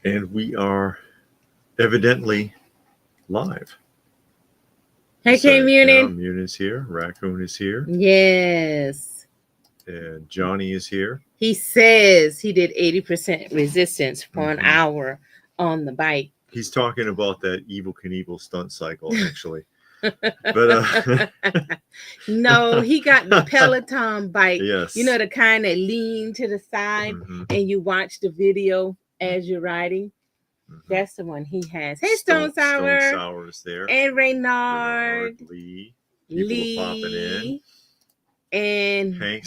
And we are evidently live. Hey, K-Munin. Munion's here. Raccoon is here. Yes. And Johnny is here. He says he did 80% resistance for an hour on the bike. He's talking about that Evel Knievel stunt cycle, actually. But no, he got the Peloton bike. Yes. You know, the kind that lean to the side and you watch the video as you're riding. That's the one he has. Hey, Stone Sour. Stone Sour's there. And Reynard. Lee. People are popping in. And Hank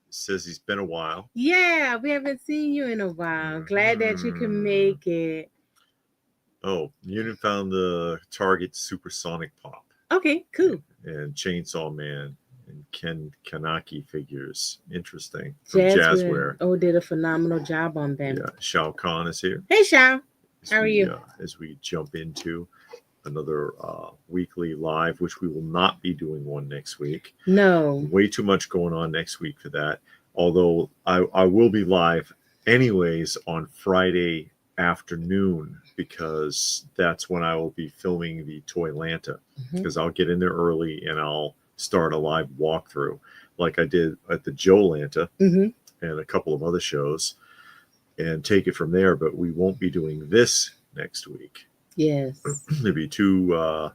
says he's been a while. Yeah, we haven't seen you in a while. Glad that you can make it. Oh, Union found the Target Supersonic Pop. Okay, cool. And Chainsaw Man and Ken Kanaki figures. Interesting. From Jazzware. Oh, did a phenomenal job on them. Yeah, Shao Kahn is here. Hey, Shao. How are you? As we jump into another weekly live, which we will not be doing one next week. No. Way too much going on next week for that. Although I will be live anyways on Friday afternoon, because that's when I will be filming the Toylanta, because I'll get in there early and I'll start a live walkthrough like I did at the Joe-Lanta and a couple of other shows, and take it from there. But we won't be doing this next week. Yes. It'd be too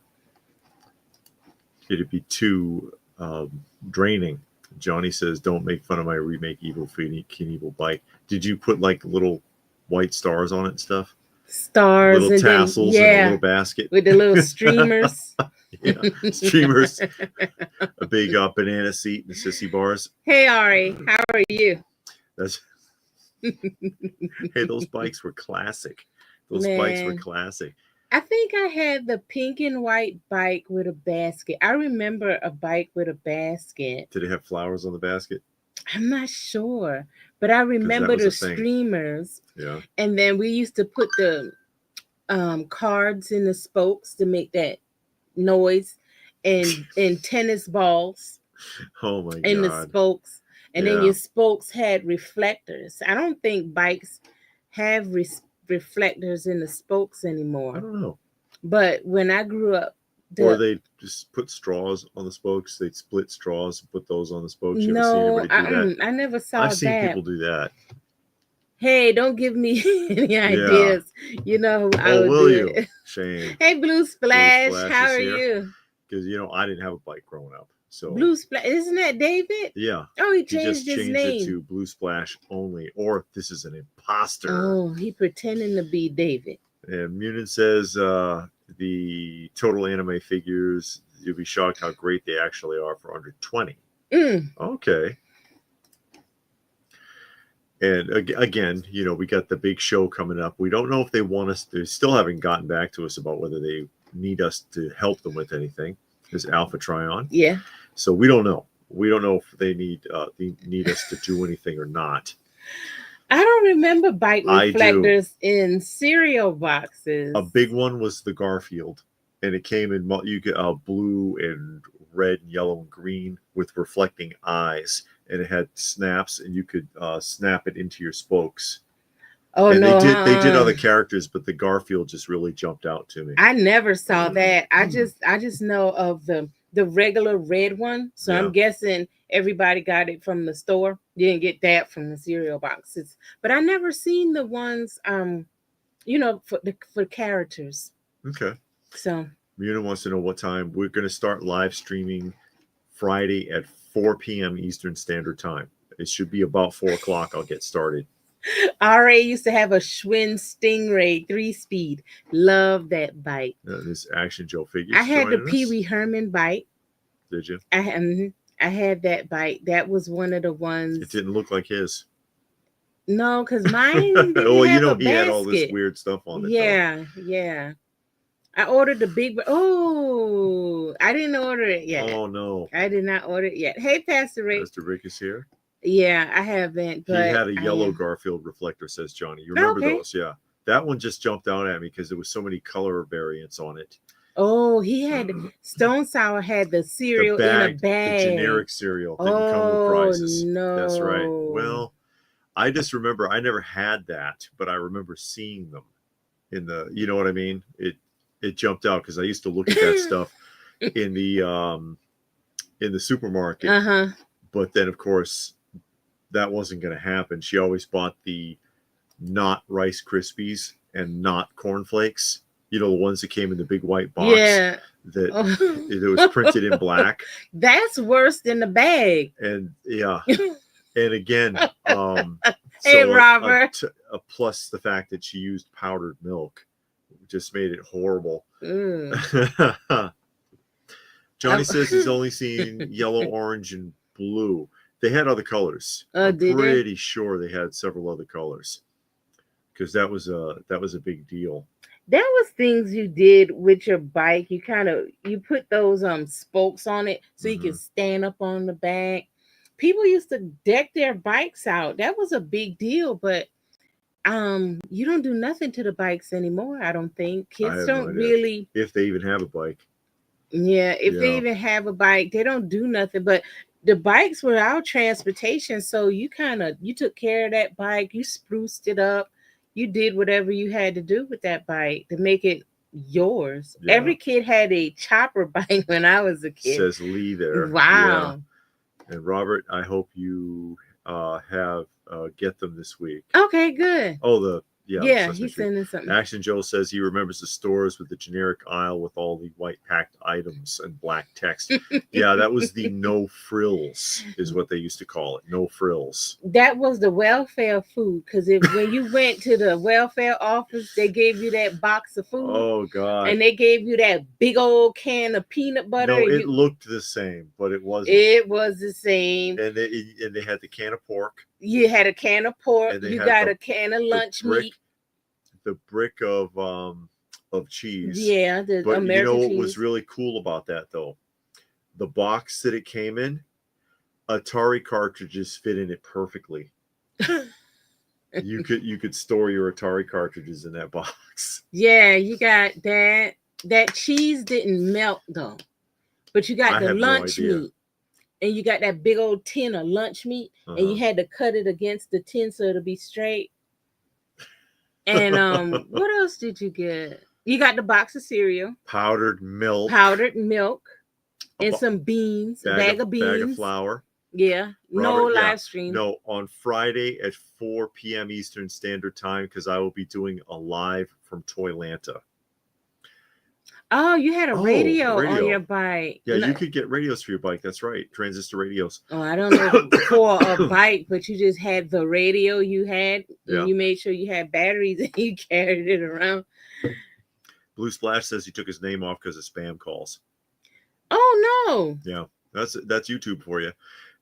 draining. Johnny says, don't make fun of my remake Evel Knievel bike. Did you put like little white stars on it and stuff? Stars, little tassels and a little basket with the little streamers. Yeah, streamers. A big banana seat and sissy bars. Hey, Ari, how are you? Hey, those bikes were classic. Bikes were classic. I think I had the pink and white bike with a basket. I remember a bike with a basket. Did it have flowers on the basket? I'm not sure, but I remember the streamers. Yeah. And then we used to put the cards in the spokes to make that noise, and tennis balls. Oh my God. In the spokes. And then your spokes had reflectors. I don't think bikes have reflectors in the spokes anymore. I don't know. But when I grew up, or they just put straws on the spokes. They'd split straws and put those on the spokes. You ever seen anybody do that? I never saw that. I've seen people do that. Hey, don't give me any ideas. You know, I would will do you? It. Shame. Hey, Blue Splash, how are you? Because I didn't have a bike growing up. So Blue Splash, isn't that David? Yeah. Oh, he changed his name. It to Blue Splash only, or this is an imposter. Oh, he pretending to be David. And Munin says the total anime figures, you'll be shocked how great they actually are for under 20. Okay. And again, we got the big show coming up. We don't know if they want us. They still haven't gotten back to us about whether they need us to help them with anything. There's Alpha Tryon. Yeah. So we don't know. We don't know if they need us to do anything or not. I don't remember bike reflectors in cereal boxes. A big one was the Garfield, and it came in blue and red and yellow and green with reflecting eyes, and it had snaps, and you could snap it into your spokes. Oh, and no. They did other characters, but the Garfield just really jumped out to me. I never saw that. I just know of the regular red one. So I'm guessing everybody got it from the store. You didn't get that from the cereal boxes. But I never seen the ones for characters. Okay. So Muna wants to know what time we're going to start live streaming Friday at 4 p.m. Eastern Standard Time. It should be about 4 o'clock. I'll get started. RA used to have a Schwinn Stingray 3-speed. Love that bike. This Action Joe figure. I had the Pee Wee Herman bike. Did you? I had that bike. That was one of the ones. It didn't look like his. No, because mine didn't have he had all this weird stuff on it. Yeah. I ordered the big. Oh, I didn't order it yet. Oh no, I did not order it yet. Hey, Pastor Rick. Pastor Rick is here. Yeah, I haven't. But he had a yellow Garfield reflector, says Johnny. You remember those? Yeah. That one just jumped out at me because there was so many color variants on it. Oh, he had Stone Sour had the cereal in a bag. The generic cereal didn't come with prizes. No. That's right. Well, I just remember I never had that, but I remember seeing them in the, you know what I mean? It jumped out because I used to look at that stuff in the supermarket. Uh-huh. But then of course that wasn't going to happen. She always bought the not Rice Krispies and not cornflakes. You know, the ones that came in the big white box. Yeah. That it was printed in black. That's worse than the bag. And yeah. And again, hey, Robert. Plus the fact that she used powdered milk just made it horrible. Johnny says he's only seen yellow, orange, and blue. They had other colors. I'm pretty sure they had several other colors because that was a big deal. That was things you did with your bike. You put those spokes on it so you can stand up on the back. People used to deck their bikes out. That was a big deal, but you don't do nothing to the bikes anymore, I don't think. Kids don't really, if they even have a bike. Yeah, if they even have a bike, they don't do nothing. But the bikes were our transportation, so you took care of that bike, you spruced it up, you did whatever you had to do with that bike to make it yours. Yeah. Every kid had a chopper bike when I was a kid. Says Lee there. Wow. Yeah. And Robert, I hope you get them this week. Okay, good. Oh, he's sending something. Action Joe says he remembers the stores with the generic aisle with all the white packed items and black text. Yeah, that was the no frills is what they used to call it. No frills. That was the welfare food, because when you went to the welfare office, they gave you that box of food. Oh God. And they gave you that big old can of peanut butter. No, it looked the same, but it wasn't. It was the same. And they had the can of pork. You had a can of pork. You got a can of lunch meat. The brick of cheese. Yeah, the but American you know what cheese. was really cool about that though? The box that it came in, Atari cartridges fit in it perfectly. You could store your Atari cartridges in that box. Yeah, you got that. That cheese didn't melt though, but you got the lunch meat. And you got that big old tin of lunch meat, and you had to cut it against the tin so it'll be straight. And what else did you get? You got the box of cereal, powdered milk, and some beans, a bag of beans, bag of flour. Yeah, Robert, live stream. No, on Friday at 4 p.m. Eastern Standard Time, because I will be doing a live from Toylanta. Oh, you had a radio on your bike. Yeah, you could get radios for your bike. That's right. Transistor radios. Oh, I don't know for a bike, but you just had the radio you had. And you made sure you had batteries and you carried it around. Blue Splash says he took his name off because of spam calls. Oh, no. Yeah, that's YouTube for you.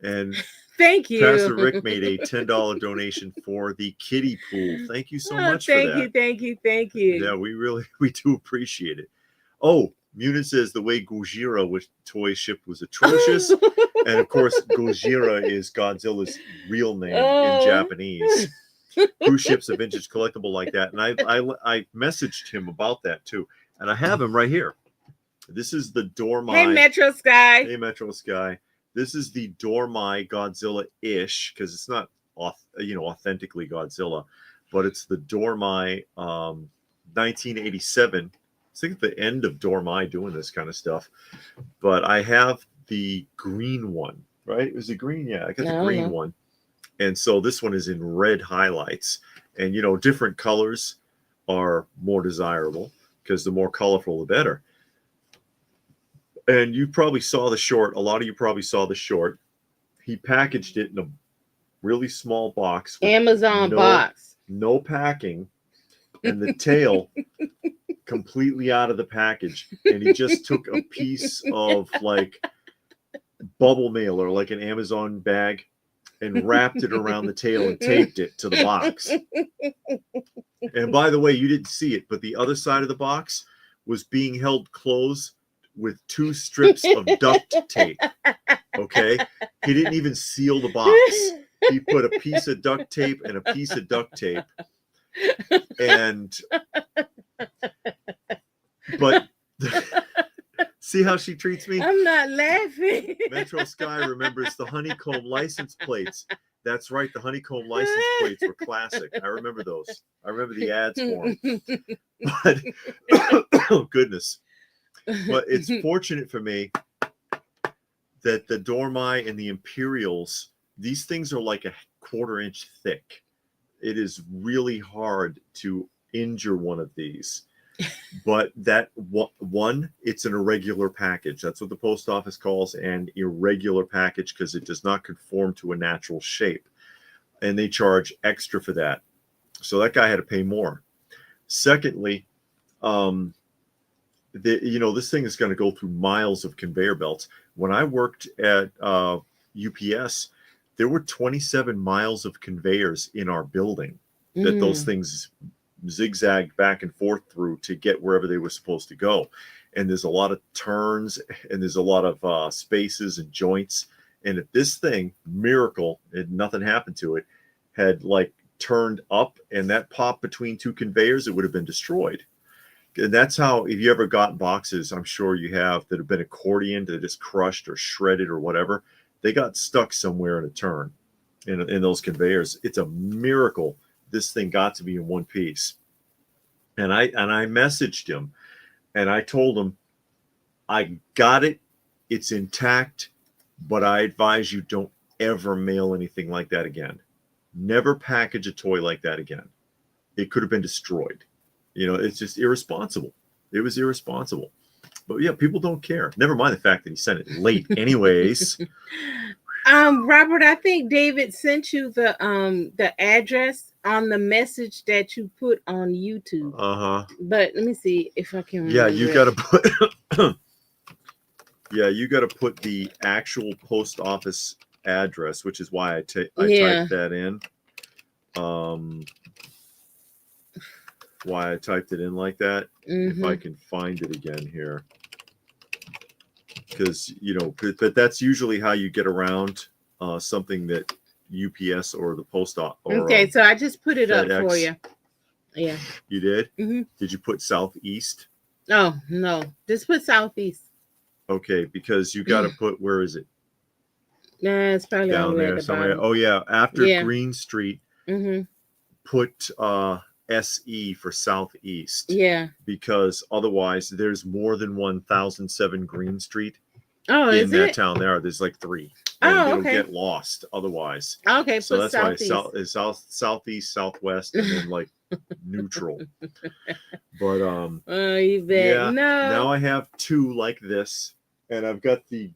And thank you. Pastor Rick made a $10 donation for the kiddie pool. Thank you so much for that. Thank you. Yeah, we do appreciate it. Oh, Munin says the way Gojira with toy shipped was atrocious. And of course, Gojira is Godzilla's real name in Japanese. Who ships a vintage collectible like that? And I messaged him about that too. And I have him right here. This is the Dormai. Hey, Metro Sky. Hey, Metro Sky. This is the Dormai Godzilla-ish, because it's not authentically Godzilla, but it's the Dormai 1987. I think at the end of Dormai doing this kind of stuff, but I have the green one, right? Was it green? Yeah, I got the green one. And so this one is in red highlights, and different colors are more desirable because the more colorful, the better. And you probably saw the short. A lot of you probably saw the short. He packaged it in a really small box. Amazon box. No packing. And the tail completely out of the package, and he just took a piece of like bubble mailer, like an Amazon bag, and wrapped it around the tail and taped it to the box. And by the way, you didn't see it, but the other side of the box was being held closed with 2 strips of duct tape. Okay, he didn't even seal the box. He put a piece of duct tape and a piece of duct tape. But see how she treats me? I'm not laughing. Metro Sky remembers the honeycomb license plates That's right. The honeycomb license plates were classic. I remember those. I remember the ads for them. But oh goodness. But it's fortunate for me that the Dormai and the Imperials, these things are like a 1/4 inch thick. It is really hard to injure one of these. But that one, it's an irregular package. That's what the post office calls an irregular package because it does not conform to a natural shape. And they charge extra for that. So that guy had to pay more. Secondly, this thing is going to go through miles of conveyor belts. When I worked at UPS, there were 27 miles of conveyors in our building that those things zigzagged back and forth through to get wherever they were supposed to go. And there's a lot of turns and there's a lot of spaces and joints. And if this thing, miracle, and nothing happened to it, had like turned up and that popped between two conveyors, it would have been destroyed. And that's how, if you ever got boxes, I'm sure you have, that have been accordioned, that just crushed or shredded or whatever, they got stuck somewhere in a turn in those conveyors. It's a miracle this thing got to be in one piece. And I messaged him and I told him, I got it, it's intact, but I advise you don't ever mail anything like that again. Never package a toy like that again. It could have been destroyed. It's just irresponsible. It was irresponsible. But yeah, people don't care. Never mind the fact that he sent it late anyways. Robert, I think David sent you the address on the message that you put on YouTube. But let me see if I can remember. You got to put you got to put the actual post office address, which is why I typed that in. Why I typed it in like that. If I can find it again here. Because, but that's usually how you get around something that UPS or the post office. Okay, so I just put it FedEx. Up for you. Yeah. You did? Mm-hmm. Did you put Southeast? Oh, no. Just put Southeast. Okay, because you got to put, where is it? Nah, it's probably down there somewhere. Oh, yeah. After Green Street, put SE for Southeast. Yeah. Because otherwise, there's more than 1007 Green Street. Oh, in that town. There's like 3. And it'll get lost otherwise. Okay, so that's Southeast. why Southeast, Southwest, and then like neutral. But you bet. Yeah. No. Now I have 2 like this, and I've got the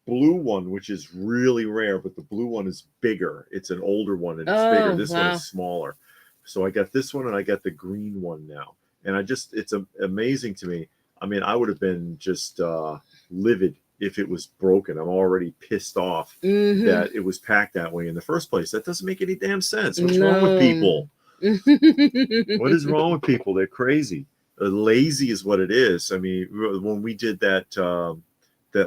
blue one, which is really rare, but the blue one is bigger. It's an older one and it's bigger. This one is smaller. So I got this one and I got the green one now. And it's amazing to me. I mean, I would have been just livid if it was broken. I'm already pissed off that it was packed that way in the first place. That doesn't make any damn sense. What's wrong with people? What is wrong with people? They're crazy. Lazy is what it is. I mean, when we did that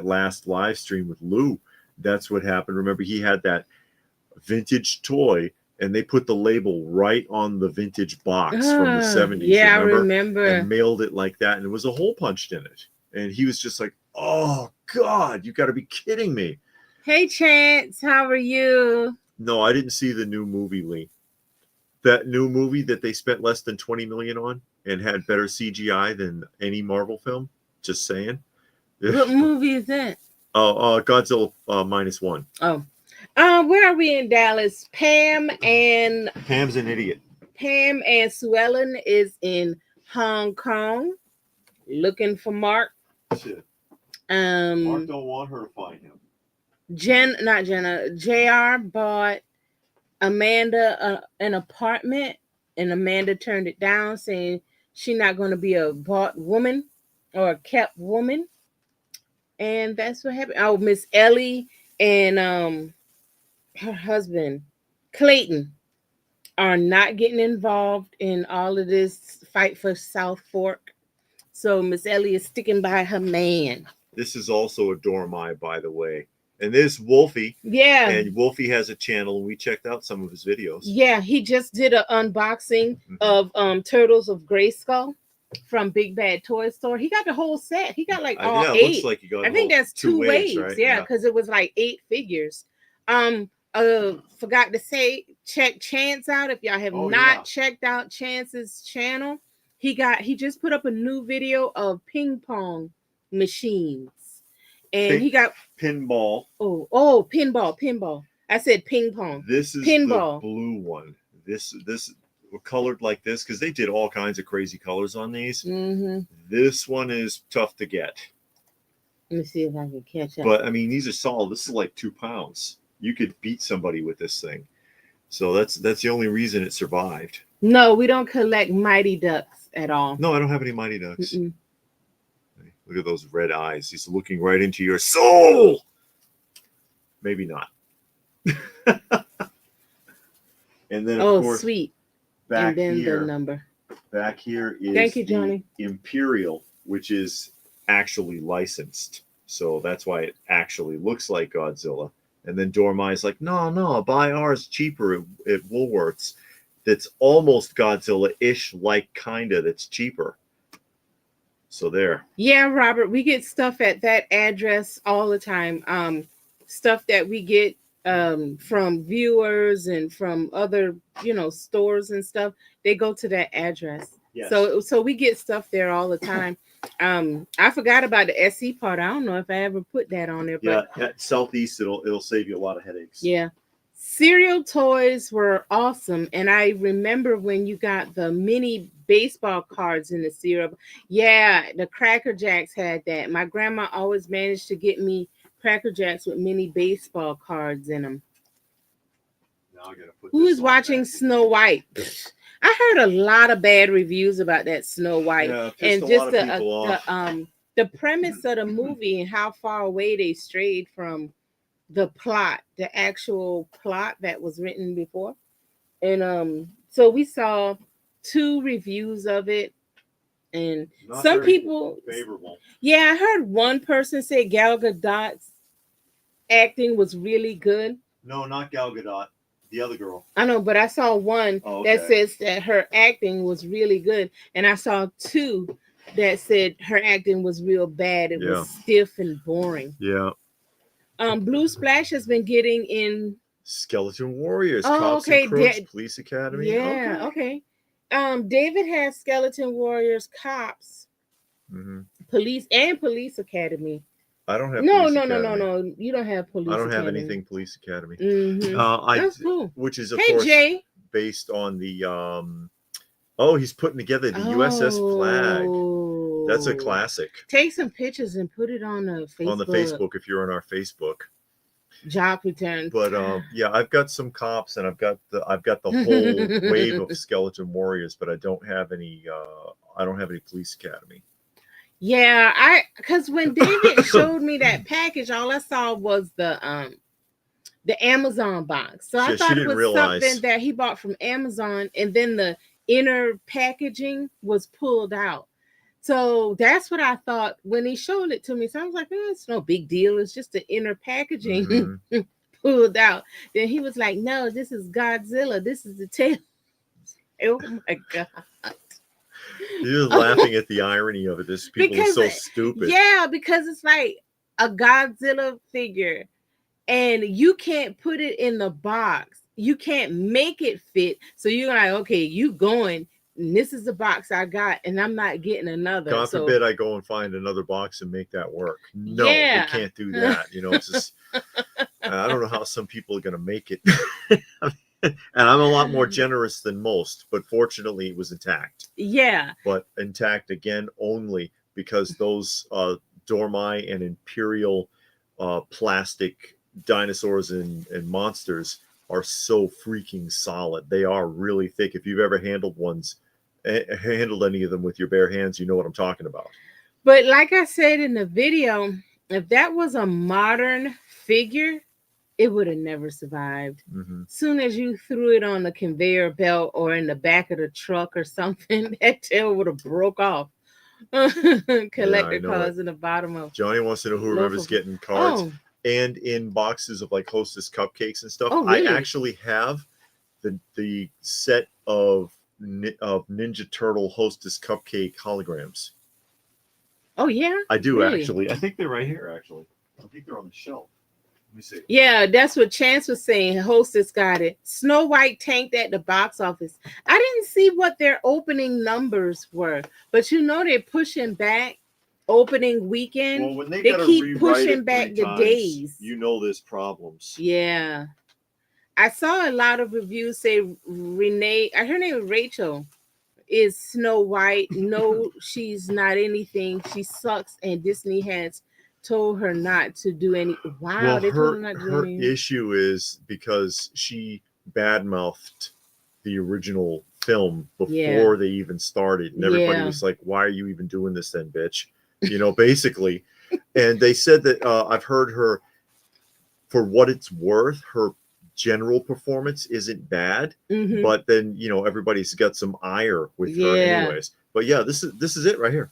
last live stream with Lou, that's what happened. Remember, he had that vintage toy and they put the label right on the vintage box from the 70s. Yeah, I remember. And mailed it like that. And there was a hole punched in it. And he was just like, oh, God, you got to be kidding me. Hey, Chance, how are you? No, I didn't see the new movie, Lee. That new movie that they spent less than $20 million on and had better CGI than any Marvel film. Just saying. What movie is that? Godzilla -1. Oh. Where are we in Dallas? Pam's an idiot. Pam and Sue Ellen is in Hong Kong looking for Mark. Shit. Mark don't want her to find him. JR bought Amanda an apartment, and Amanda turned it down, saying she's not going to be a bought woman or a kept woman. And that's what happened. Oh, Miss Ellie and her husband Clayton are not getting involved in all of this fight for South Fork. So Miss Ellie is sticking by her man. This is also a Dormai, by the way. And there's Wolfie. Yeah. And Wolfie has a channel, and we checked out some of his videos. Yeah, he just did an unboxing of Turtles of Grayskull from Big Bad Toy Store. He got the whole set. He got all 8. It looks like he got I think that's 2 waves. right? Yeah, because it was like 8 figures. forgot to say, check Chance out. If y'all have not checked out Chance's channel, he just put up a new video of ping pong machines. And he got pinball. Pinball. I said ping pong. This is pinball. The blue one. This colored like this because they did all kinds of crazy colors on these. Mm-hmm. This one is tough to get. Let me see if I can catch up. But I mean, these are solid. This is like 2 pounds. You could beat somebody with this thing. So that's the only reason it survived. No, we don't collect Mighty Ducks at all. No, I don't have any Mighty Ducks. Mm-mm. Look at those red eyes. He's looking right into your soul. Maybe not. And then, of course, sweet. Back and then here, the number. Back here is Thank you, Johnny. Imperial, which is actually licensed. So that's why it actually looks like Godzilla. And then Dormai's like, no, buy ours cheaper at Woolworths. That's almost Godzilla-ish, like kinda. That's cheaper. So there. Yeah, Robert, we get stuff at that address all the time. Stuff that we get from viewers and from other, stores and stuff. They go to that address. Yes. So we get stuff there all the time. I forgot about the SE part. I don't know if I ever put that on there. But yeah, at Southeast, it'll save you a lot of headaches. Yeah. Cereal toys were awesome. And I remember when you got the mini baseball cards in the cereal. Yeah, the Cracker Jacks had that. My grandma always managed to get me Cracker Jacks with mini baseball cards in them. Now I gotta put Who is watching Snow White? I heard a lot of bad reviews about that Snow White. Yeah, and just the premise of the movie and how far away they strayed from the plot, the actual plot that was written before. And so we saw 2 reviews of it, and not some people favorable. Yeah, I heard one person say Gal Gadot's acting was really good. No, not Gal Gadot. The other girl. I know, but I saw one that says that her acting was really good, and I saw 2 that said her acting was real bad. It was stiff and boring. Yeah. Blue Splash has been getting in Skeleton Warriors, Cops and Crooks, Police Academy. Yeah, okay. David has Skeleton Warriors, Cops, Police Academy. I don't have no. You don't have Police Academy. I don't have anything Police Academy. That's cool. Which is, of course, Jay. Based on the he's putting together the USS flag. That's a classic. Take some pictures and put it on the Facebook. On the Facebook, if you're on our Facebook. Job return. But yeah, I've got some Cops and I've got the whole wave of Skeleton Warriors, but I don't have any Police Academy. Yeah, because when David showed me that package, all I saw was the Amazon box. So I thought it was something that he bought from Amazon, and then the inner packaging was pulled out. So that's what I thought when he showed it to me. So I was like, it's no big deal. It's just the inner packaging pulled out. Then he was like, no, this is Godzilla. This is the tail. Oh my God. You're laughing at the irony of it. This people are so stupid. Yeah, because it's like a Godzilla figure and you can't put it in the box. You can't make it fit. So you're like, okay, you going, and this is the box I got, and I'm not getting another. God forbid I go and find another box and make that work. No, we can't do that. It's just, I don't know how some people are going to make it. And I'm a lot more generous than most, but fortunately it was intact. Yeah. But intact again only because those Dormai and Imperial plastic dinosaurs and monsters are so freaking solid. They are really thick. If you've ever handled any of them with your bare hands, you know what I'm talking about. But like I said in the video, if that was a modern figure, it would have never survived. Soon as you threw it on the conveyor belt or in the back of the truck or something, that tail would have broke off. Collector cards in the bottom of. Johnny wants to know who remembers getting cards and in boxes of like Hostess cupcakes and stuff. Really? I actually have the set of Ninja Turtle Hostess cupcake holograms. Oh yeah, I do actually. I think they're right here. Actually, I think they're on the shelf. Let me see. Yeah, that's what Chance was saying. Hostess got it. Snow White tanked at the box office. I didn't see what their opening numbers were, but you know they're pushing back opening weekend. Well, when they keep rewrite pushing it back the times, days. you know there's problems. Yeah. I saw a lot of reviews say Renee, her name is Rachel, is Snow White. No, she's not anything. She sucks, and Disney has told her not to do any. Wow, Well, they told her not to do her anything. issue is because she badmouthed the original film before they even started, and everybody was like, "Why are you even doing this, then, bitch?" You know, basically. And they said that I've heard her, for what it's worth, her general performance isn't bad, but then everybody's got some ire with her anyways. But yeah, this is it right here.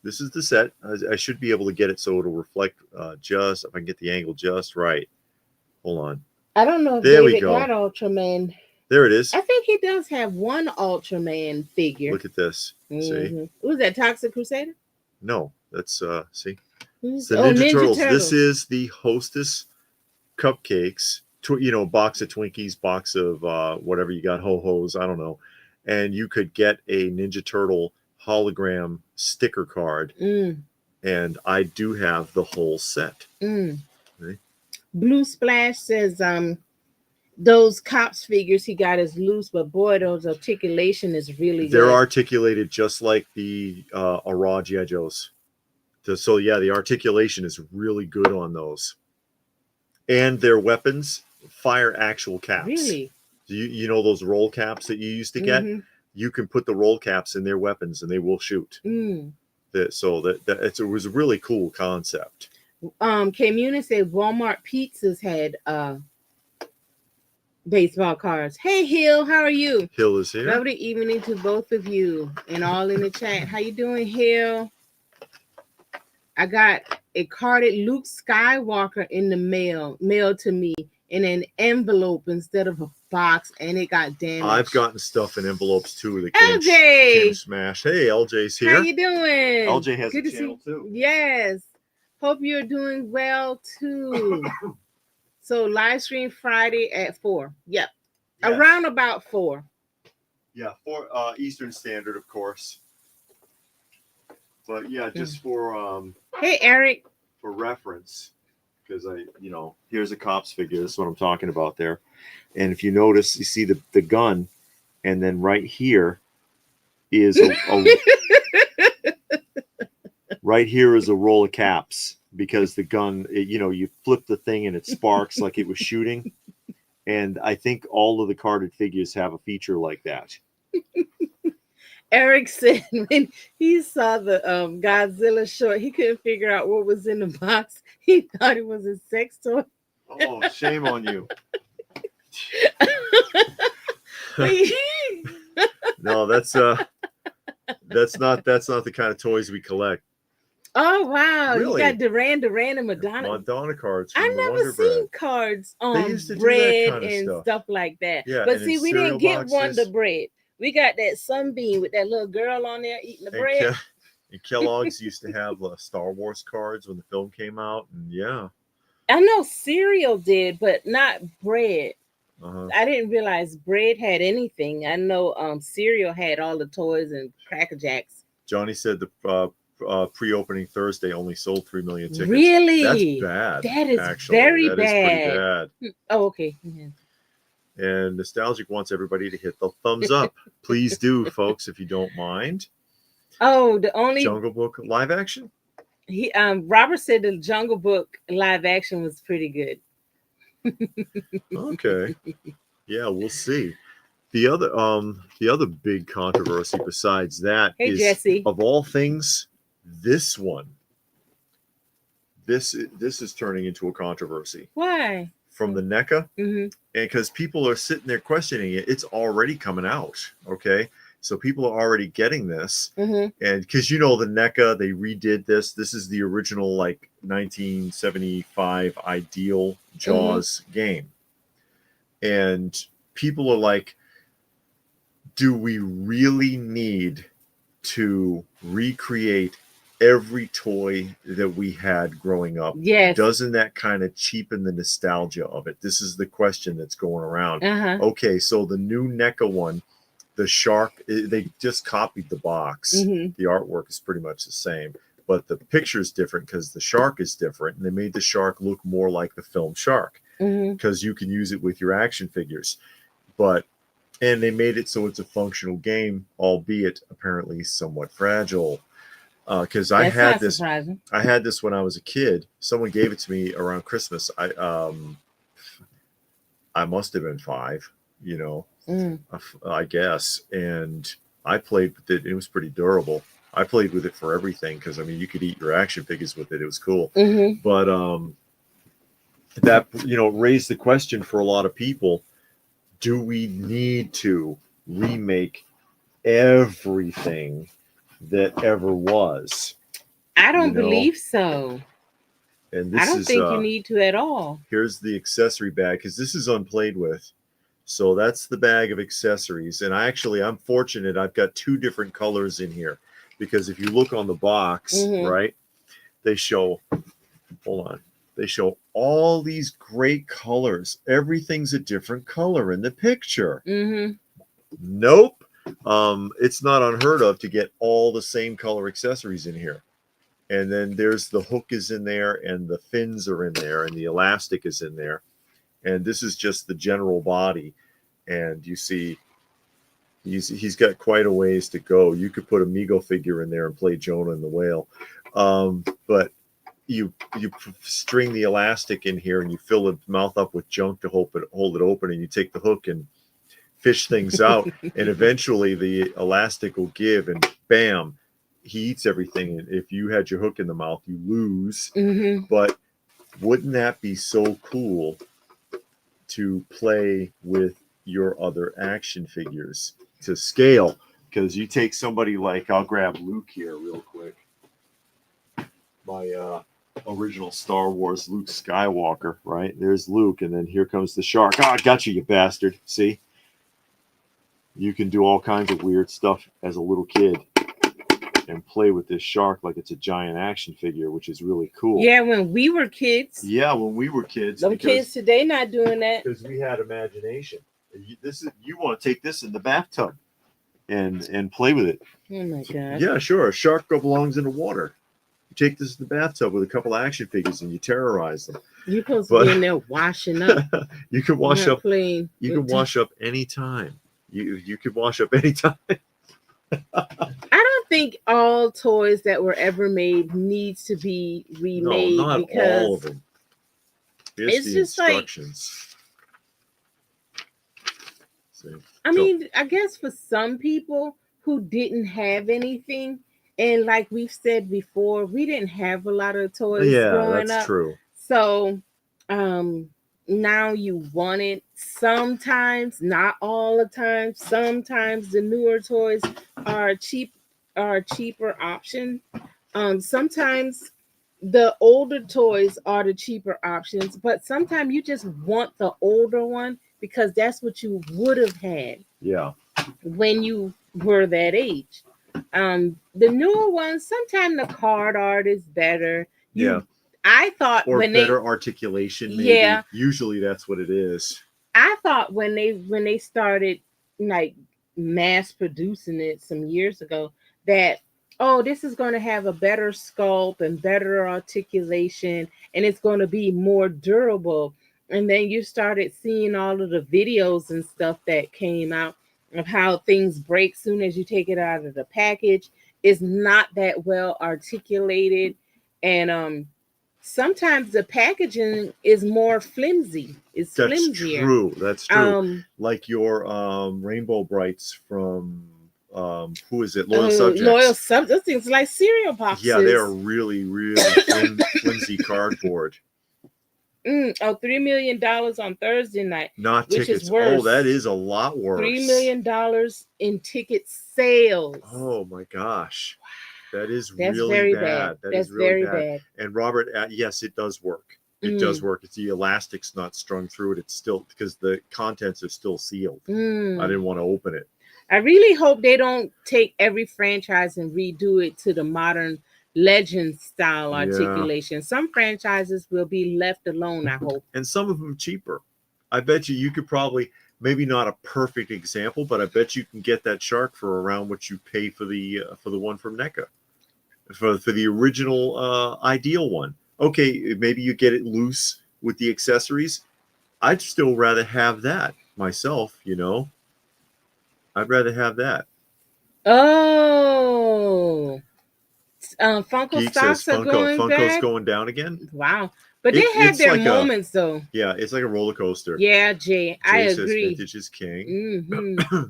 This is the set. I should be able to get it so it'll reflect just, if I can get the angle just right. Hold on. I don't know if there David got Ultraman. There it is. I think he does have one Ultraman figure. Look at this. See? Was that Toxic Crusader? No, that's see. It's the Ninja Turtles. This is the Hostess cupcakes. Box of Twinkies, box of whatever you got, ho-hos, I don't know. And you could get a Ninja Turtle hologram sticker card. And I do have the whole set. Okay. Blue Splash says those cops figures he got is loose, but boy, those articulation is really They're good. articulated just like the raw G.I. Joes. So yeah, the articulation is really good on those. And their weapons fire actual caps. Really? You know those roll caps that you used to get? You can put the roll caps in their weapons and they will shoot. So it was a really cool concept. K-Muni said Walmart Pizzas had baseball cards. Hey Hill, how are you? Hill is here. Lovely evening to both of you and all in the chat. How you doing, Hill? I got a carded Luke Skywalker in the mailed to me in an envelope instead of a box, and it got damaged. I've gotten stuff in envelopes too. The LJ smash. Hey, LJ's here. How you doing? LJ has a channel too. Yes. Hope you're doing well too. So live stream Friday at 4. Yep. Yes. Around about 4. Yeah, 4 Eastern Standard, of course. But yeah, just for hey Eric. For reference, because here's a cops figure. This is what I'm talking about there. And if you notice, you see the gun, and then right here is right here is a roll of caps, because the gun, you flip the thing and it sparks like it was shooting. And I think all of the carded figures have a feature like that. Eric said when he saw the Godzilla short, he couldn't figure out what was in the box. He thought it was a sex toy. Oh, shame on you. No, that's not the kind of toys we collect. Oh wow! Really? You got Duran and Madonna. Madonna cards. I've never seen cards on bread and stuff like that. Yeah, but see, we didn't get Wonder Bread. We got that Sunbeam with that little girl on there eating the bread. And Kellogg's used to have Star Wars cards when the film came out, and yeah. I know cereal did, but not bread. I didn't realize bread had anything. I know cereal had all the toys and Cracker Jacks. Johnny said the pre-opening Thursday only sold 3 million tickets. Really? That's bad. That is actually. very that bad. Is pretty bad. Oh, okay. Yeah. And Nostalgic wants everybody to hit the thumbs up. Please do, folks, if you don't mind. Oh, the only Jungle Book live action? Robert said the Jungle Book live action was pretty good. Okay. Yeah, we'll see. The other big controversy besides that is, Jesse. Of all things, this one. This is turning into a controversy. Why? From the NECA, and because people are sitting there questioning it. It's already coming out. Okay, so people are already getting this, and because the NECA, they redid this. This is the original 1975 Ideal Jaws game, and people are like, do we really need to recreate every toy that we had growing up. Yes. Doesn't that kind of cheapen the nostalgia of it? This is the question that's going around. Uh-huh. Okay, so the new NECA one, the shark, they just copied the box. Mhm. The artwork is pretty much the same, but the picture is different because the shark is different, and they made the shark look more like the film shark because you can use it with your action figures. And they made it so it's a functional game, albeit apparently somewhat fragile. Because I That's had not this, surprising. I had this when I was a kid. Someone gave it to me around Christmas. I must have been 5, you know, I guess, and I played with it. It was pretty durable. I played with it for everything because I mean, you could eat your action figures with it. It was cool. But that raised the question for a lot of people: do we need to remake everything that ever was? I don't believe so. And this I don't think you need to at all. Here's the accessory bag because this is unplayed with. So that's the bag of accessories. And I'm fortunate. I've got 2 different colors in here because if you look on the box, right, they show, hold on, they show all these great colors. Everything's a different color in the picture. Nope. It's not unheard of to get all the same color accessories in here. And then there's the hook is in there, and the fins are in there, and the elastic is in there. And this is just the general body. And you see, he's got quite a ways to go. You could put a Mego figure in there and play Jonah and the whale. But you string the elastic in here, and you fill the mouth up with junk to hold it open, and you take the hook and fish things out. And eventually the elastic will give, and bam, he eats everything. And if you had your hook in the mouth, you lose. But wouldn't that be so cool to play with your other action figures to scale? Because you take somebody like, I'll grab Luke here real quick. My original Star Wars Luke Skywalker, right? There's Luke, and then here comes the shark. I got you bastard. See? You can do all kinds of weird stuff as a little kid and play with this shark like it's a giant action figure, which is really cool. Yeah, when we were kids. Yeah, when we were kids. Them kids today not doing that. Because we had imagination. You want to take this in the bathtub and play with it. Oh my god. Yeah, sure. A shark belongs in the water. You take this in the bathtub with a couple of action figures and you terrorize them. You're supposed to be in there washing up. You can wash up. You can wash up anytime. You can wash up anytime. I don't think all toys that were ever made needs to be remade. No, not because all of them. Here's it's the just instructions. I mean, I guess for some people who didn't have anything, and like we've said before, we didn't have a lot of toys growing up. True. So now you want it. Sometimes, not all the time. Sometimes the newer toys are a cheaper option. Sometimes the older toys are the cheaper options, but sometimes you just want the older one because that's what you would have had. Yeah. When you were that age. The newer ones, sometimes the card art is better. I thought or better articulation, maybe. Yeah. Usually that's what it is. I thought when they started like mass producing it some years ago that this is going to have a better sculpt and better articulation and it's going to be more durable. And then you started seeing all of the videos and stuff that came out of how things break soon as you take it out of the package. It's not that well articulated, and sometimes the packaging is more flimsy. It's flimsier. That's true. Like your Rainbow Brights from who is it? Loyal Subjects. Loyal Subjects. Those things like cereal boxes. Yeah, they're really, really flimsy cardboard. $3 million on Thursday night. Not which tickets. Is worse. Oh, that is a lot worse. $3 million in ticket sales. Oh my gosh. That is That's really very bad. That's really bad. And Robert, yes, it does work. It does work. It's the elastic's not strung through it. It's still because the contents are still sealed. I didn't want to open it. I really hope they don't take every franchise and redo it to the modern legend style Yeah. articulation. Some franchises will be left alone, I hope. And some of them cheaper. I bet you could probably, maybe not a perfect example, but I bet you can get that shark for around what you pay for the one from NECA, for the original ideal one. Okay, maybe you get it loose with the accessories. I'd still rather have that myself. I'd rather have that. Oh, Funko Geek says stocks are going Funko's back. going down again. Wow, but they had It's their like moments though. it's like a roller coaster. Yeah, Jay, I Jay says agree. vintage is king. Mm-hmm.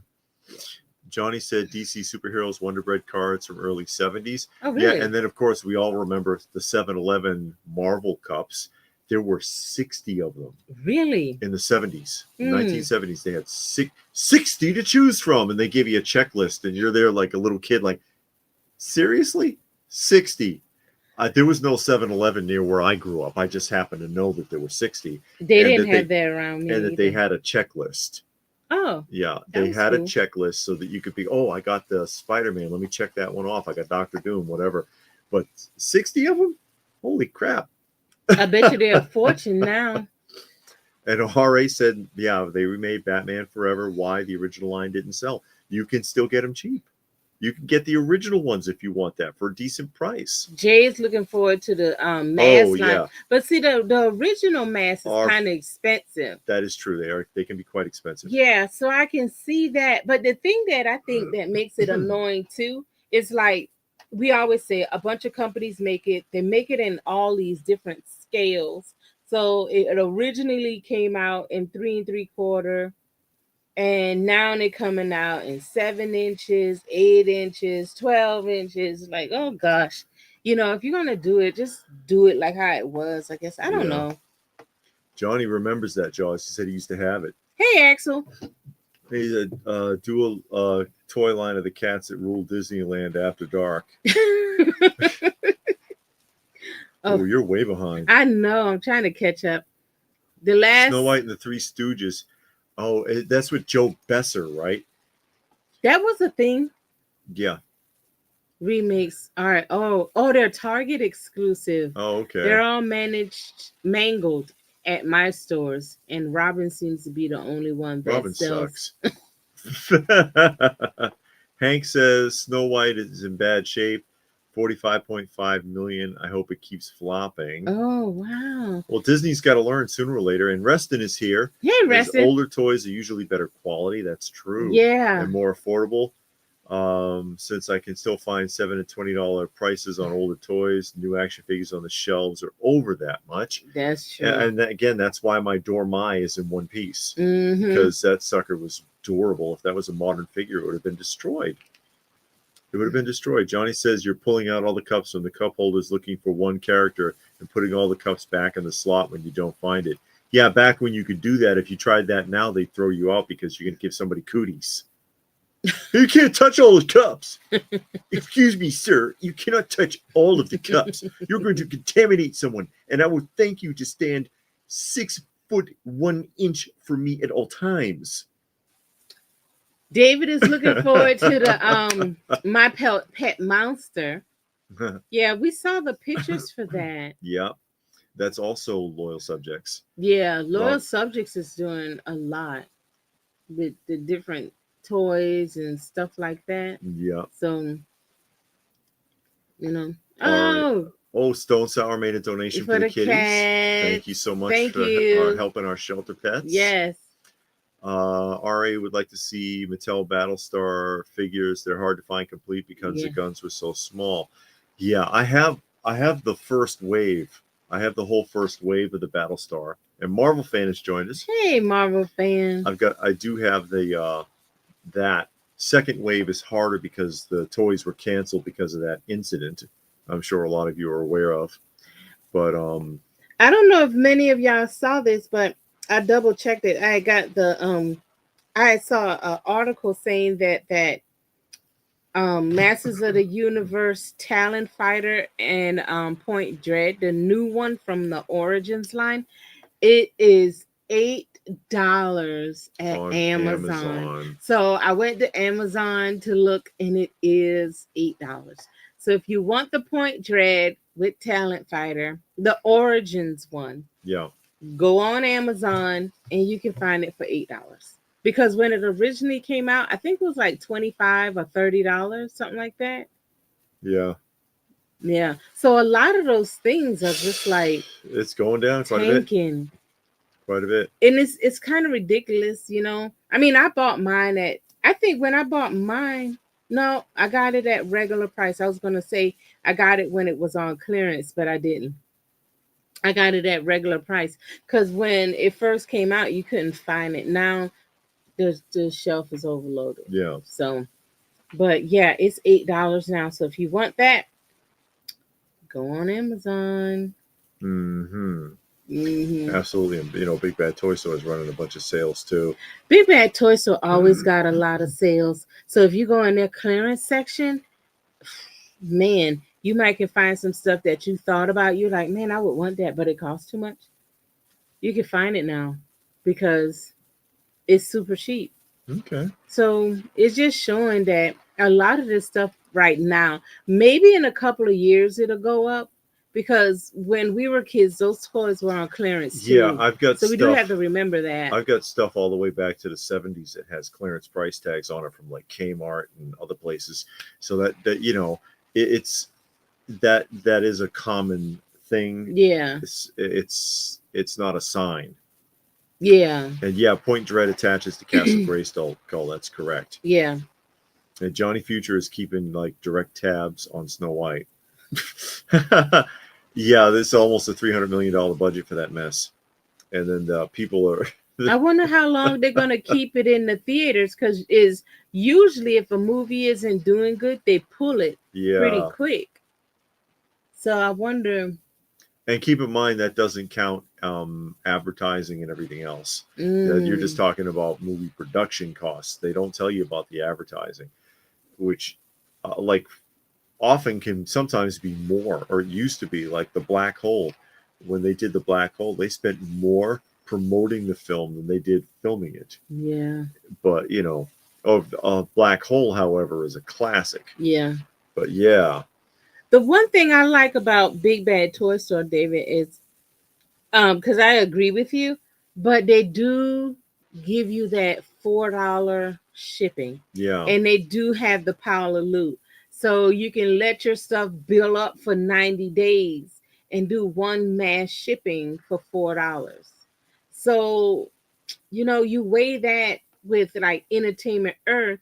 Johnny said DC Superheroes Wonder Bread cards from early 70s. Oh, really? Yeah, and then of course we all remember the 7-Eleven Marvel cups. There were 60 of them. Really? In the 70s. 1970s, they had 60 to choose from, and they give you a checklist, and you're there like a little kid, like, seriously? 60? There was no 7-Eleven near where I grew up. I just happened to know that there were 60. They didn't have that around me. And that they had a checklist. Oh. Yeah, they had a checklist so that you could be, I got the Spider-Man. Let me check that one off. I got Dr. Doom, whatever. But 60 of them? Holy crap. I bet you they're a fortune now. And RA said, yeah, they remade Batman Forever. Why the original line didn't sell? You can still get them cheap. You can get the original ones if you want that for a decent price. Jay is looking forward to the mask line. Yeah. But see, the original mask is kind of expensive. That is true. They can be quite expensive. Yeah, so I can see that. But the thing that I think that makes it annoying too is, like we always say, a bunch of companies make it. They make it in all these different scales. So it originally came out in 3 3/4. And now they're coming out in 7 inches, 8 inches, 12 inches. Like, oh gosh. If you're gonna do it, just do it like how it was, I guess. I don't know. Johnny remembers that, Jaws. He said he used to have it. Hey, Axel. He's a dual toy line of the cats that ruled Disneyland after dark. Oh, you're way behind. I know. I'm trying to catch up. The last Snow White and the Three Stooges. Oh, that's with Joe Besser, right? That was a thing. Yeah. Remakes. All right. Oh, they're Target exclusive. Oh, okay. They're all mangled at my stores, and Robin seems to be the only one that Robin sells. Sucks. Hank says Snow White is in bad shape. 45.5 million. I hope it keeps flopping. Oh, wow. Well, Disney's got to learn sooner or later. And Reston is here. Hey, Reston. Older toys are usually better quality. That's true. Yeah. And more affordable. Since I can still find $7 and $20 prices on older toys, new action figures on the shelves are over that much. That's true. And again, that's why my Dormai is in one piece. Mm-hmm. Because that sucker was durable. If that was a modern figure, it would have been destroyed. It would have been destroyed. Johnny says you're pulling out all the cups from the cup holders looking for one character and putting all the cups back in the slot when you don't find it. Yeah, back when you could do that, if you tried that now, they'd throw you out because you're going to give somebody cooties. You can't touch all the cups. Excuse me, sir. You cannot touch all of the cups. You're going to contaminate someone. And I will thank you to stand 6'1" from me at all times. David is looking forward to the My Pet Monster. Yeah, we saw the pictures for that. Yeah, that's also Loyal Subjects. Yeah, Loyal Subjects is doing a lot with the different toys and stuff like that. Yeah. So, Oh, Stone Sour made a donation for the kitties. Cats. Thank you so much for helping our shelter pets. Yes. RA would like to see Mattel Battlestar figures. They're hard to find complete because the guns were so small. Yeah, I have the first wave. I have the whole first wave of the Battlestar. And Marvel Fan has joined us. Hey, Marvel Fan. I do have the that second wave is harder because the toys were canceled because of that incident. I'm sure a lot of you are aware of. But I don't know if many of y'all saw this, but I double checked it. I got the I saw an article saying that Masters of the Universe Talon Fighter and Point Dread, the new one from the Origins line, it is $8 at Amazon. So I went to Amazon to look, and it is $8. So if you want the Point Dread with Talent Fighter, the Origins one, Yeah. go on Amazon and you can find it for $8. Because when it originally came out, I think it was like $25 or $30, something like that. Yeah. Yeah. So a lot of those things are just like It's going down quite a bit. tanking. Quite a bit. And it's kind of ridiculous, you know. I mean, I bought mine at, I think when I bought mine, no, I got it at regular price. I was gonna say I got it when it was on clearance, but I didn't. I got it at regular price because when it first came out, you couldn't find it. Now the shelf is overloaded. Yeah. So, but yeah, it's $8 now. So if you want that, go on Amazon. Mm-hmm. Mm-hmm. Absolutely. And, you know, Big Bad Toy Store is running a bunch of sales too. Big Bad Toy Store always got a lot of sales. So if you go in their clearance section, man, you might can find some stuff that you thought about. You're like, man, I would want that, but it costs too much. You can find it now because it's super cheap. Okay. So it's just showing that a lot of this stuff right now, maybe in a couple of years it'll go up because when we were kids, those toys were on clearance too. Yeah, I've got so we do stuff. have to remember that. I've got stuff all the way back to the 70s that has clearance price tags on it from like Kmart and other places. So that you know, it's that is a common thing. Yeah. It's not a sign. Yeah. And yeah, Point Dread attaches to Castle Grayskull. That's correct. Yeah. And Johnny Future is keeping like direct tabs on Snow White. Yeah, this is almost a $300 million budget for that mess. And then people are. I wonder how long they're gonna keep it in the theaters because is usually if a movie isn't doing good, they pull it pretty quick. So I wonder. And keep in mind that doesn't count advertising and everything else. You're just talking about movie production costs. They don't tell you about the advertising, which like often can sometimes be more, or it used to be like the Black Hole. When they did the Black Hole, they spent more promoting the film than they did filming it. Yeah. But you know, Black Hole, however, is a classic. Yeah. But yeah. The one thing I like about Big Bad Toy Store, David, is because I agree with you, but they do give you that $4 shipping. Yeah. And they do have the power of loot. So you can let your stuff build up for 90 days and do one mass shipping for $4. So, you know, you weigh that with like Entertainment Earth.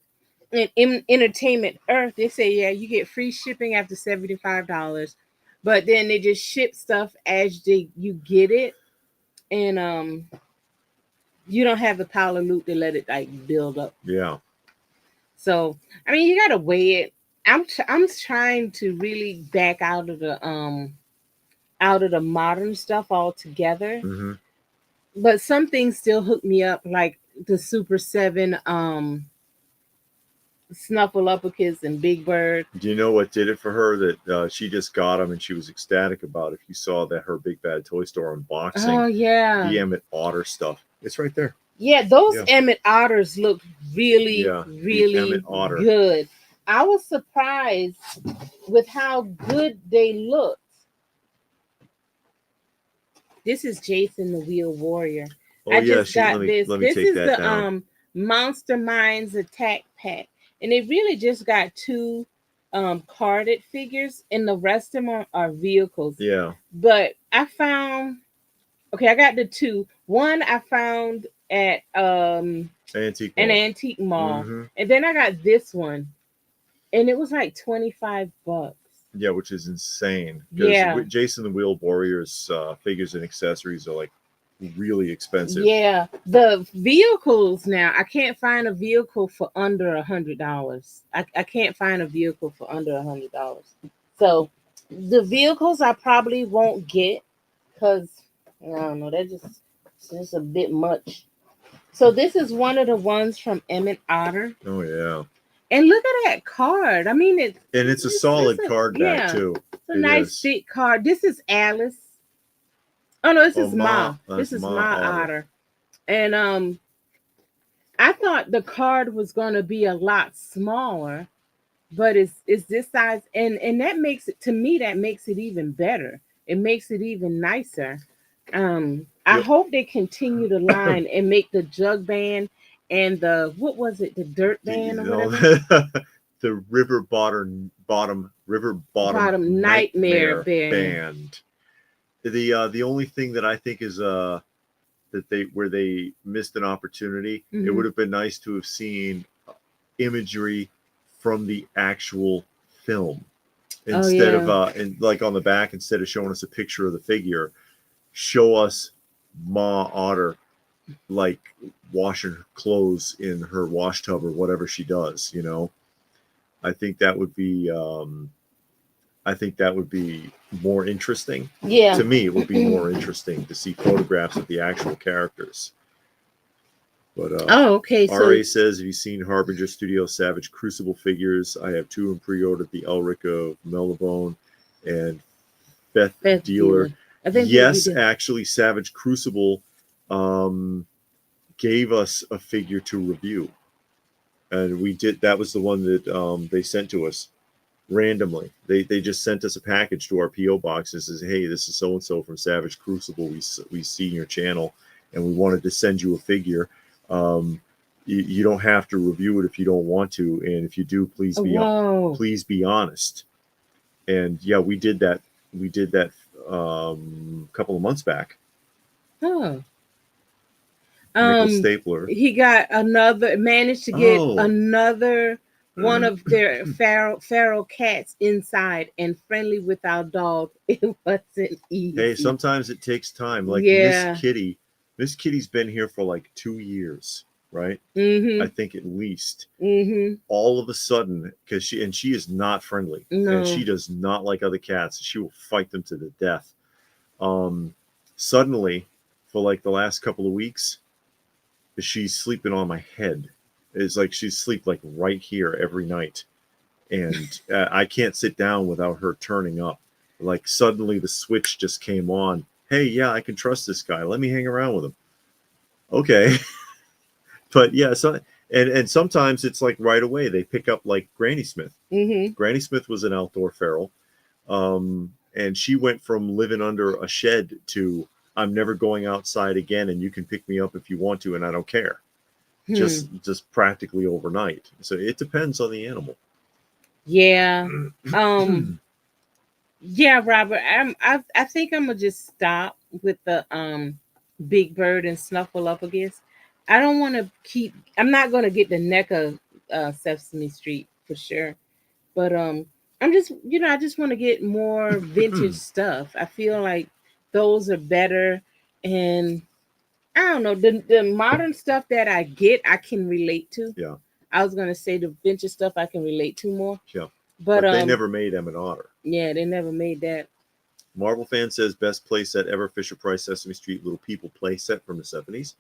And in Entertainment Earth, they say, yeah, you get free shipping after $75. But then they just ship stuff as you get it. And you don't have the power of loot to let it like build up. Yeah. So, I mean, you got to weigh it. I'm trying to really back out of the modern stuff altogether. Mm-hmm. But some things still hook me up, like the Super 7 Snuffleupagus and Big Bird. Do you know what did it for her? That she just got them and she was ecstatic about. If you saw that her Big Bad Toy Store unboxing, Oh yeah, the Emmett Otter stuff, it's right there. Yeah, those Emmett Otters look really, really good. I was surprised with how good they looked. This is Jason the Wheel Warrior. Oh, I just got let me this. This take is that the down. Monster Minds Attack Pack. And they really just got two carded figures, and the rest of them are vehicles. Yeah. But I found, I got the two. One I found at an antique mall. Mm-hmm. And then I got this one, and it was like $25. Yeah, which is insane. Yeah. Jason the Wheel Warrior's figures and accessories are like really expensive. Yeah, the vehicles now, I can't find a vehicle for under $100. I can't find a vehicle for under $100. So the vehicles I probably won't get because I don't know, it's just a bit much. So this is one of the ones from Emmett Otter. Oh yeah. And look at that card. I mean, it's a solid card back too. It's a nice thick card. This is Alice. Oh no, this is Ma. This is Ma Otter. And I thought the card was gonna be a lot smaller, but it's this size, and that makes it, to me, that makes it even better. It makes it even nicer. I Yep. hope they continue the line and make the jug band and the, what was it, the dirt band or whatever, The river bottom bottom nightmare nightmare band. band. The only thing that I think is that they missed an opportunity. It Mm-hmm. would have been nice to have seen imagery from the actual film Oh instead of yeah. and like on the back, instead of showing us a picture of the figure, show us Ma Otter like washing clothes in her wash tub or whatever she does. I think that would be more interesting. Yeah. To me, it would be more interesting to see photographs of the actual characters. But Oh, okay. So RA says, have you seen Harbinger Studio Savage Crucible figures? I have two in pre-order, the Elric of Mellabone and Beth Beth Dealer. Dealer. I think we Yes, did. actually, Savage Crucible gave us a figure to review. And we did. That was the one that they sent to us randomly. They just sent us a package to our PO box and says, "Hey, this is so and so from Savage Crucible. We see your channel, and we wanted to send you a figure. You don't have to review it if you don't want to, and if you do, Whoa. please be honest." And yeah, we did that. We did that a couple of months back. Oh. Nicholas Stapler. He got another, managed to get Oh, another one of their feral cats inside and friendly with our dog. It wasn't easy. hey, sometimes it takes time. Like Yeah. Miss Kitty's been here for like 2 years, right? I Mm-hmm. think at least. Mm-hmm. All of a sudden, because she is not friendly, and she No. does not like other cats. She will fight them to the death. Um, Suddenly, for like the last couple of weeks, she's sleeping on my head. It's like she's sleep like right here every night, and I can't sit down without her turning up. Like suddenly the switch just came on. Hey, yeah, I can trust this guy. Let me hang around with him. Okay, but yeah, so and sometimes it's like right away they pick up like Granny Smith. Mm-hmm. Granny Smith was an outdoor feral, and she went from living under a shed to I'm never going outside again, and you can pick me up if you want to, and I don't care. Just practically overnight. So it depends on the animal. Yeah. Yeah, Robert. I think I'm gonna just stop with the Big Bird and Snuffleupagus. I don't want to keep. I'm not gonna get the neck of Sesame Street for sure, but I'm just, I just want to get more vintage stuff. I feel like those are better, and I don't know, the modern stuff that I get, I can relate to. Yeah, I was gonna say the vintage stuff I can relate to more, yeah. but But they never made Em and Otter. yeah, they never made that. Marvel fan says best playset ever, Fisher Price Sesame Street Little People playset from the 70s.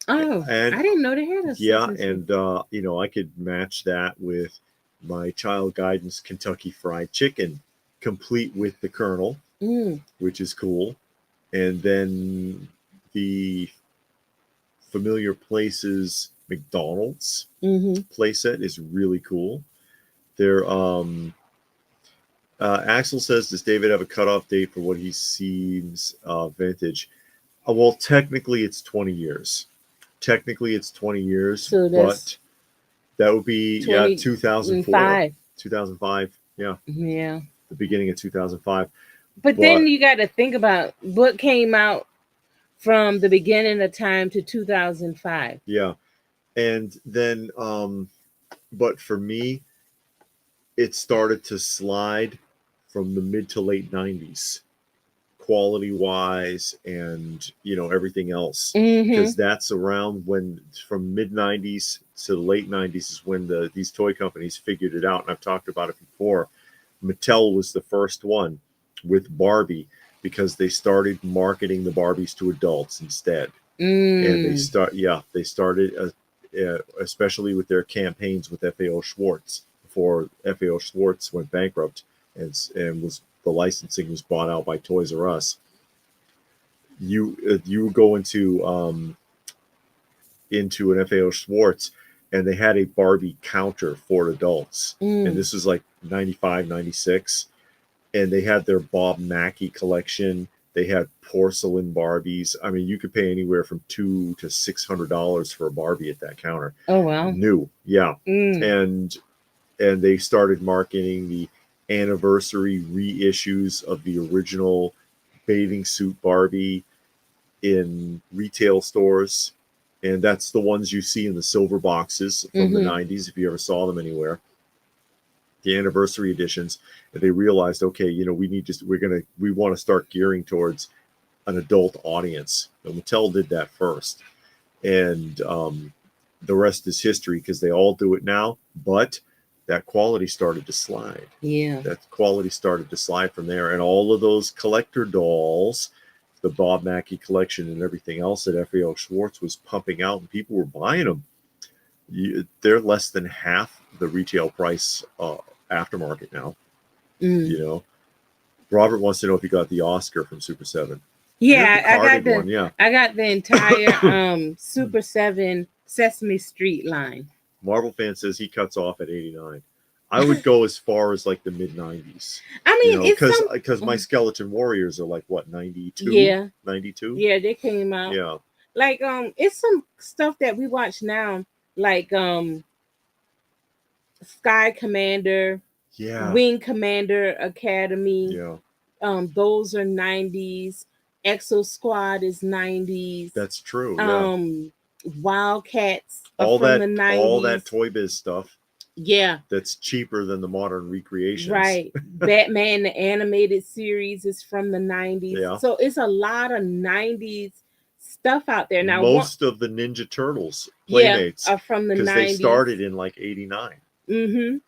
Oh, And I didn't know they had a yeah, Sesame Street. and I could match that with my Child Guidance Kentucky Fried Chicken, complete with the Colonel, Mm. which is cool. And then the Familiar Places McDonald's Mm-hmm. playset is really cool. There, Axel says, does David have a cutoff date for what he sees vintage? Well, technically it's 20 years. Technically it's 20 years, So but that would be 2004, 2005. 2005. Yeah, Yeah. the beginning of 2005. But then But you got to think about what came out from the beginning of time to 2005. yeah, and then but for me, it started to slide from the mid to late 90s, quality wise, and everything else, Mm-hmm. because that's around when, from mid 90s to the late 90s, is when these toy companies figured it out. And I've talked about it before. Mattel was the first one with Barbie, because they started marketing the Barbies to adults instead. And Mm. they started especially with their campaigns with FAO Schwartz, before FAO Schwartz went bankrupt, and was the licensing was bought out by Toys R Us. You go into an FAO Schwartz, and they had a Barbie counter for adults. And Mm. this was like 95, 96. And they had their Bob Mackie collection. They had porcelain Barbies. I mean, you could pay anywhere from $200 to $600 for a Barbie at that counter. Oh wow. New, yeah. Mm. And they started marketing the anniversary reissues of the original bathing suit Barbie in retail stores. And that's the ones you see in the silver boxes from the 90s, if you ever saw them anywhere. The anniversary editions. And they realized, okay, you know, we want to start gearing towards an adult audience. And Mattel did that first. And the rest is history, because they all do it now. But that quality started to slide. Yeah. That quality started to slide from there. And all of those collector dolls, the Bob Mackie collection and everything else that FAO Schwarz was pumping out, and people were buying them. They're less than half the retail price aftermarket now. You know, Robert wants to know if you got the Oscar from Super 7. Yeah, I got the entire Super 7 Sesame Street line. Marvel Fan says he cuts off at 89. I would go as far as like the mid 90s. I mean, because my Skeleton Warriors are like what, 92? Yeah, 92. Yeah, they came out. Yeah, like it's some stuff that we watch now, like Sky Commander, yeah, Wing Commander Academy. yeah. Those are 90s. Exo Squad is 90s. That's true. Yeah. Wildcats all from that the 90s. all that Toy Biz stuff. Yeah. That's cheaper than the modern recreations. Right. Batman the animated series is from the 90s. Yeah. So it's a lot of 90s stuff out there. Now most of the Ninja Turtles Playmates are from the 90s. Because they started in like 89.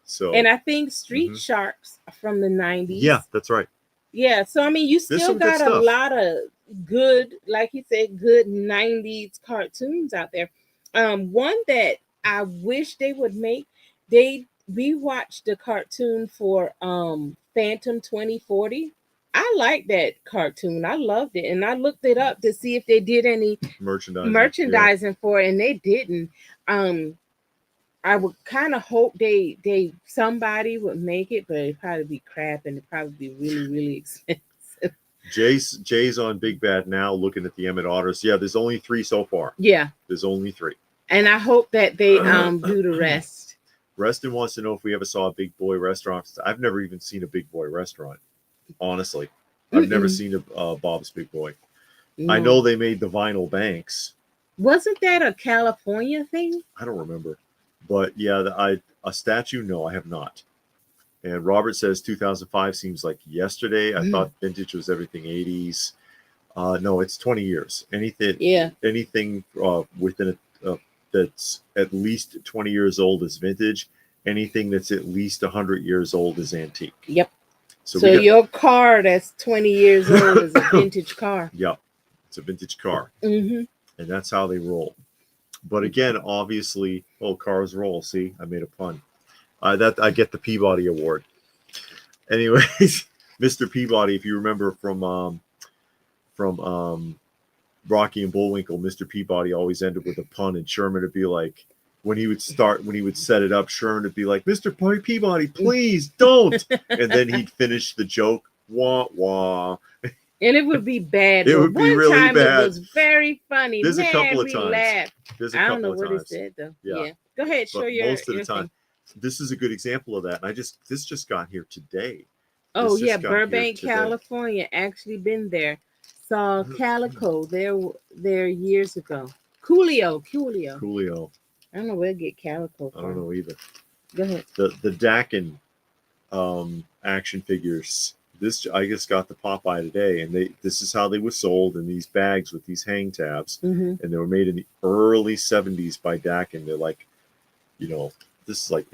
So and I think Street Sharks are from the 90s. Yeah, that's right. Yeah, so I mean, you still got a lot of good, like you said, good 90s cartoons out there. One that I wish they would make, we watched the cartoon for Phantom 2040. I like that cartoon. I loved it, and I looked it up to see if they did any merchandising for it, and they didn't. I would kind of hope somebody would make it, but it'd probably be crap, and it'd probably be really, really expensive. Jay's on Big Bad now, looking at the Emmett Otters. Yeah, there's only 3 so far. Yeah, there's only 3, and I hope that they do the rest. Reston wants to know if we ever saw a Big Boy restaurant. I've never even seen a Big Boy restaurant. Honestly, I've never seen a Bob's Big Boy. No. I know they made the vinyl banks. Wasn't that a California thing? I don't remember. But yeah, a statue, no, I have not. And Robert says 2005 seems like yesterday. I thought vintage was everything 80s. No, it's 20 years. Anything within that's at least 20 years old is vintage. Anything that's at least 100 years old is antique. Yep. So your car that's 20 years old is a vintage car. Yep, it's a vintage car. And that's how they roll. But again, obviously, cars roll. See, I made a pun. That I get the Peabody Award. Anyways, Mr. Peabody, if you remember from Rocky and Bullwinkle, Mr. Peabody always ended with a pun, and Sherman would be like, when he would set it up, Sherman would be like, "Mr. Peabody, please don't," and then he'd finish the joke, wah wah. And it would be bad. It would be really bad. It was very funny. There's a couple of times. I don't know what he said though. Yeah. Go ahead. Show your most of the time. Thing. This is a good example of that. And this just got here today. Oh yeah, Burbank, California. Actually been there. Saw Calico there years ago. Coolio. I don't know where to get Calico from. I don't know either. Go ahead. The Dakin action figures. I just got the Popeye today, and this is how they were sold in these bags with these hang tabs, and they were made in the early 70s by Dakin. They're like, this is like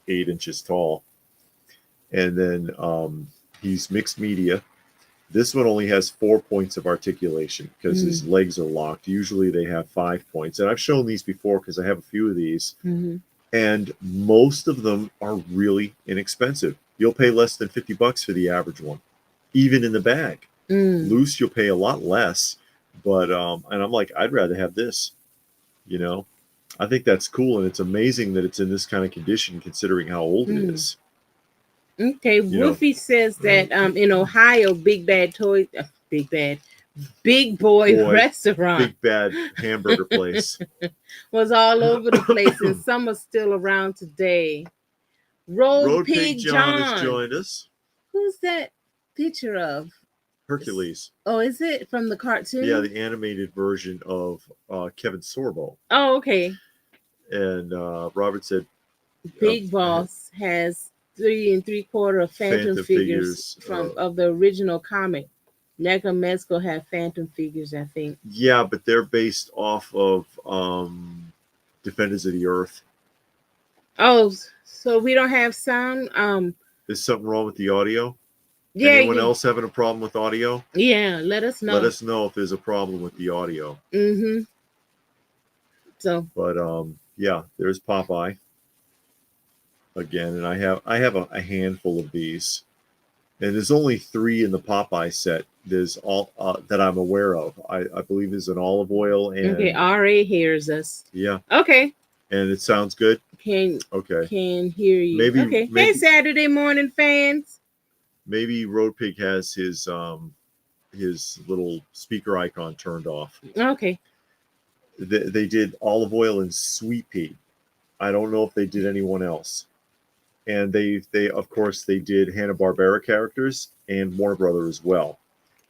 8 inches tall, and then he's mixed media. This one only has 4 points of articulation because his legs are locked. Usually they have 5 points, and I've shown these before because I have a few of these, and most of them are really inexpensive. You'll pay less than $50 for the average one, even in the bag. Loose, you'll pay a lot less. But and I'm like, I'd rather have this, I think that's cool, and it's amazing that it's in this kind of condition considering how old it is. Okay, Woofy says that in Ohio, Big Boy restaurant, Big Bad Hamburger Place was all over the place, and some are still around today. Road Pig John has joined us. Who's that picture of? Hercules. Oh, is it from the cartoon? Yeah, the animated version of Kevin Sorbo. Oh, okay. And Robert said Big Boss has 3 3/4 Phantom figures from of the original comic. NECA Mezco have Phantom figures, I think. Yeah, but they're based off of Defenders of the Earth. Oh, so we don't have sound. Is something wrong with the audio? Yeah. Anyone else having a problem with audio? Yeah, let us know. Let us know if there's a problem with the audio. So, but yeah, there's Popeye again, and I have a handful of these, and there's only 3 in the Popeye set. There's all that I'm aware of. I believe there's an olive oil and okay. RA hears us. Yeah. Okay. And it sounds good. Can hear you. Maybe okay. Hey, Saturday morning fans. Maybe Road Pig has his little speaker icon turned off. Okay. They did olive oil and sweet pea. I don't know if they did anyone else. And they of course they did Hanna-Barbera characters and Warner Brothers as well.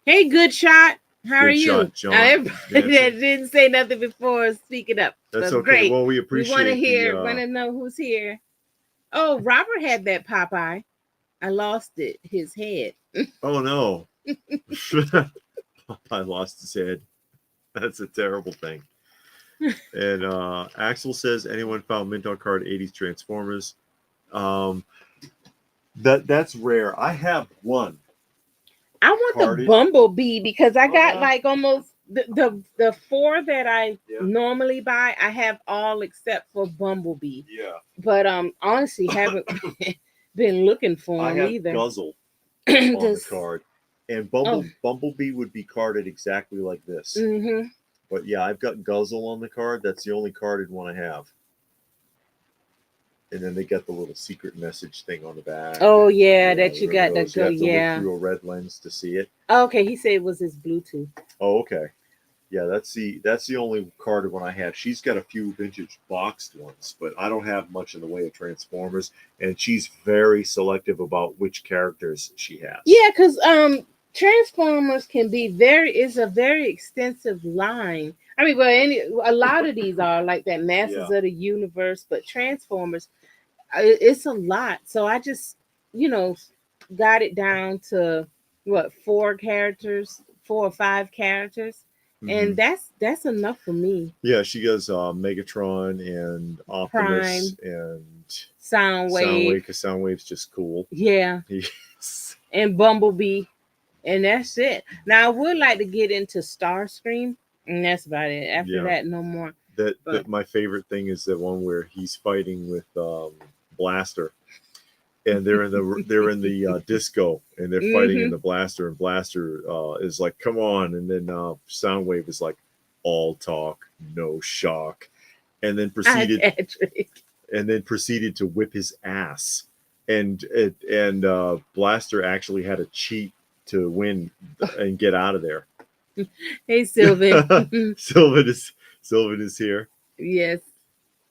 Hey, good shot. How are you? Shot, John. Didn't say nothing before speaking up. That's okay. Great. Well, we appreciate. We want to know who's here. Oh, Robert had that Popeye. I lost it. His head. Oh no! I lost his head. That's a terrible thing. And Axel says, anyone found mint on card 80s Transformers? That's rare. I have one. I want the Bumblebee because I got like almost the 4 that I normally buy. I have all except for Bumblebee. Yeah. But honestly, haven't been looking for him either. Guzzle on the card, and Bumblebee would be carded exactly like this. But yeah, I've got Guzzle on the card. That's the only carded one I have. And then they got the little secret message thing on the back. Oh yeah, that you got to go. You have to look through a red lens to see it. Oh, okay, he said it was his Bluetooth. Oh, okay. Yeah, that's the only carded one I have. She's got a few vintage boxed ones, but I don't have much in the way of Transformers, and she's very selective about which characters she has. Yeah, because Transformers is a very extensive line. I mean, a lot of these are like that, Masters of the Universe, but Transformers, it's a lot. So I just, got it down to 4 or 5 characters. And that's enough for me. Yeah, she goes Megatron and Optimus and Soundwave. Because Soundwave's just cool. Yeah. And Bumblebee. And that's it. Now I would like to get into Starscream, and that's about it. After that, no more. That my favorite thing is the one where he's fighting with Blaster. And they're in the disco, and they're fighting in the Blaster, and Blaster is like, "Come on!" And then Soundwave is like, "All talk, no shock," and then proceeded to whip his ass. And Blaster actually had to cheat to win and get out of there. Hey, Sylvan. Sylvan is here. Yes.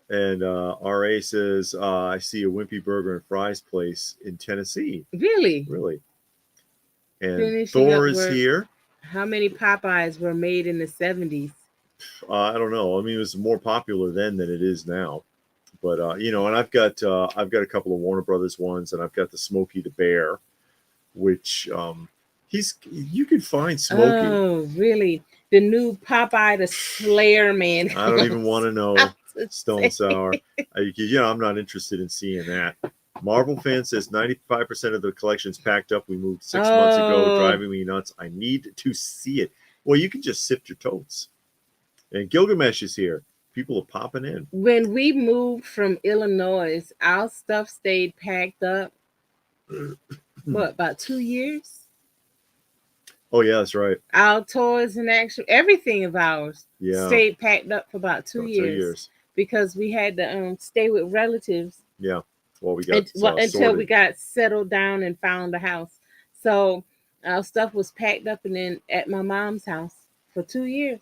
And RA says, I see a Wimpy Burger and Fries place in Tennessee. Really? And Thor is here. How many Popeyes were made in the 70s? I don't know. I mean, it was more popular then than it is now. But, and I've got a couple of Warner Brothers ones, and I've got the Smokey the Bear, which you can find Smokey. Oh, really? The new Popeye the Slayer Man. I don't even want to know. Stone Sour. I'm not interested in seeing that. Marvel fan says 95% of the collection's packed up. We moved 6 months ago, driving me nuts. I need to see it. Well, you can just sift your totes. And Gilgamesh is here. People are popping in. When we moved from Illinois, our stuff stayed packed up. About 2 years? Oh yeah, that's right. Our toys and everything of ours stayed packed up for about 2 years. because we had to stay with relatives. Yeah. Well, we got Until we sorted. got settled down and found a house. So our stuff was packed up and then at my mom's house for 2 years,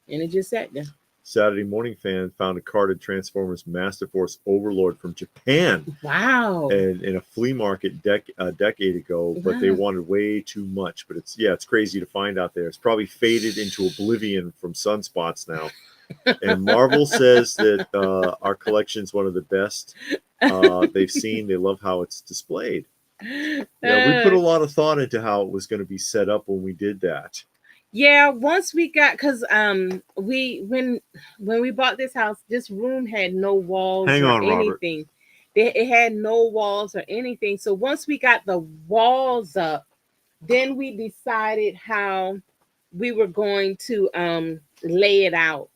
and it just sat there. Saturday Morning Fan found a carded Transformers Master Force Overlord from Japan Wow. and in a flea market a decade ago, but they wanted way too much. But it's crazy to find out there. It's probably faded into oblivion from sunspots now. And Marvel says that our collection's one of the best they've seen. They love how it's displayed. Yeah, we put a lot of thought into how it was going to be set up when we did that. Yeah, once we got, because we when we bought this house, this room had no walls Hang or on, Robert. anything. It had no walls or anything. So once we got the walls up, then we decided how we were going to lay it out.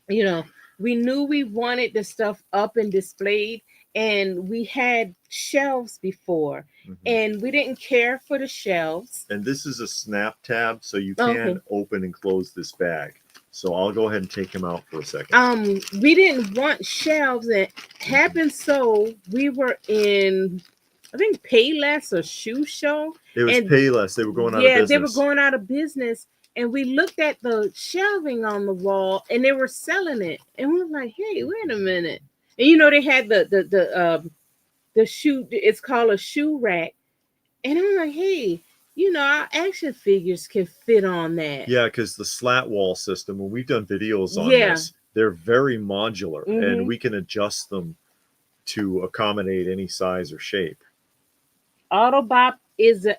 You know, we knew we wanted the stuff up and displayed, and we had shelves before, and we didn't care for the shelves. And this is a snap tab, so you can open and close this bag. So I'll go ahead and take him out for a second. We didn't want shelves. It happened so we were in, I think, Payless or Shoe Show. It was Payless. They were going out of business. Yeah, they were going out of business. And we looked at the shelving on the wall, and they were selling it. And we were like, "Hey, wait a minute!" And you know, they had the shoe. It's called a shoe rack. And I'm like, "Hey, you know, our action figures can fit on that." Yeah, because the slat wall system. When we've done videos on this, they're very modular, and we can adjust them to accommodate any size or shape. Autobot is the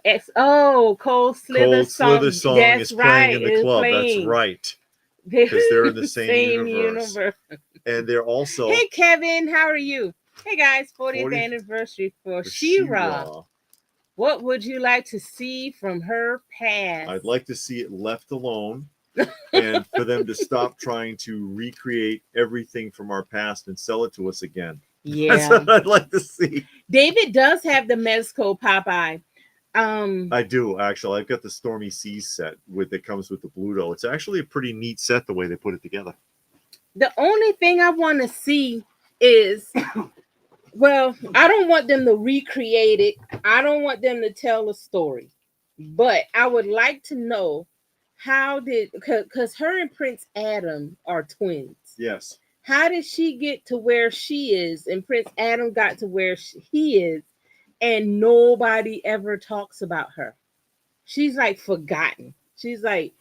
Cold Slither song. That's is right. playing in the club. That's right. Because they're in the same universe. And they're also... Hey, Kevin, how are you? Hey, guys, 40th anniversary for She-Ra. What would you like to see from her past? I'd like to see it left alone and for them to stop trying to recreate everything from our past and sell it to us again. Yeah. That's what I'd like to see. David does have the Mezco Popeye. I do, actually. I've got the Stormy Seas set that comes with the Bluto. It's actually a pretty neat set the way they put it together. The only thing I want to see is, well, I don't want them to recreate it. I don't want them to tell a story. But I would like to know because her and Prince Adam are twins. Yes. How did she get to where she is and Prince Adam got to where he is? And nobody ever talks about her. She's like forgotten. She's like,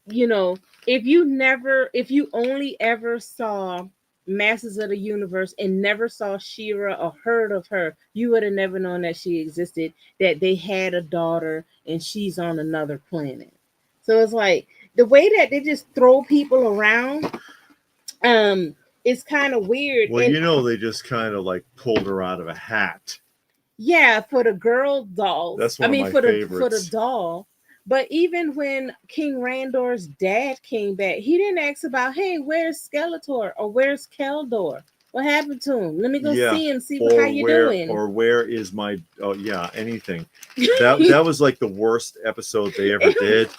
you know, if you only ever saw Masters of the Universe and never saw She-Ra or heard of her, you would have never known that she existed, that they had a daughter and she's on another planet. So it's like the way that they just throw people around, it's kind of weird. Well, they just kind of like pulled her out of a hat. Yeah, for the girl dolls. That's one of my favorites. For the doll. But even when King Randor's dad came back, he didn't ask about, hey, where's Skeletor or where's Keldor? What happened to him? Let me go see him, see how you doing. Or where is my anything. That was like the worst episode they ever did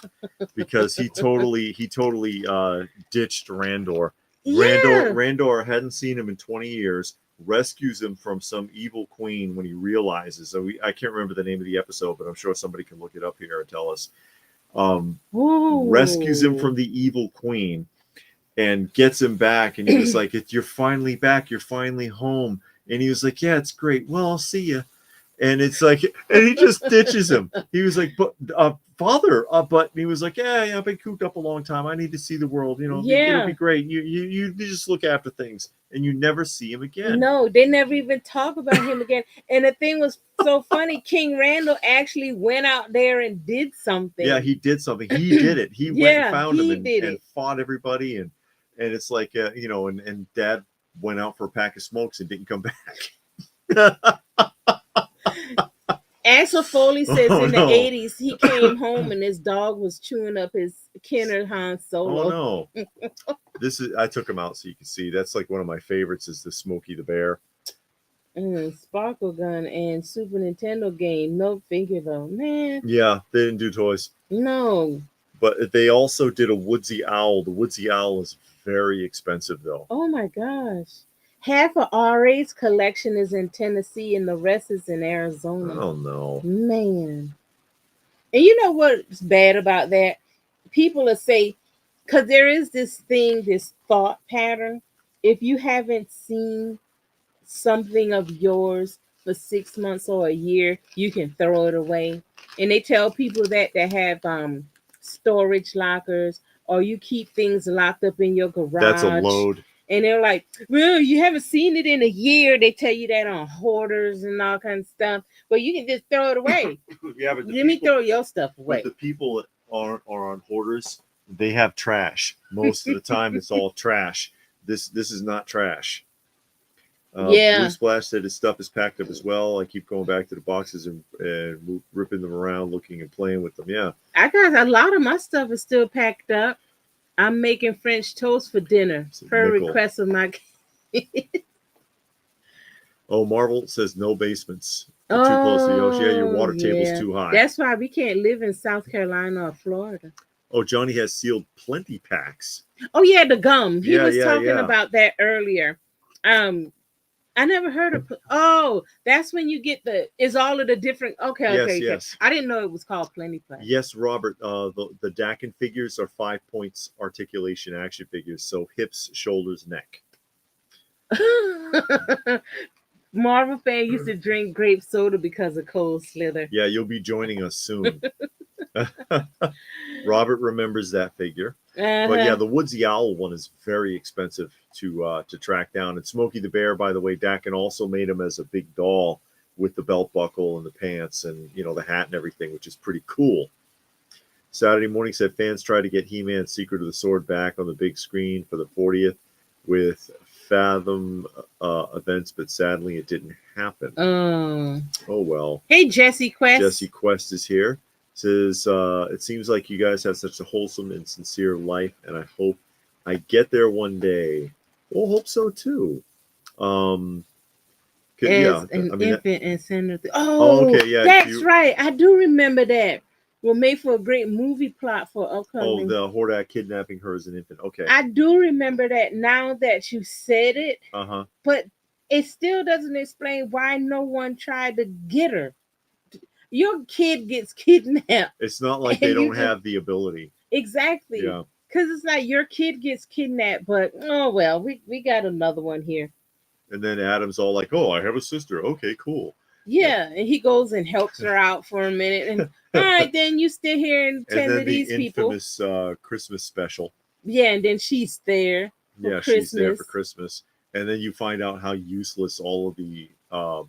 because he totally ditched Randor. Yeah. Randor hadn't seen him in 20 years. Rescues him from some evil queen when he realizes. So I can't remember the name of the episode, but I'm sure somebody can look it up here and tell us. Rescues him from the evil queen and gets him back. And he was like, "You're finally back. You're finally home." And he was like, "Yeah, it's great. Well, I'll see you." And it's like, and he just ditches him. He was like, "But father," but he was like, yeah, I've been cooped up a long time. I need to see the world. It'll be great. You just look after things, and you never see him again. No, they never even talk about him again. And the thing was so funny. King Randall actually went out there and did something. Yeah, he did something. He did it. He went and found him and fought everybody. And it's like, and Dad went out for a pack of smokes and didn't come back. Axel Foley says in the 80s he came home and his dog was chewing up his Kenner Han Solo. Oh no! I took him out so you can see. That's like one of my favorites is the Smokey the Bear. Sparkle Gun and Super Nintendo game. No figure though, man. Yeah, they didn't do toys. No. But they also did a Woodsy Owl. The Woodsy Owl is very expensive though. Oh my gosh. Half of RA's collection is in Tennessee and the rest is in Arizona. Oh no. Man. And you know what's bad about that? People will say, because there is this thing, this thought pattern. If you haven't seen something of yours for 6 months or a year, you can throw it away. And they tell people that have storage lockers, or you keep things locked up in your garage. That's a load. And they're like, well, you haven't seen it in a year. They tell you that on Hoarders and all kinds of stuff. But you can just throw it away. Yeah, but Let me throw your stuff away. But the people that are on Hoarders, they have trash. Most of the time, it's all trash. This is not trash. Blue Splash said his stuff is packed up as well. I keep going back to the boxes and ripping them around, looking and playing with them. Yeah. I got a lot of my stuff is still packed up. I'm making French toast for dinner per request of my kids. Oh, Marvel says no basements. Too close to the ocean. Yeah, your water table's too high. That's why we can't live in South Carolina or Florida. Oh, Johnny has sealed plenty packs. Oh yeah, the gum. He was talking about that earlier. I never heard of. Oh, that's when you get is all of the different. Okay. Yes. I didn't know it was called Plenty Pack. Yes, Robert. The Dakin figures are 5 points articulation action figures. So hips, shoulders, neck. Marvel fan used to drink grape soda because of Cold Slither. Yeah, you'll be joining us soon. Robert remembers that figure. But yeah, the Woodsy Owl one is very expensive to track down. And Smokey the Bear, by the way, Dakin also made him as a big doll with the belt buckle and the pants and the hat and everything, which is pretty cool. Saturday Morning said fans tried to get He-Man's Secret of the Sword back on the big screen for the 40th with Fathom events, but sadly it didn't happen. Oh well. Hey, Jesse Quest. Jesse Quest is here. Says it seems like you guys have such a wholesome and sincere life, and I hope I get there one day. We'll hope so too. Infant and Senator. Okay, yeah. That's right. I do remember that. Will make for a great movie plot for upcoming. Oh, the Hordak kidnapping her as an infant. Okay. I do remember that now that you said it. But it still doesn't explain why no one tried to get her. Your kid gets kidnapped. It's not like they don't have the ability. Exactly. Yeah. Because it's like your kid gets kidnapped, but oh well, we got another one here. And then Adam's all like, "Oh, I have a sister. Okay, cool." Yeah, and he goes and helps her out for a minute, and all right, then you stay here and tend to these people. And then the infamous Christmas special. Yeah, and then she's there. She's there for Christmas, and then you find out how useless all of the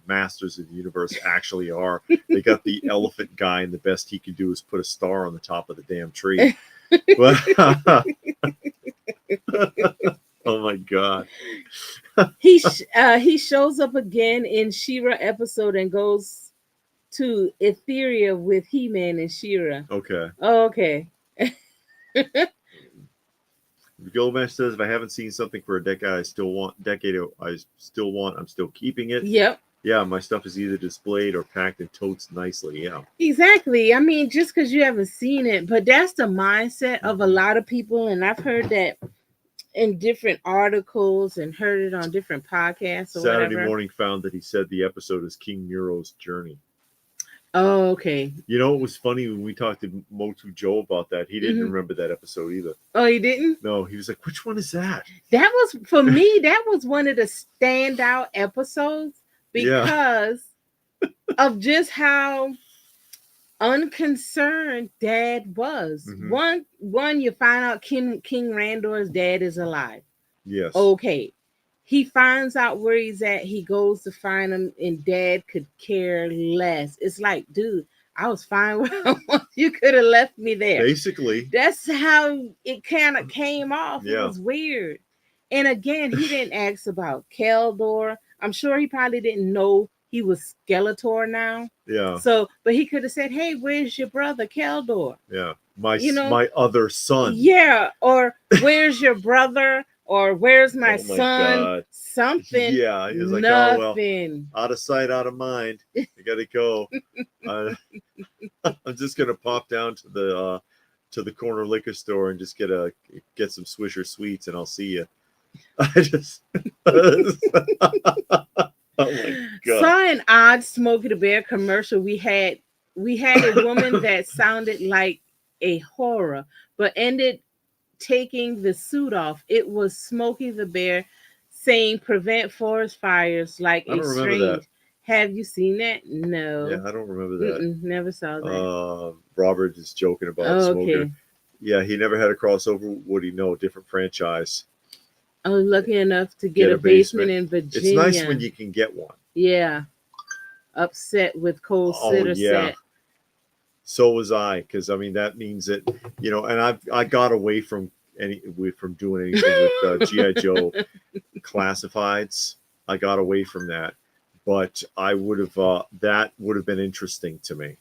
masters of the universe actually are. They got the elephant guy, and the best he can do is put a star on the top of the damn tree. Oh my god. He shows up again in She-Ra episode and goes to Etheria with He-Man and She-Ra. Okay. Oh, okay. Goldmesh says, if I haven't seen something for a decade, I'm still keeping it. Yep. Yeah, my stuff is either displayed or packed in totes nicely. Yeah. Exactly. I mean, just because you haven't seen it, but that's the mindset of a lot of people, and I've heard that in different articles and heard it on different podcasts or Saturday whatever. Morning found that he said the episode is King Nero's journey. Oh, okay. You know, it was funny when we talked to Motu Joe about that. He didn't remember that episode either. Oh, he didn't? No, he was like, which one is that? That was, for me, that was one of the standout episodes because of just how unconcerned Dad was. One, you find out King Randor's dad is alive. Yes. Okay. He finds out where he's at. He goes to find him, and Dad could care less. It's like, dude, I was fine where I was. You could have left me there. Basically. That's how it kind of came off. Yeah. It was weird. And again, he didn't ask about Keldor. I'm sure he probably didn't know he was Skeletor now. Yeah. So, but he could have said, hey, where's your brother Keldor? Yeah. My other son. Yeah. Or where's your brother? Or where's my son? God. Something. Yeah. He was like, nothing. Oh, well, out of sight, out of mind. I got to go. I'm just going to pop down to to the corner liquor store and just get some Swisher Sweets, and I'll see you. I just, oh my god! Saw an odd Smokey the Bear commercial. We had a woman that sounded like a horror, but ended taking the suit off. It was Smokey the Bear saying prevent forest fires like I a don't remember that. strange. Have you seen that? No. Yeah, I don't remember that. Never saw that. Robert is joking about Oh, Smoker. okay. Yeah, he never had a crossover. Would he know? Different franchise. I was lucky enough to get a basement in Virginia. It's nice when you can get one. Yeah. Upset with Cold Sitter set. So was I, because I mean that means that, you know, and I got away from doing anything with GI Joe classifieds. I got away from that, but I would have that would have been interesting to me.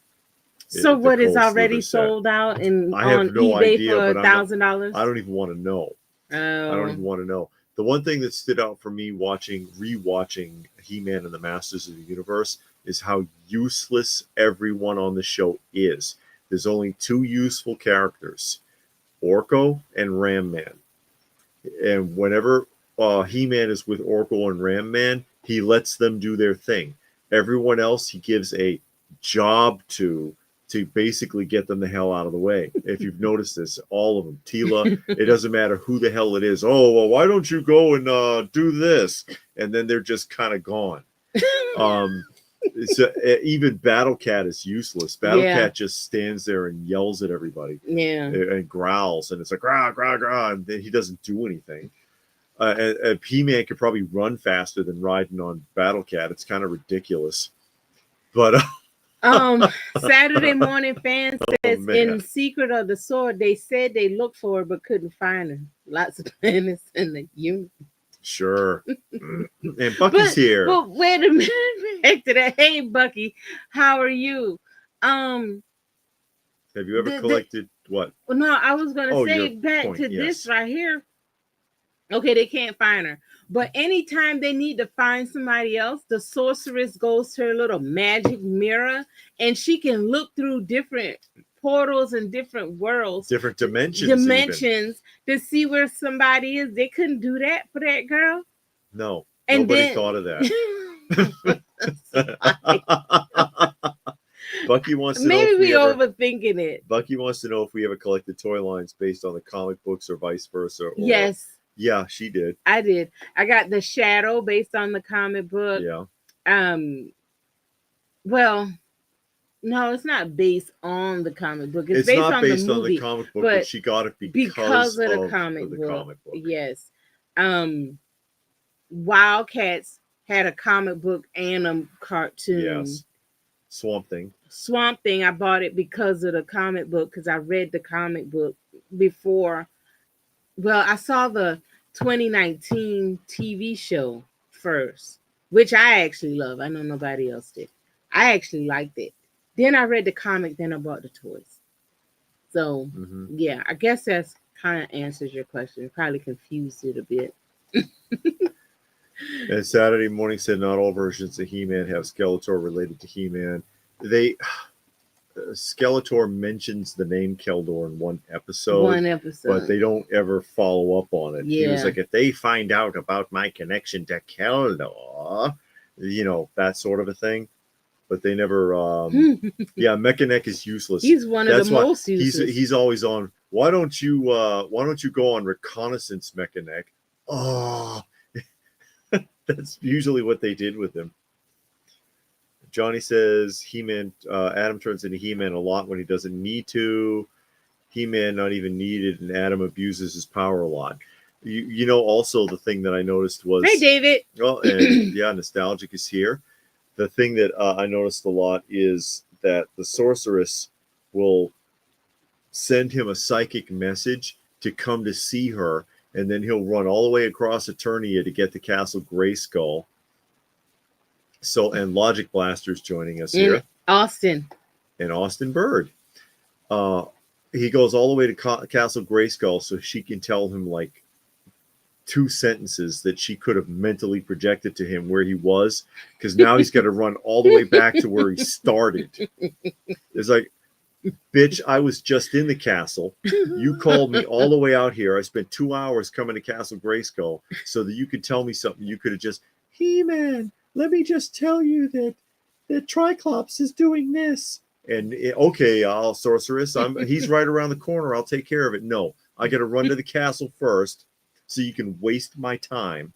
So what is already sold out and on eBay for $1,000? I don't even want to know. Oh. I don't even want to know. The one thing that stood out for me rewatching He-Man and the Masters of the Universe is how useless everyone on the show is. There's only two useful characters, Orko and Ram Man. And whenever He-Man is with Orko and Ram Man, he lets them do their thing. Everyone else he gives a job to basically get them the hell out of the way. If you've noticed this, all of them. Tila, it doesn't matter who the hell it is. Oh, well, why don't you go and do this? And then they're just kind of gone. Even Battle Cat is useless. Battle Cat just stands there and yells at everybody. Yeah. And growls. And it's like, grah, grah, grah. And then he doesn't do anything. And He-Man could probably run faster than riding on Battle Cat. It's kind of ridiculous. But... Saturday Morning Fan says in Secret of the Sword, they said they looked for her but couldn't find her. Lots of planets in the universe. Sure. And Bucky's here. But wait a minute. Back to that. Hey, Bucky, how are you? Have you ever collected what? No, I was gonna say back to this right here. Okay, they can't find her. But anytime they need to find somebody else, the sorceress goes to her little magic mirror and she can look through different portals and different worlds. Different dimensions to see where somebody is. They couldn't do that for that girl. No. And nobody thought of that. Bucky wants to know maybe we overthinking it. Bucky wants to know if we ever collected toy lines based on the comic books or vice versa. Or, yes. Yeah, she did. I did. I got the Shadow based on the comic book. Yeah. Well, no, it's not based on the comic book. It's based not on based the on movie, the comic book, but she got it because of the comic book. Yes. Wildcats had a comic book and a cartoon. Yes. Swamp Thing. I bought it because of the comic book, because I read the comic book before. Well, I saw the 2019 TV show first, which I actually love. I know nobody else did. I actually liked it. Then I read the comic, then I bought the toys. So, yeah, I guess that's kind of answers your question. Probably confused it a bit. And Saturday Morning said not all versions of He-Man have Skeletor related to He-Man. Skeletor mentions the name Keldor in one episode, but they don't ever follow up on it. Yeah. He was like, if they find out about my connection to Keldor, you know, that sort of a thing. But they never, Mechaneck is useless. He's one of the most useless. He's always on. Why don't you go on reconnaissance, Mechaneck? Oh, that's usually what they did with him. Johnny says He-Man, Adam turns into He-Man a lot when he doesn't need to. He-Man not even needed, and Adam abuses his power a lot. You know, also the thing that I noticed was... Hey, David! Well, and Nostalgic is here. The thing that I noticed a lot is that the sorceress will send him a psychic message to come to see her, and then he'll run all the way across Eternia to get to Castle Grayskull. So, and Logic Blaster's joining us here. Austin. And Austin Bird. He goes all the way to Castle Grayskull so she can tell him like 2 sentences that she could have mentally projected to him where he was, because now he's got to run all the way back to where he started. It's like, Bitch, I was just in the castle. You called me all the way out here. I spent 2 hours coming to Castle Grayskull so that you could tell me something. You could have just, He-Man, let me just tell you that Triclops is doing this. And okay, I'll sorceress. He's right around the corner. I'll take care of it. No, I got to run to the castle first, so you can waste my time,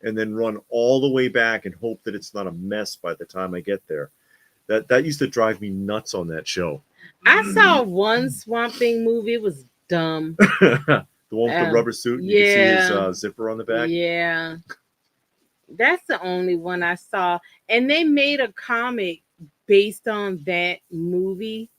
and then run all the way back and hope that it's not a mess by the time I get there. That used to drive me nuts on that show. I saw one Swamp Thing movie. It was dumb. The one with the rubber suit. And you can see his zipper on the back. Yeah. That's the only one I saw. And they made a comic based on that movie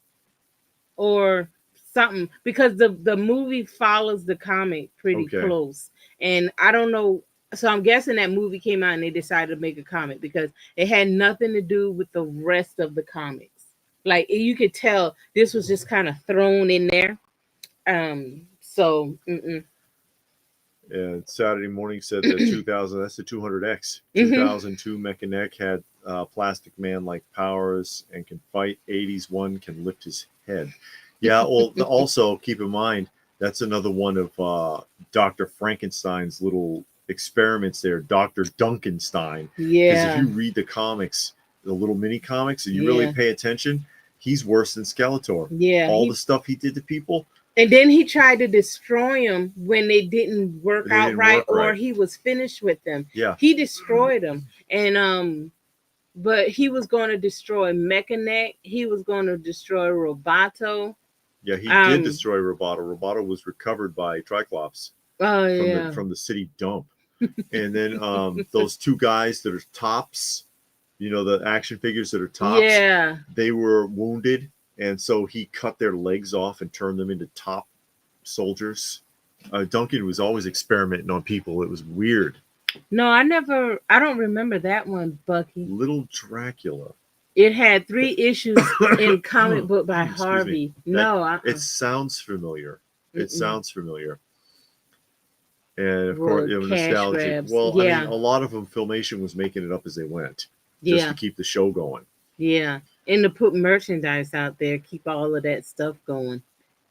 or something, because the movie follows the comic pretty close. And I don't know. So I'm guessing that movie came out and they decided to make a comic because it had nothing to do with the rest of the comics. Like you could tell this was just kind of thrown in there. And Saturday Morning said that 2000, that's the 200X. 2002 Mechanic had Plastic Man like powers and can fight. 80s one can lift his head. Yeah, well, also keep in mind, that's another one of Dr. Frankenstein's little experiments there, Dr. Duncanstein. Yeah. Because if you read the comics, the little mini comics, and you really pay attention, he's worse than Skeletor. Yeah. All the stuff he did to people. And then he tried to destroy them when they didn't work out right, or he was finished with them. Yeah. He destroyed them. And but he was going to destroy Mechanic. He was going to destroy Roboto. Yeah, he did destroy Roboto. Roboto was recovered by Triclops from the city dump. And then those two guys that are tops, you know, the action figures that are tops, they were wounded. And so he cut their legs off and turned them into top soldiers. Duncan was always experimenting on people. It was weird. No, I don't remember that one, Bucky. Little Dracula. It had 3 issues in comic book by Harvey. It sounds familiar. It sounds familiar. And of course, nostalgic. Well, I mean, a lot of them, Filmation was making it up as they went, just to keep the show going. Yeah, and to put merchandise out there, keep all of that stuff going.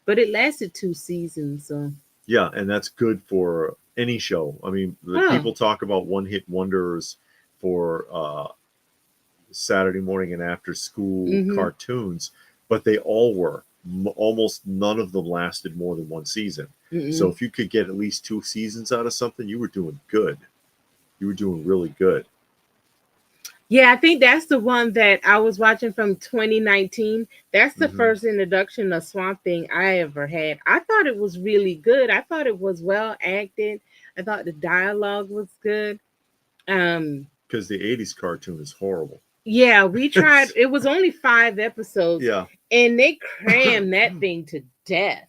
But it lasted 2 seasons, so. Yeah, and that's good for any show. I mean, people talk about one-hit wonders for Saturday morning and after school cartoons, but they all were. Almost none of them lasted more than 1 season. So if you could get at least 2 seasons out of something, you were doing good. You were doing really good. Yeah, I think that's the one that I was watching from 2019. That's the first introduction of Swamp Thing I ever had. I thought it was really good. I thought it was well acted. I thought the dialogue was good. Because the 80s cartoon is horrible. Yeah, we tried. It was only 5 episodes. Yeah. And they crammed that thing to death.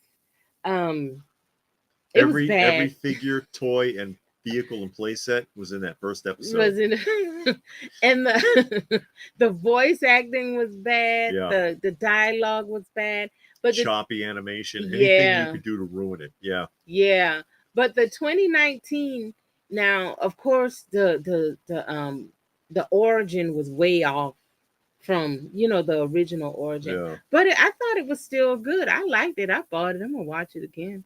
Every figure, toy, and vehicle and playset was in that first episode. And the voice acting was bad. Yeah. The dialogue was bad. But choppy animation, anything you could do to ruin it. Yeah. Yeah. But the 2019, now of course the origin was way off from the original origin. Yeah. But I thought it was still good. I liked it. I bought it. I'm gonna watch it again.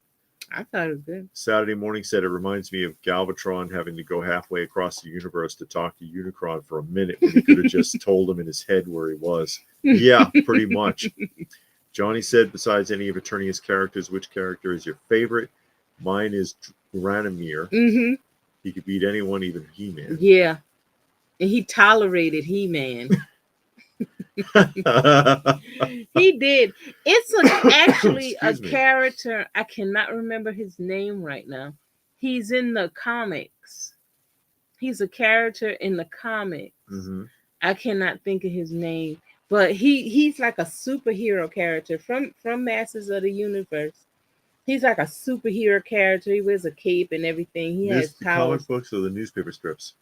I thought it was good. Saturday Morning said it reminds me of Galvatron having to go halfway across the universe to talk to Unicron for a minute when he could have just told him in his head where he was. Yeah, pretty much. Johnny said, besides any of Eternia's characters, which character is your favorite? Mine is Granomir. He could beat anyone, even He-Man. Yeah. And he tolerated He-Man. He did. It's actually a character. I cannot remember his name right now. He's in the comics. He's a character in the comics. I cannot think of his name, but he's like a superhero character from Masters of the Universe. He's like a superhero character. He wears a cape and everything. He has the powers. Comic books or the newspaper strips?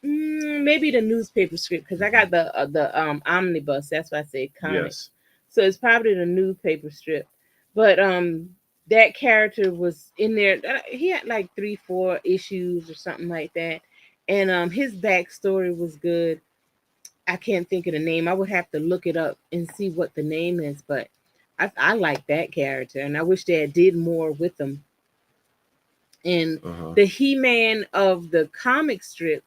Maybe the newspaper strip, because I got the omnibus. That's why I say comic. Yes. So it's probably the newspaper strip. But that character was in there. He had like 3-4 issues or something like that. And his backstory was good. I can't think of the name. I would have to look it up and see what the name is. But I like that character, and I wish they had did more with them. And Uh-huh. the He-Man of the comic strips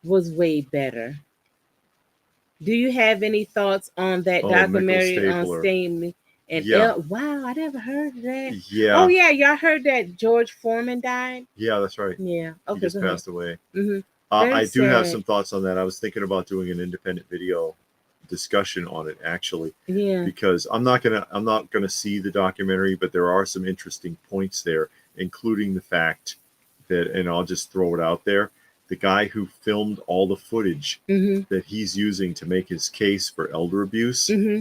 was way better. Do you have any thoughts on that Oh, Michael documentary on Stapler. Stanley and Yeah. El? Wow, I never heard of that. Oh Yeah. yeah, y'all heard that George Foreman died? Yeah, that's right. Yeah. He Okay, just go ahead. passed away. Hmm. Very I do have sad. some thoughts on that. I was thinking about doing an independent video discussion on it actually, Yeah. because I'm not gonna see the documentary, but there are some interesting points there, including the fact that, and I'll just throw it out there, the guy who filmed all the footage Hmm. that he's using to make his case for elder abuse Hmm.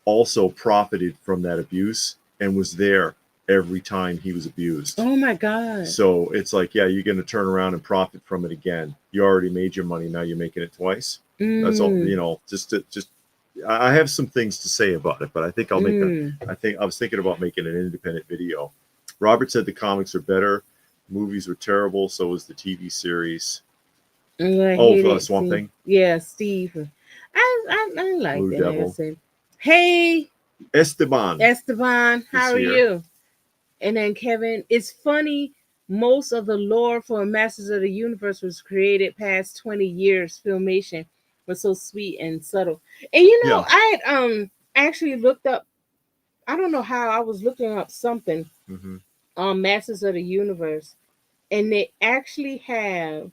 also profited from that abuse and was there every time he was abused. Oh my God. So it's like, yeah, you're going to turn around and profit from it again. You already made your money. Now you're making it twice. That's all, Mm. just, I have some things to say about it, but I think Mm. I was thinking about making an independent video. Robert said the comics are better. Movies were terrible. So was the TV series. I Oh, hate it. Swamp Thing. Yeah, Steve. I like Blue that. Like I Devil. said. Hey, Esteban Esteban, is how are here. you? And then Kevin, it's funny. Most of the lore for Masters of the Universe was created past 20 years. Filmation was so sweet and subtle. And Yeah. I had actually looked up. I don't know how I was looking up something Mm-hmm. on Masters of the Universe, and they actually have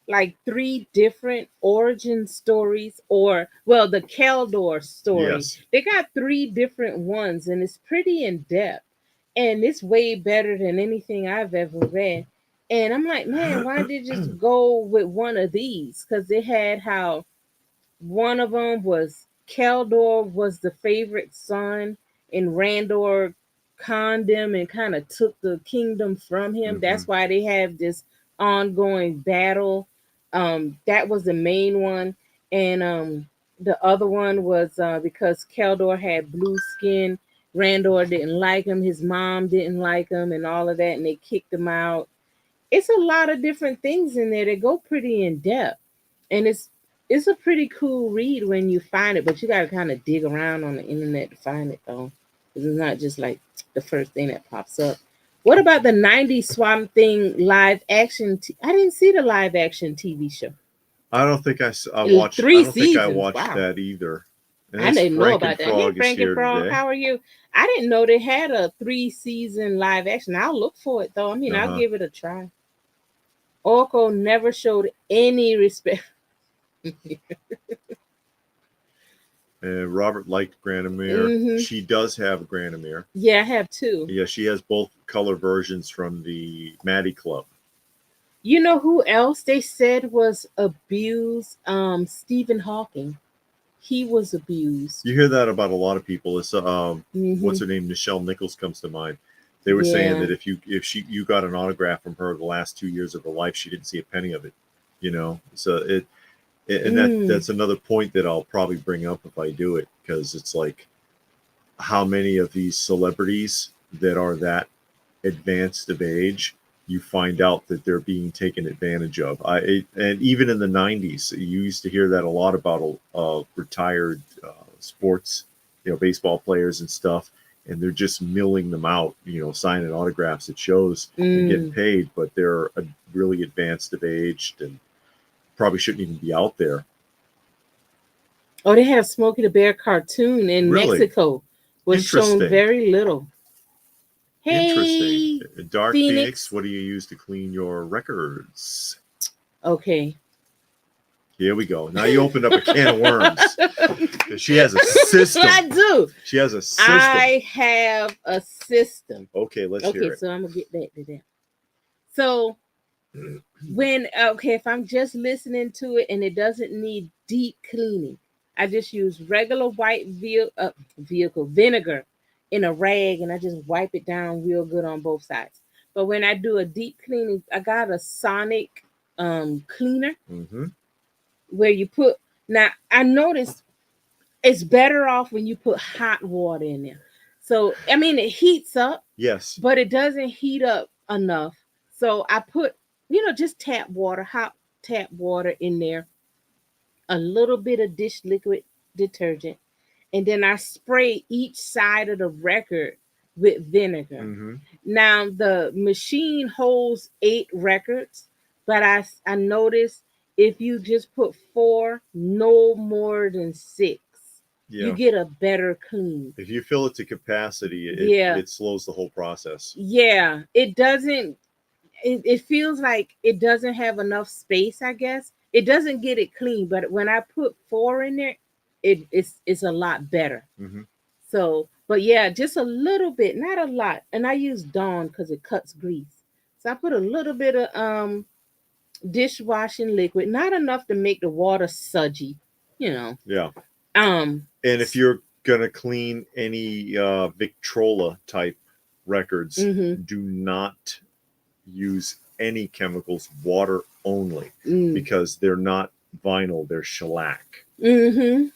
like three different origin stories, or well, the Keldor story. Yes. They got three different ones, and it's pretty in depth, and it's way better than anything I've ever read. And I'm like, man, why did you just go with one of these? Because they had how one of them was Keldor was the favorite son, and Randor conned him and kind of took the kingdom from him. Mm-hmm. That's why they have this ongoing battle. That was the main one, and the other one was because Keldor had blue skin. Randor didn't like him. His mom didn't like him, and all of that, and they kicked him out. It's a lot of different things in there that go pretty in depth, and it's a pretty cool read when you find it, but you got to kind of dig around on the internet to find it though, because it's not just like the first thing that pops up. What about the '90s Swamp Thing live action? I didn't see the live action TV show. I don't think I watched. I Three don't think I seasons. watched Wow. that either. And I this didn't know Franken about that. Hey, Frog is Frank and here Frog, today. how are you? I didn't know they had a 3-season live action. I'll look for it though. I mean, I'll Uh-huh. give it a try. Oracle never showed any respect. And Robert liked Granomir. Hmm. She does have a Granomir. Yeah, I have two. Yeah, she has both color versions from the Maddie Club. You know who else they said was abused? Stephen Hawking. He was abused. You hear that about a lot of people. It's Hmm. what's her name? Nichelle Nichols comes to mind. They were saying Yeah. that if you got an autograph from her the last 2 years of her life, she didn't see a penny of it. So and Mm. that's another point that I'll probably bring up if I do it, because it's like, how many of these celebrities that are that advanced of age, you find out that they're being taken advantage of. And even in the 90s, you used to hear that a lot about retired sports, baseball players and stuff, and they're just milling them out, signing autographs at shows and getting Mm. paid, but they're really advanced of age and probably shouldn't even be out there. Oh, they had a Smokey the Bear cartoon in Really Mexico. Was shown interesting. very little. Interesting. Hey, Dark Phoenix, Phoenix. what do you use to clean your records? Okay. Here we go. Now you opened up a can of worms. She has a system. I do. She has a system. I have a system. Okay, let's hear it. So I'm gonna get back to that. So if I'm just listening to it and it doesn't need deep cleaning, I just use regular white vehicle vinegar in a rag, and I just wipe it down real good on both sides. But when I do a deep cleaning, I got a sonic cleaner Mm-hmm. where you put. Now I noticed it's better off when you put hot water in there. So I mean it heats up, Yes. but it doesn't heat up enough. So I put, just tap water, hot tap water in there, a little bit of dish liquid detergent, and then I spray each side of the record with vinegar. Mm-hmm. Now the machine holds 8 records, but I noticed if you just put 4, no more than 6, you Yeah. get a better clean. If you fill it to capacity, Yeah. it slows the whole process. Yeah, it doesn't. It feels like it doesn't have enough space. I guess it doesn't get it clean, but when I put 4 in there, it's a lot better. Mm-hmm. So, but yeah, just a little bit, not a lot. And I use Dawn because it cuts grease. So I put a little bit of dishwashing liquid, not enough to make the water sudgy, you know. Yeah. Um, And if you're gonna clean any Victrola type records, mm-hmm, do not use any chemicals, water only, mm, because they're not vinyl, they're shellac. mm-hmm.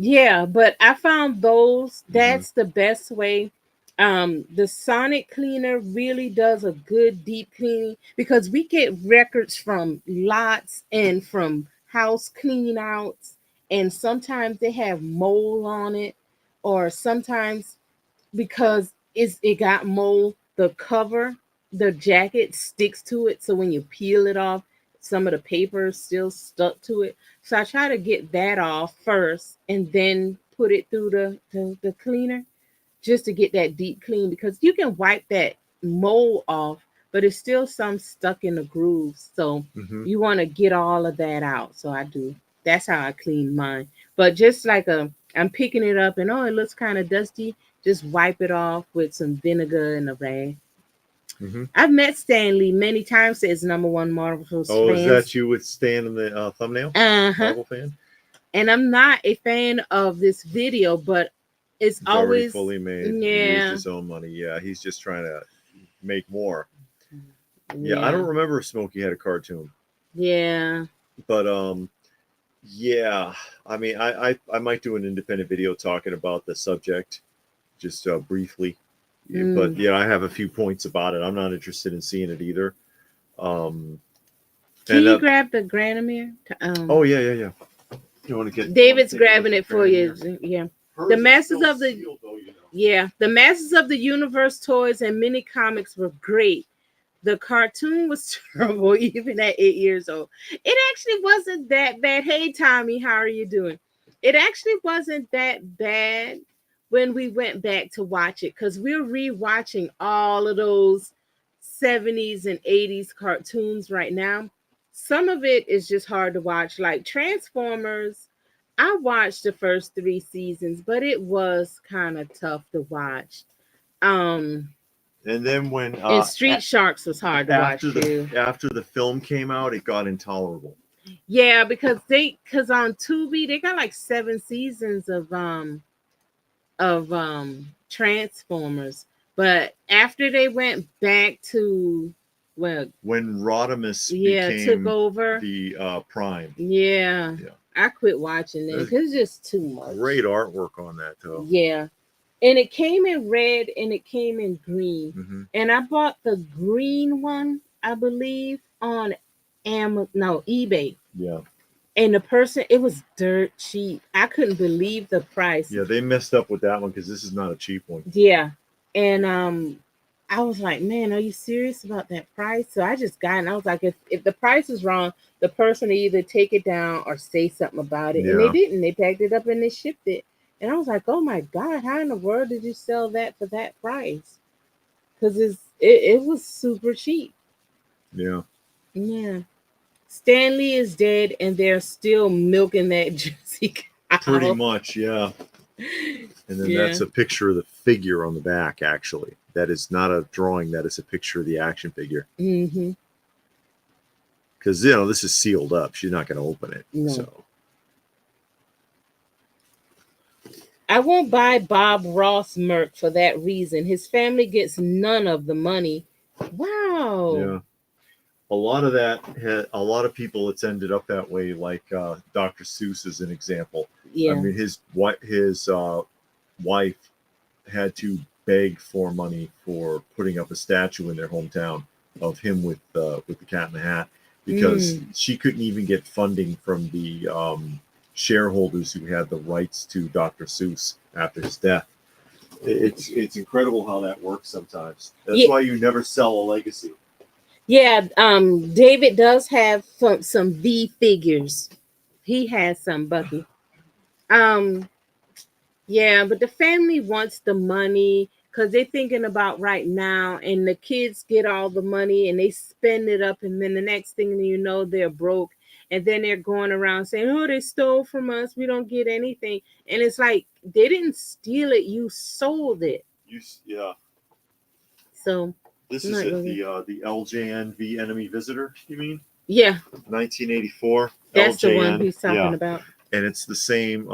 Yeah, but I found those Mm-hmm. that's the best way. The Sonic cleaner really does a good deep cleaning because we get records from lots and from house clean outs, and sometimes they have mold on it, or sometimes because it got mold, the cover, the jacket sticks to it, so when you peel it off, some of the paper is still stuck to it. So I try to get that off first and then put it through the cleaner just to get that deep clean, because you can wipe that mold off, but it's still some stuck in the grooves. So Mm-hmm. you want to get all of that out. So I do. That's how I clean mine. But just like I'm picking it up and it looks kind of dusty, just wipe it off with some vinegar and a rag. Mm-hmm. I've met Stanley many times as #1 Marvel fans. Oh, is that you with Stan in the thumbnail? Uh-huh. Marvel fan? And I'm not a fan of this video, but it's already always fully made. He used his own money. Yeah, he's just trying to make more. Yeah, I don't remember if Smokey had a cartoon. Yeah. But yeah, I mean, I might do an independent video talking about the subject, just briefly. But yeah, I have a few points about it. I'm not interested in seeing it either. Can you grab the Granomere? Oh yeah. You want to get David's grabbing it for you. Yeah. The Masters of the sealed, though, the Masters of the Universe toys and mini comics were great. The cartoon was terrible even at 8 years old. It actually wasn't that bad. Hey Tommy, how are you doing? It actually wasn't that bad when we went back to watch it, because we're rewatching all of those 70s and 80s cartoons right now. Some of it is just hard to watch, like Transformers. I watched the first 3 seasons, but it was kind of tough to watch. And then when and Street Sharks was hard to watch too. After the film came out, it got intolerable. Yeah, because on Tubi they got like 7 seasons of Transformers, but after they went back to when Rodimus took over the Prime. Yeah, I quit watching it because it's just too much. Great artwork on that though. Yeah. And it came in red and it came in green. Mm-hmm. And I bought the green one, I believe, on eBay. Yeah. And the person, it was dirt cheap. I couldn't believe the price. Yeah, they messed up with that one because this is not a cheap one. Yeah. And I was like, man, are you serious about that price? So I just got it. And I was like, if the price is wrong, the person will either take it down or say something about it. Yeah. And they didn't. They packed it up and they shipped it. And I was like, oh my God, how in the world did you sell that for that price? Because it was super cheap. Yeah. Yeah. Stanley is dead and they're still milking that juicy cow. Pretty much, yeah. And then that's a picture of the figure on the back, actually. That is not a drawing, that is a picture of the action figure. Mm-hmm. Because, this is sealed up. She's not going to open it. No. So. I won't buy Bob Ross merch for that reason. His family gets none of the money. Wow. Yeah. A lot of that, a lot of people, it's ended up that way, like Dr. Seuss is an example. Yeah. I mean, his wife had to beg for money for putting up a statue in their hometown of him with the Cat in the Hat, because she couldn't even get funding from the shareholders who had the rights to Dr. Seuss after his death. It's incredible how that works sometimes. That's why you never sell a legacy. Yeah, David does have some V figures. He has some, Bucky. Yeah, but the family wants the money because they're thinking about right now, and the kids get all the money and they spend it up, and then the next thing you know, they're broke, and then they're going around saying, "Oh, they stole from us. We don't get anything." And it's like they didn't steal it; you sold it. Yeah. So this is it. The LJN Enemy Visitor. You mean? Yeah. 1984. That's LJN, the one he's talking about. And it's the same.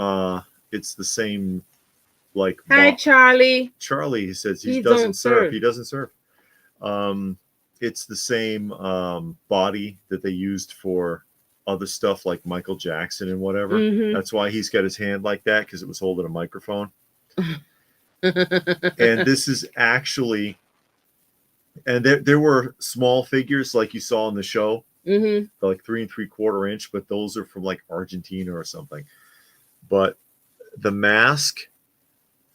Like, hi, Charlie. Charlie says he doesn't serve. He doesn't serve. It's the same body that they used for other stuff like Michael Jackson and whatever. That's why he's got his hand like that, because it was holding a microphone. And this is actually, and there were small figures like you saw in the show, like 3 3/4 inch, but those are from like Argentina or something. But the mask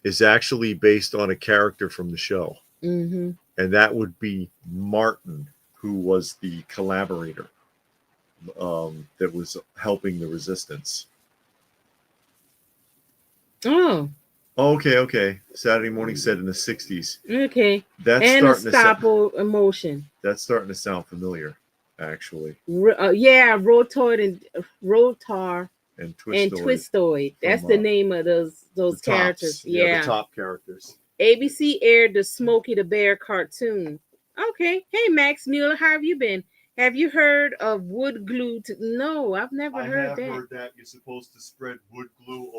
is actually based on a character from the show. And that would be Martin, who was the collaborator that was helping the resistance. Oh. Okay. Saturday Morning said in the 60s. Okay. That's and starting to emotion. That's starting to sound familiar, actually. Yeah, Rotar and Twistoid. That's the name of those characters. Yeah, the top characters. ABC aired the Smokey the Bear cartoon. Okay. Hey, Max Mueller, how have you been? Have you heard of wood glue? No, I've never heard that. I have heard that you're supposed to spread wood glue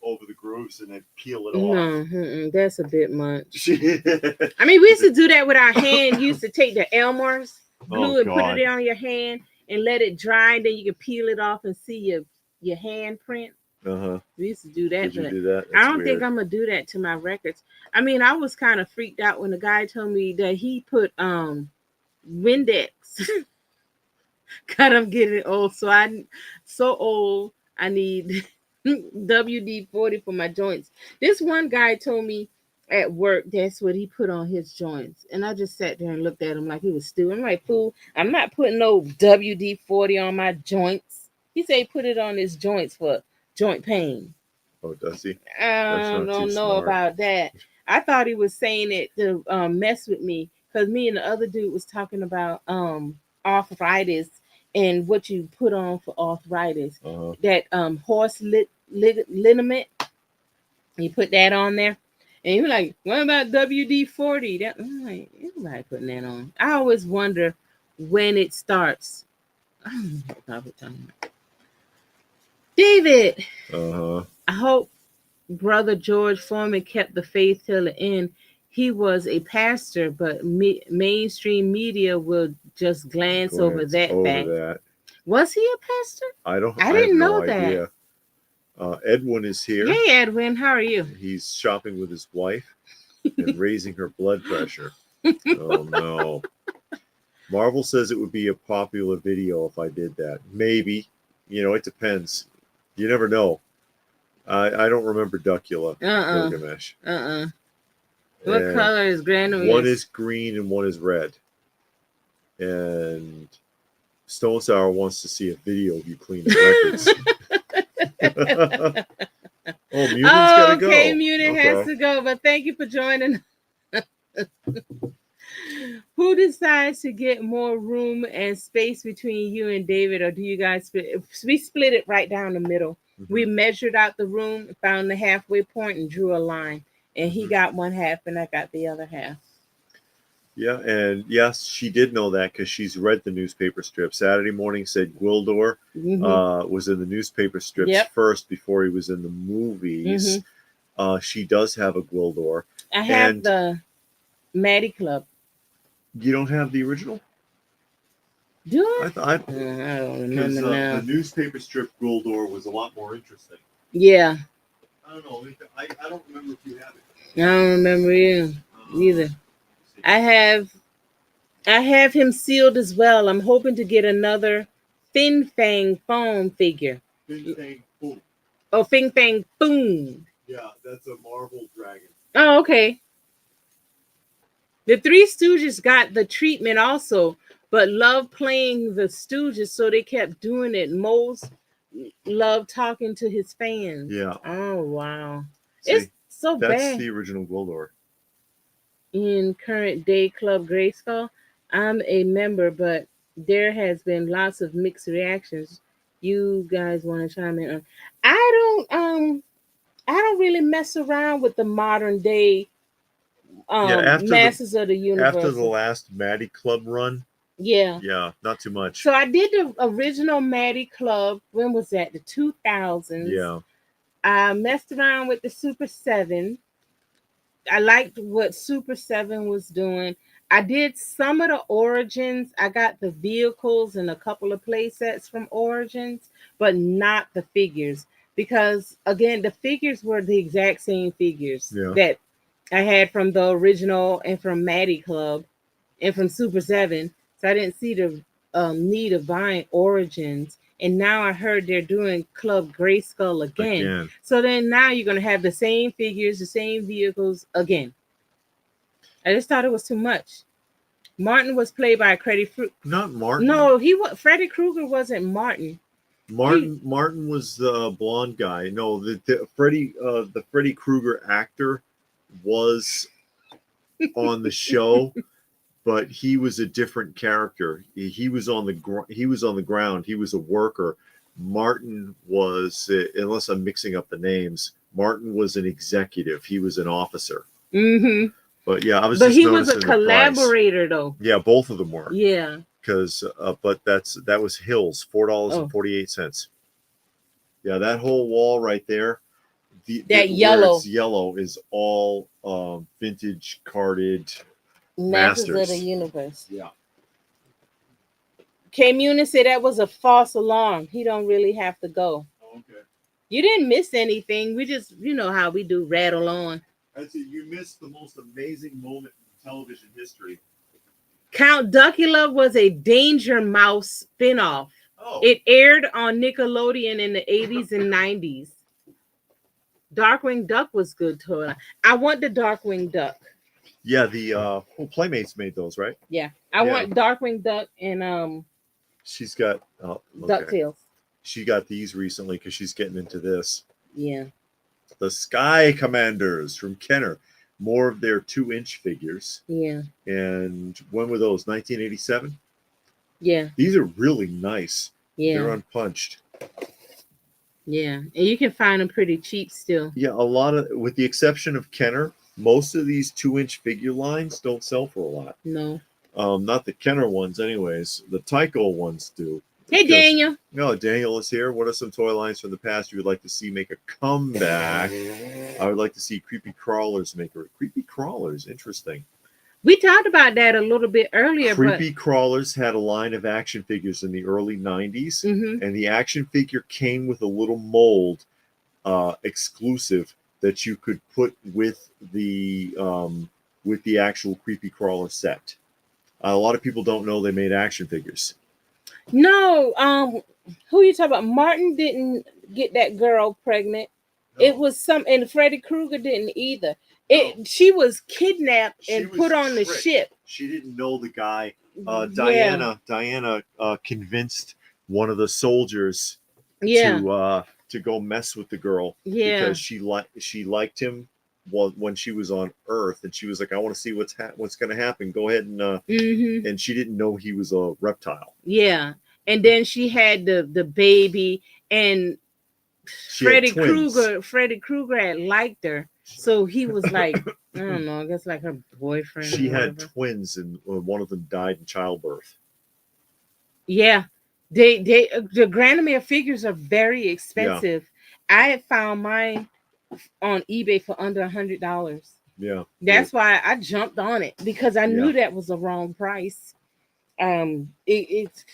over the grooves and then peel it off. No, that's a bit much. I mean, we used to do that with our hand. You used to take the Elmer's glue and put it on your hand and let it dry, and then you can peel it off and see your hand print. We used to do that. Did you do that? I don't think I'm gonna do that to my records. I mean, I was kind of freaked out when the guy told me that he put Windex. God, I'm getting old, so old. I need WD-40 for my joints. This one guy told me at work that's what he put on his joints, and I just sat there and looked at him like he was stupid. I'm like, fool, I'm not putting no WD-40 on my joints. He said he put it on his joints for joint pain. Oh, does he? I don't know about that. I thought he was saying it to mess with me, because me and the other dude was talking about arthritis and what you put on for arthritis. That horse liniment, you put that on there, and you're like, what about WD-40? That I'm like, everybody putting that on. I always wonder when it starts. I don't know what we're talking about. David, I hope Brother George Foreman kept the faith till the end. He was a pastor, but mainstream media will just glance over that fact. Was he a pastor? I didn't know that. Edwin is here. Hey, Edwin, how are you? He's shopping with his wife and raising her blood pressure. Oh, no. Marvel says it would be a popular video if I did that. Maybe. It depends. You never know. I don't remember Duckula. Gilgamesh. What color is Grandma? One is green and one is red. And Stone Sour wants to see a video of you cleaning records. Mutant's gotta go. Okay, Mutant has to go, but thank you for joining. Who decides to get more room and space between you and David, or do you guys split? We split it right down the middle. We measured out the room, found the halfway point, and drew a line. And he got one half, and I got the other half. Yeah, and yes, she did know that because she's read the newspaper strip. Saturday Morning said Gwildor was in the newspaper strips first before he was in the movies. She does have a Gwildor. I have the Maddie Club. You don't have the original? Do I? I don't remember now. The newspaper strip Gwildor was a lot more interesting. Yeah. I don't know. I don't remember if you have it. I don't remember either. I have him sealed as well. I'm hoping to get another Fin Fang foam figure. Fin Fang Boom. Oh, Fing Fang Boom. Yeah, that's a Marvel dragon. Oh, okay. The Three Stooges got the treatment also, but loved playing the Stooges, so they kept doing it. Moles loved talking to his fans. Yeah. Oh, wow. See, it's so that's bad. the original Gwildor. In current day Club Grayskull, I'm a member, but there has been lots of mixed reactions. You guys want to chime in on? I don't really mess around with the modern day Masters of the Universe. After the last Maddie Club run, yeah, not too much. So I did the original Maddie Club. When was that? The 2000s. Yeah. I messed around with the Super 7. I liked what Super 7 was doing. I did some of the Origins. I got the vehicles and a couple of play sets from Origins, but not the figures. Because again, the figures were the exact same figures that I had from the original and from Maddie Club and from Super 7. So I didn't see the need of buying Origins. And now I heard they're doing Club Grayskull again. So then now you're going to have the same figures, the same vehicles again. I just thought it was too much. Martin was played by Freddy Krueger. Not Martin. No, Freddy Krueger wasn't Martin. Martin was the blonde guy. No, the Freddy Krueger actor was on the show, but he was a different character. He was on the ground. He was a worker. Martin was, unless I'm mixing up the names, Martin was an executive. He was an officer. Mm-hmm. But yeah, But he was a collaborator, though. Yeah, both of them were. Yeah. Because, but that was Hills, $4.48. Yeah, that whole wall right there. That yellow. It's yellow is all vintage carded Masters of the Universe. Yeah. K Muni said that was a false alarm. He don't really have to go. Oh, okay. You didn't miss anything. We just, how we do, rattle on. That's it. You missed the most amazing moment in television history. Count Duckula was a Danger Mouse spinoff. Oh. It aired on Nickelodeon in the 80s and 90s. Darkwing Duck was good too. I want the Darkwing Duck. Yeah, the Playmates made those, right? Yeah. I want Darkwing Duck and she's got DuckTales. She got these recently because she's getting into this. Yeah. The Sky Commanders from Kenner. More of their 2-inch figures. Yeah. And when were those? 1987? Yeah. These are really nice. Yeah. They're unpunched. Yeah. And you can find them pretty cheap still. Yeah, a lot of, with the exception of Kenner, most of these 2-inch figure lines don't sell for a lot. No. Not the Kenner ones anyways. The Tyco ones do. Hey, Daniel. No, Daniel is here. What are some toy lines from the past you would like to see make a comeback? I would like to see Creepy Crawlers make a Creepy Crawlers. Interesting. We talked about that a little bit earlier. Creepy Crawlers had a line of action figures in the early 90s, and the action figure came with a little mold exclusive that you could put with the actual Creepy Crawler set. A lot of people don't know they made action figures. No, who you talking about? Martin didn't get that girl pregnant. No. It was and Freddy Krueger didn't either. She was kidnapped and put on the ship. She didn't know the guy. Diana convinced one of the soldiers to go mess with the girl because she liked him when she was on Earth, and she was like, I want to see what's going to happen. Go ahead and and she didn't know he was a reptile. Yeah, and then she had the baby, and Freddy Krueger had liked her, so he was like, I don't know, I guess like her boyfriend. She had twins, and one of them died in childbirth. Yeah, the Granamere figures are very expensive. Yeah. I had found mine on eBay for under $100. Yeah, that's why I jumped on it, because I knew that was the wrong price. It's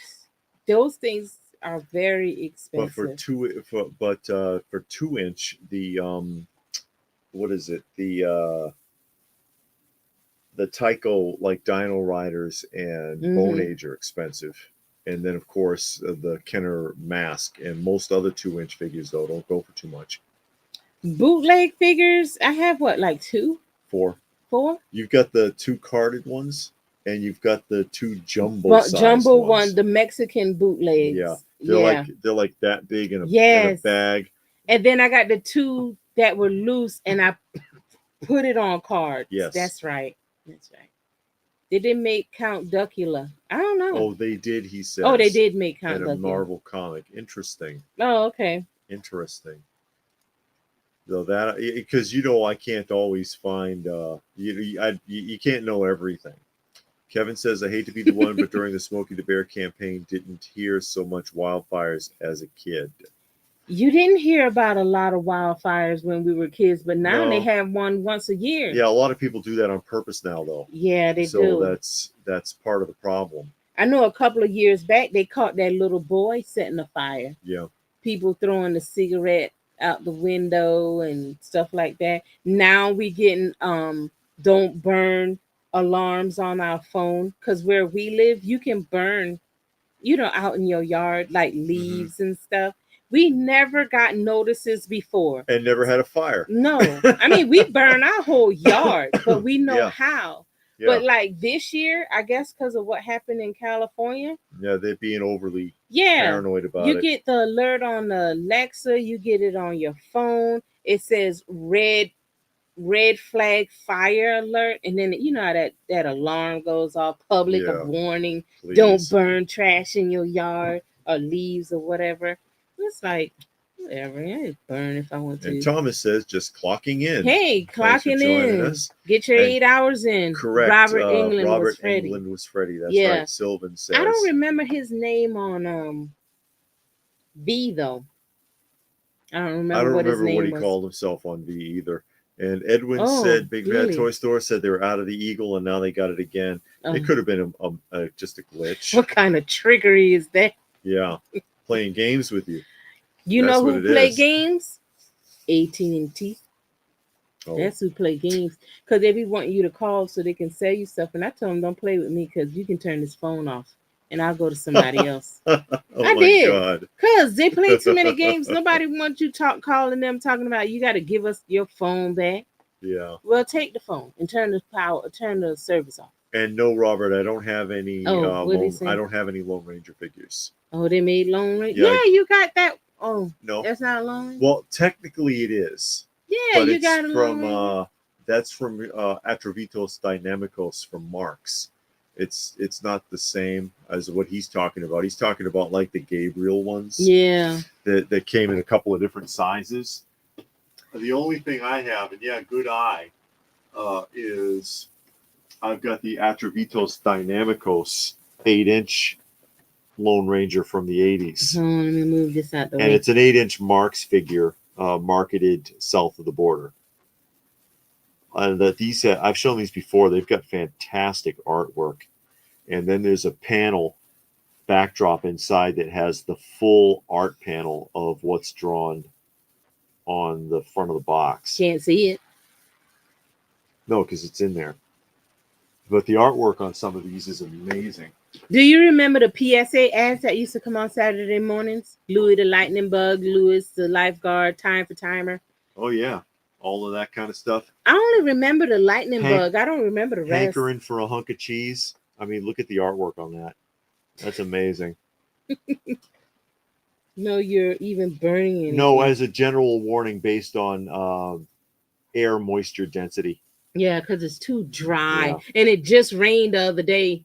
those things are very expensive. But for 2-inch, the what is it? The Tyco, like Dino Riders and Bone Age, are expensive, And then, of course, the Kenner mask. And most other 2-inch figures, though, don't go for too much. Bootleg figures, I have what, like 2? 4. 4? You've got the 2 carded ones, and you've got the 2 jumbo-sized Jumbo ones. one, the Mexican bootlegs. Yeah, Yeah. they're like that big in a Yes. bag. And then I got the 2 that were loose, and I put it on cards. Yes. That's right. That's right. They didn't make Count Duckula. I don't know. Oh, they did, he says. Oh, they did make Count in a Duckula. Marvel comic. Interesting. Oh, okay. Interesting. Though that, because I can't always find. You can't know everything. Kevin says, I hate to be the one, but during the Smokey the Bear campaign, didn't hear so much wildfires as a kid. You didn't hear about a lot of wildfires when we were kids, but now they have one once a year. Yeah, a lot of people do that on purpose now, though. Yeah, they do. So that's part of the problem. I know a couple of years back, they caught that little boy setting a fire. Yeah. People throwing the cigarette out the window and stuff like that. Now we getting don't burn alarms on our phone, because where we live, you can burn, out in your yard, like leaves and stuff. We never got notices before. And never had a fire. No. I mean, we burn our whole yard, but we know how. Yeah. But like this year, I guess because of what happened in California. Yeah, they're being overly paranoid about it. You get the alert on the Alexa, you get it on your phone. It says red flag fire alert, and then how that alarm goes off, public warning. Please. Don't burn trash in your yard or leaves or whatever. It's like, whatever, I burn if I want to. And Thomas says, just clocking in. Hey, clocking in. Us. Get your 8 hours in. Correct. Robert England was Freddie. That's right. Sylvan says. I don't remember his name on V though. I don't remember what his name was. What he called himself on V either. And Edwin said, Big Bad Toy Store said they were out of the Eagle and now they got it again. It could have been just a glitch. What kind of trickery is that? Yeah, playing games with you. You know who play games? AT&T. Oh. That's who play games. Because they be wanting you to call so they can sell you stuff. And I tell them, don't play with me because you can turn this phone off. And I'll go to somebody else. I did. Because they play too many games. Nobody wants you calling them, talking about you got to give us your phone back. Yeah. Well, take the phone and turn the service off. And no, Robert, I don't have any. I don't have any Lone Ranger figures. Oh, they made Lone Ranger. Yeah, you got that. Oh, no, that's not a Lone Ranger. Well, technically it is. Yeah, you got a Lone Ranger. That's from Atrovitos Dynamicos from Marx. It's not the same as what he's talking about. He's talking about like the Gabriel ones. Yeah. That came in a couple of different sizes. The only thing I have, and good eye, is I've got the Atrovitos Dynamicos 8-inch Lone Ranger from the 80s. Let me move this out the way. And it's an 8-inch Marx figure marketed south of the border. And I've shown these before. They've got fantastic artwork. And then there's a panel backdrop inside that has the full art panel of what's drawn on the front of the box. Can't see it. No, because it's in there. But the artwork on some of these is amazing. Do you remember the PSA ads that used to come on Saturday mornings? Louis the Lightning Bug, Louis the Lifeguard, Time for Timer. Oh, yeah. All of that kind of stuff. I only remember the Lightning Bug. I don't remember the rest. Hankering for a hunk of cheese. I mean, look at the artwork on that. That's amazing. No, you're even burning anything. No, as a general warning based on air moisture density. Yeah, because it's too dry. Yeah. And it just rained the other day.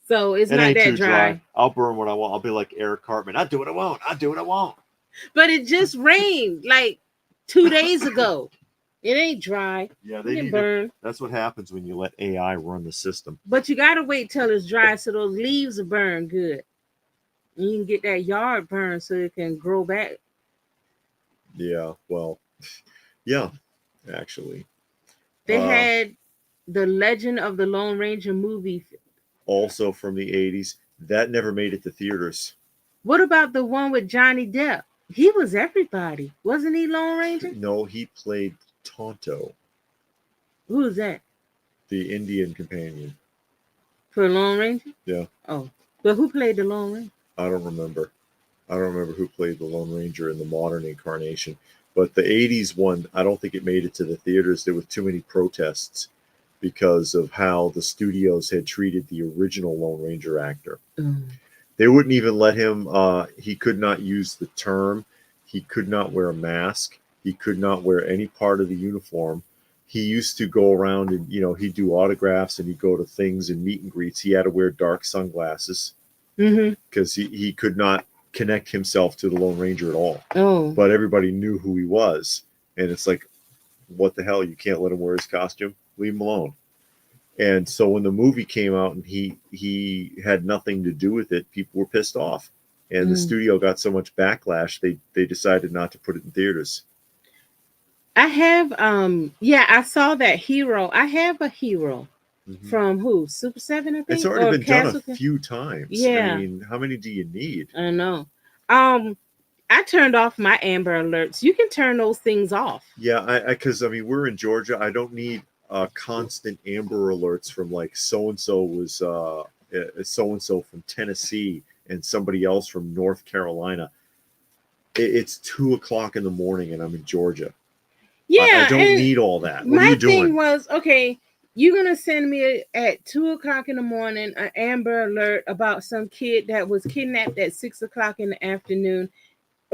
So it's not that dry. I'll burn what I want. I'll be like Eric Cartman. I'll do what I want. I'll do what I want. But it just rained like 2 days ago. It ain't dry. Yeah, they need burn. That's what happens when you let AI run the system. But you got to wait till it's dry so those leaves will burn good. And you can get that yard burned so it can grow back. Yeah, well, yeah, actually. They had the Legend of the Lone Ranger movie. Also from the 80s. That never made it to theaters. What about the one with Johnny Depp? He was everybody. Wasn't he Lone Ranger? No, he played Tonto. Who is that? The Indian companion. For Lone Ranger? Yeah. Oh. But who played the Lone Ranger? I don't remember. I don't remember who played the Lone Ranger in the modern incarnation. But the 80s one, I don't think it made it to the theaters. There were too many protests because of how the studios had treated the original Lone Ranger actor. Mm. They wouldn't even let him, he could not use the term. He could not wear a mask. He could not wear any part of the uniform. He used to go around and, he'd do autographs and he'd go to things and meet and greets. He had to wear dark sunglasses because he could not connect himself to the Lone Ranger at all. Oh. But everybody knew who he was. And it's like, what the hell? You can't let him wear his costume? Leave him alone. And so when the movie came out and he had nothing to do with it, people were pissed off. And the studio got so much backlash, they decided not to put it in theaters. I have, I saw that Hero. I have a Hero from who? Super 7, I think? It's already been done a few times. Yeah. I mean, how many do you need? I know. I turned off my Amber Alerts. You can turn those things off. Yeah, because we're in Georgia. I don't need constant Amber Alerts from like so-and-so was so-and-so from Tennessee and somebody else from North Carolina. It's 2:00 in the morning and I'm in Georgia. Yeah, I don't need all that. What my are you doing? thing was, okay, you're gonna send me at 2:00 in the morning an Amber Alert about some kid that was kidnapped at 6:00 in the afternoon,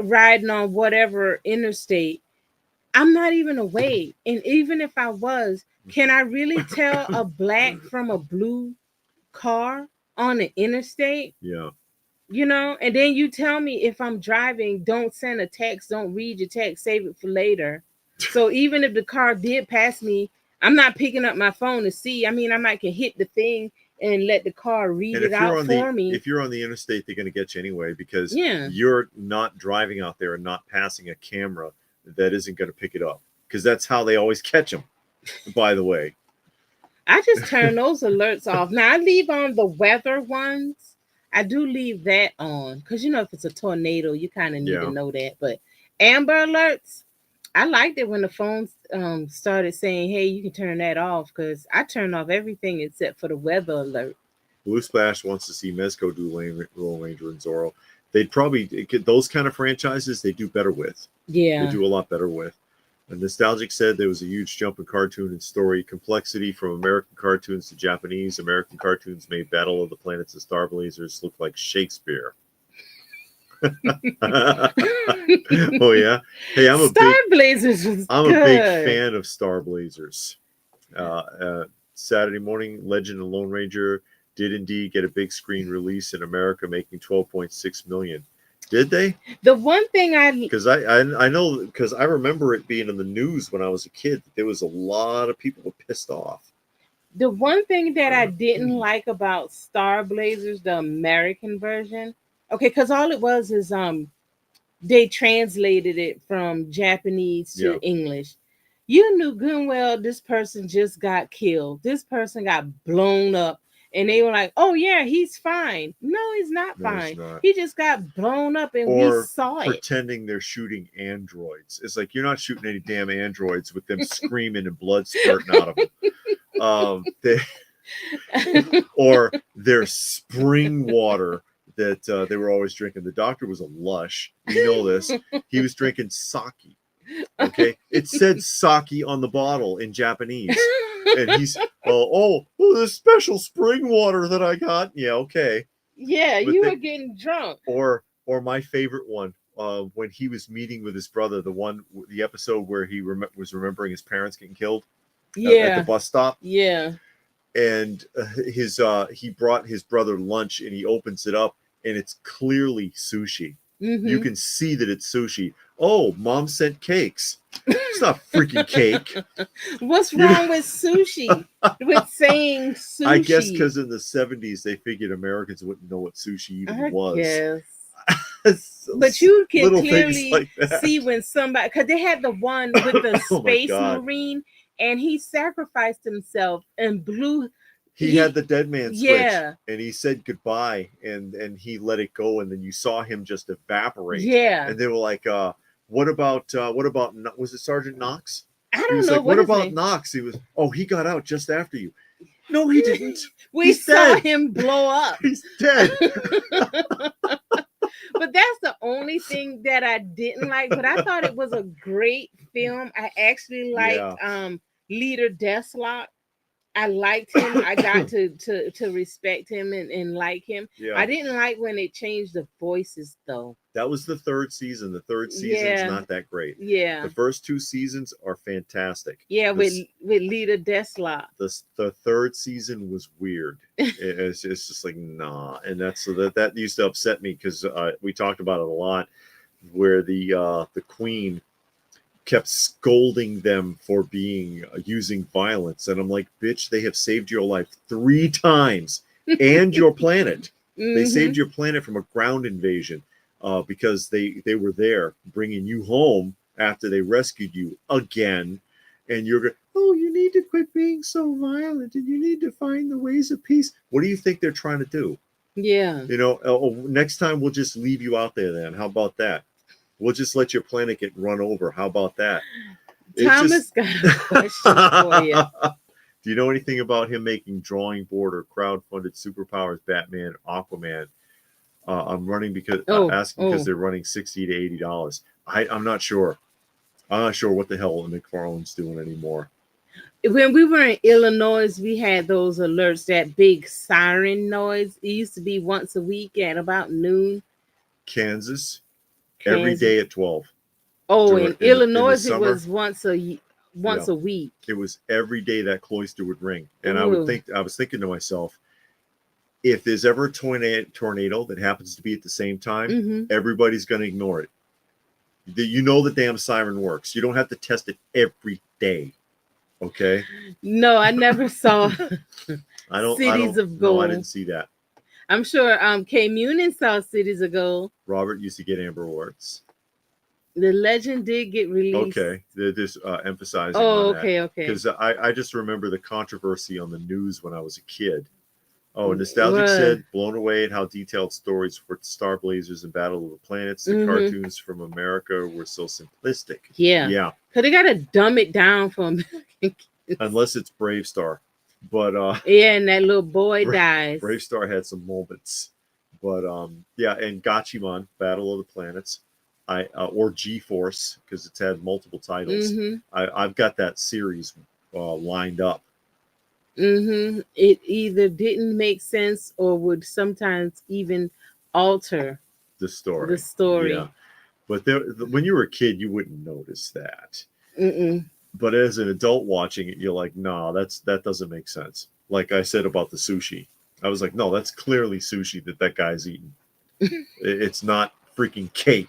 riding on whatever interstate. I'm not even awake, and even if I was, can I really tell a black from a blue car on the interstate? Yeah. And then you tell me if I'm driving, don't send a text, don't read your text, save it for later. So even if the car did pass me, I'm not picking up my phone to see. I might can hit the thing and let the car read it out for me. If you're on the interstate, they're going to get you anyway because you're not driving out there and not passing a camera that isn't going to pick it up because that's how they always catch them, by the way. I just turn those alerts off. Now, I leave on the weather ones. I do leave that on because, if it's a tornado, you kind of need to know that. But Amber Alerts, I liked it when the phones started saying, hey, you can turn that off because I turn off everything except for the weather alert. Blue Splash wants to see Mezco do Lone Ranger and Zorro. They'd probably, those kind of franchises, they do better with. Yeah. They do a lot better with. And Nostalgic said there was a huge jump in cartoon and story complexity from American cartoons to Japanese. American cartoons made Battle of the Planets and Star Blazers look like Shakespeare. Oh yeah. Hey, I'm a big fan of Star Blazers. Saturday morning, Legend of Lone Ranger did indeed get a big screen release in America, making $12.6 million. Did they? The one thing because I know because I remember it being in the news when I was a kid. There was a lot of people who were pissed off. The one thing that I didn't like about Star Blazers, the American version, okay, because all it was is they translated it from Japanese to English. You knew good and well this person just got killed. This person got blown up. And they were like, oh, yeah, he's fine. No, he's not fine. He's not. He just got blown up and we saw it. Pretending they're shooting androids. It's like, you're not shooting any damn androids with them screaming and blood spurting out of them. Or their spring water that they were always drinking. The doctor was a lush. You know this. He was drinking sake. Okay? It said sake on the bottle in Japanese. And he's the special spring water that I got. Yeah, okay. Yeah, but you were getting drunk. Or my favorite one, when he was meeting with his brother, the episode where he was remembering his parents getting killed. At the bus stop. Yeah. And he brought his brother lunch, and he opens it up, and it's clearly sushi. Mm-hmm. You can see that it's sushi. Oh, mom sent cakes. It's not freaking cake. What's wrong with sushi? With saying sushi? I guess because in the 70s, they figured Americans wouldn't know what sushi even was. Yes. But you can clearly see when somebody, because they had the one with the space marine, and he sacrificed himself and blew. He had the dead man switch, and he said goodbye, and he let it go, and then you saw him just evaporate. Yeah. And they were like, what about was it Sergeant Knox? I don't know. Like, what about Knox? He got out just after you. No, he didn't. We saw him blow up. He's dead. But that's the only thing that I didn't like. But I thought it was a great film. I actually liked Leader Deathlock. I liked him. I got to respect him and like him. Yeah. I didn't like when they changed the voices though. That was the third season. The third season's not that great. Yeah. The first two seasons are fantastic. Yeah, with Leader Deathlock. The third season was weird. It's just like nah, and that used to upset me because we talked about it a lot, where the queen kept scolding them for using violence, and I'm like, bitch, they have saved your life 3 times and your planet. They saved your planet from a ground invasion because they were there bringing you home after they rescued you again, and you're going, oh, you need to quit being so violent and you need to find the ways of peace. What do you think they're trying to do? Yeah. Next time we'll just leave you out there then. How about that? We'll just let your planet get run over. How about that? Thomas got a question for you. Do you know anything about him making drawing board or crowdfunded superpowers Batman, Aquaman? I'm running asking because they're running $60 to $80. I'm not sure. I'm not sure what the hell McFarlane's doing anymore. When we were in Illinois, we had those alerts, that big siren noise. It used to be once a week at about noon. Kansas. Every day at 12. Oh, in Illinois, it was once a week. It was every day that cloister would ring. And I was thinking to myself, if there's ever a tornado that happens to be at the same time, everybody's going to ignore it. You know the damn siren works. You don't have to test it every day. Okay? No, I never saw Cities of Gold. No, I didn't see that. I'm sure K. Munin saw Cities of Gold. Robert used to get Amber Awards. The Legend did get released. Okay, they're just emphasizing. Oh, okay. Because I just remember the controversy on the news when I was a kid. Oh, Nostalgic said, blown away at how detailed stories for Star Blazers and Battle of the Planets and cartoons from America were so simplistic. Yeah. Because they got to dumb it down for American kids. Unless it's Brave Star. But and that little boy dies. Brave Star had some moments. But and Gatchaman, Battle of the Planets, or G-Force, because it's had multiple titles. I've got that series lined up. It either didn't make sense or would sometimes even alter the story. Yeah. But when you were a kid, you wouldn't notice that. But as an adult watching it, you're like, no, that doesn't make sense. Like I said about the sushi. I was like, no, that's clearly sushi that guy's eating. It's not freaking cake.